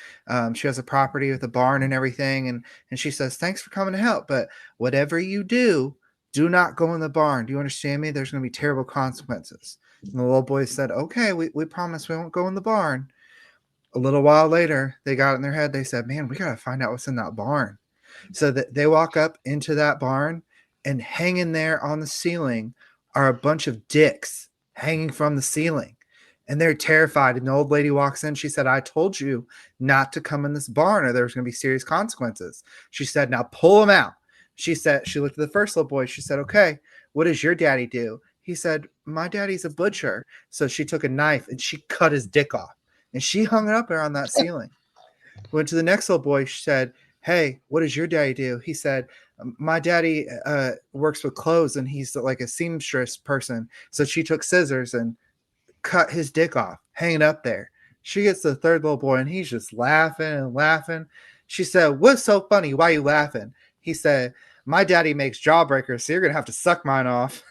She has a property with a barn and everything, and she says, "Thanks for coming to help, but whatever you do not go in the barn. Do you understand me? There's going to be terrible consequences." And the little boy said, "Okay, we promise we won't go in the barn." A little while later, they got it in their head. They said, "Man, we got to find out what's in that barn." So that they walk up into that barn, and hanging there on the ceiling are a bunch of dicks hanging from the ceiling. And they're terrified. And the old lady walks in. She said, "I told you not to come in this barn or there's going to be serious consequences." She said, "Now pull them out." She looked at the first little boy. She said, "Okay, what does your daddy do?" He said, "My daddy's a butcher." So she took a knife and she cut his dick off. And she hung it up there on that ceiling. Went to the next little boy. She said, "Hey, what does your daddy do?" He said, "My daddy works with clothes and he's like a seamstress person." So she took scissors and cut his dick off, hanging up there. She gets to the third little boy and he's just laughing and laughing. She said, "What's so funny? Why are you laughing?" He said, "My daddy makes jawbreakers, so you're going to have to suck mine off."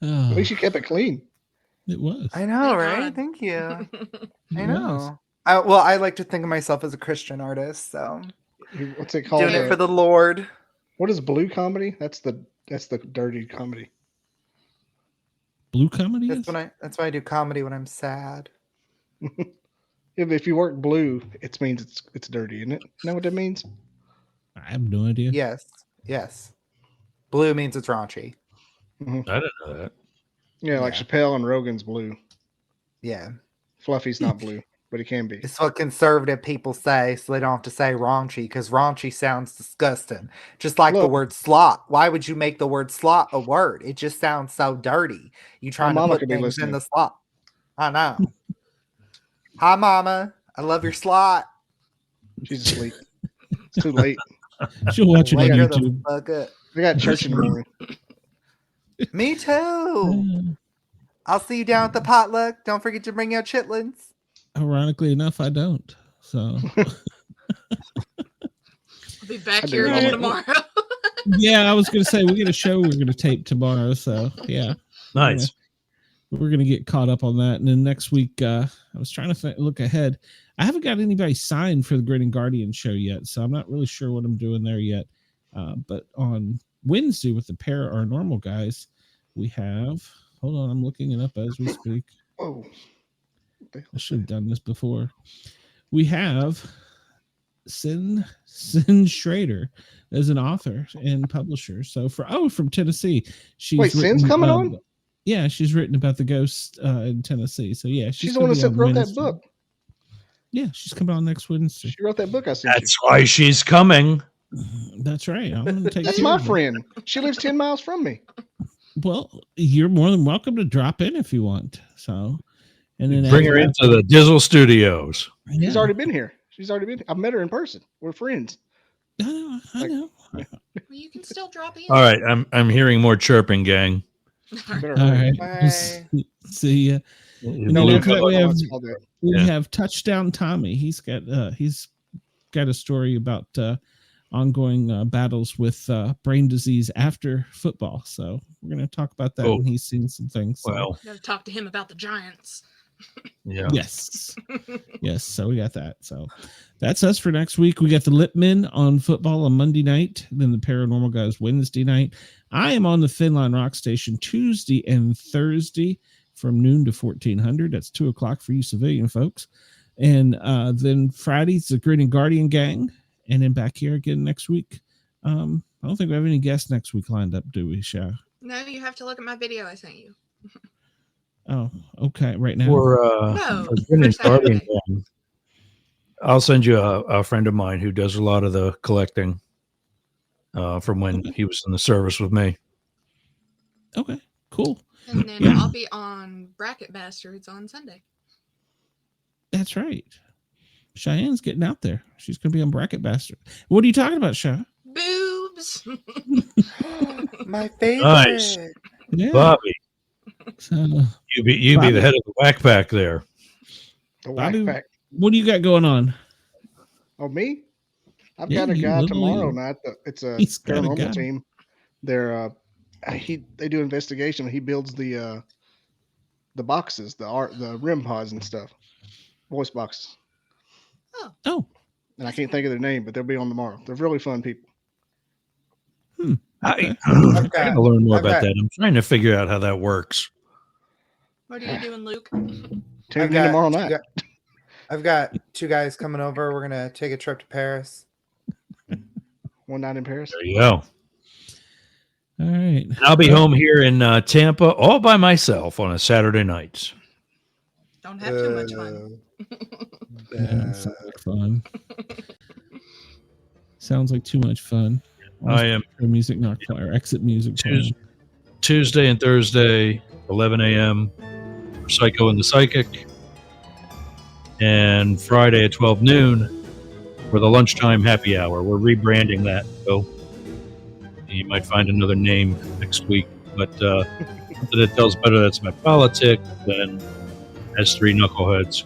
At least you kept it clean. It was. I know, Thank right? God. Thank you. I It know. I like to think of myself as a Christian artist, so What's it called? doing it for the Lord. What is blue comedy? That's the dirty comedy. Blue comedy. That's why I do comedy when I'm sad. If you work blue, it means it's dirty, isn't it? Know what that means? I have no idea. Yes. Blue means it's raunchy. I didn't know that. Yeah, like Yeah. Chappelle and Rogan's blue. Yeah. Fluffy's not blue, but he can be. It's what conservative people say, so they don't have to say raunchy, because raunchy sounds disgusting. Just like the Look. word slot. Why would you make the word slot a word? It just sounds so dirty. You trying to mama put could be things in listening. the slot. I know. Hi, Mama. I love your slot. She's asleep. It's too late. She'll watch it on Wake her the YouTube. fuck up. I got church in the morning. Me too. I'll see you down at the potluck. Don't forget to bring your chitlins. Ironically enough, I don't. So I'll be back I do here it all again the time. tomorrow. yeah, I was gonna say we got a show we're gonna tape tomorrow. So yeah, Nice. we're gonna get caught up on that. And then next week, I was trying to look ahead. I haven't got anybody signed for the Grid and Guardian show yet, so I'm not really sure what I'm doing there yet. But on Wednesday with the Para OR Normal Guyz, we have. Hold on, I'm looking it up as we speak. Whoa. I should have done this before. We have Sin Schrader as an author and publisher. So from Tennessee. She's Wait, Sin's coming on? Yeah, she's written about the ghosts in Tennessee. So yeah, She's the one gonna that be on wrote that Wednesday. book. Yeah, she's coming on next Wednesday. She wrote that book I sent you. That's why she's coming. That's right. I'm gonna take That's care my of her. friend. She lives 10 miles from me. Well, you're more than welcome to drop in if you want. So, and then Bring her after into the Dizzle Studios. that- She's yeah. already been here. I've met her in person. We're friends. I know. Well, you can still drop in. All right, I'm hearing more chirping, gang. Better All hurry. right. Bye. See ya. No, then we after that, we have- all that. We Yeah. have Touchdown Tommy. He's got a story about ongoing battles with brain disease after football. So we're going to talk about that Oh. when he's seen some things. So, Well, Got to talk to him about the Giants. yeah. yes. Yes. So we got that. So that's us for next week. We got the Lipman on football on Monday night, then the Para OR Normal Guyz Wednesday night. I am on the Finline Rock Station Tuesday and Thursday from noon to 1400. That's 2:00 for you civilian folks. And then Friday's the Grid and Guardian gang. And then back here again next week. I don't think we have any guests next week lined up, do we, Sha? No, you have to look at my video I sent you. Oh, okay. Right now. No, for Gin and for Saturday. Starting Gun, I'll send you a friend of mine who does a lot of the collecting from when he was in the service with me. Okay, cool. And then Yeah. I'll be on Bracket Bastards on Sunday. That's right. Cheyenne's getting out there. She's going to be on Bracket Bastard. What are you talking about, Cheyenne? Boobs. My favorite. Nice. Yeah. Bobby, So, you be Bobby. the head of the whack pack there. The whack Bobby, pack. what do you got going on? Oh, me? I've Yeah, got a you guy little tomorrow you. night. It's a He's got a guy. paranormal team. They're they do investigation. He builds the boxes, the rim pods and stuff, voice boxes. Oh, And I can't think of their name, but they'll be on tomorrow. They're really fun people. I I've got to got- learn more I've about got- that. I'm trying to figure out how that works. What are you doing, Luke? Tune I've in got tomorrow two night. gu- I've got 2 guys coming over. We're gonna take a trip to Paris. One night in Paris. There you go. all right. And I'll be home here in Tampa all by myself on a Saturday night. Don't have too much fun. Yeah, sounds like fun. Sounds like too much fun. I am Music not playing or exit music playing. Tuesday and Thursday, 11 a.m. for Psycho and the Psychic. And Friday at 12 noon for the lunchtime happy hour. We're rebranding that, so you might find another name next week. But something that tells better that's my politic than has 3 knuckleheads,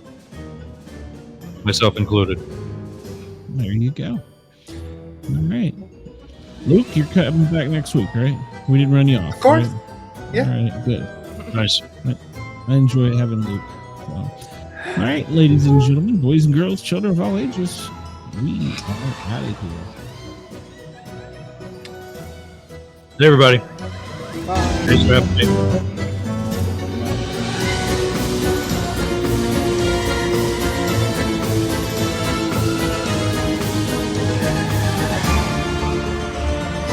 myself included. There you go. All right. Luke, you're coming back next week, right? We didn't run you off. Of course. Right? Yeah. All right, good. Nice. I enjoy having Luke. So. All right, ladies and gentlemen, boys and girls, children of all ages, we are out of here. Hey, everybody. Bye. Thanks for having me.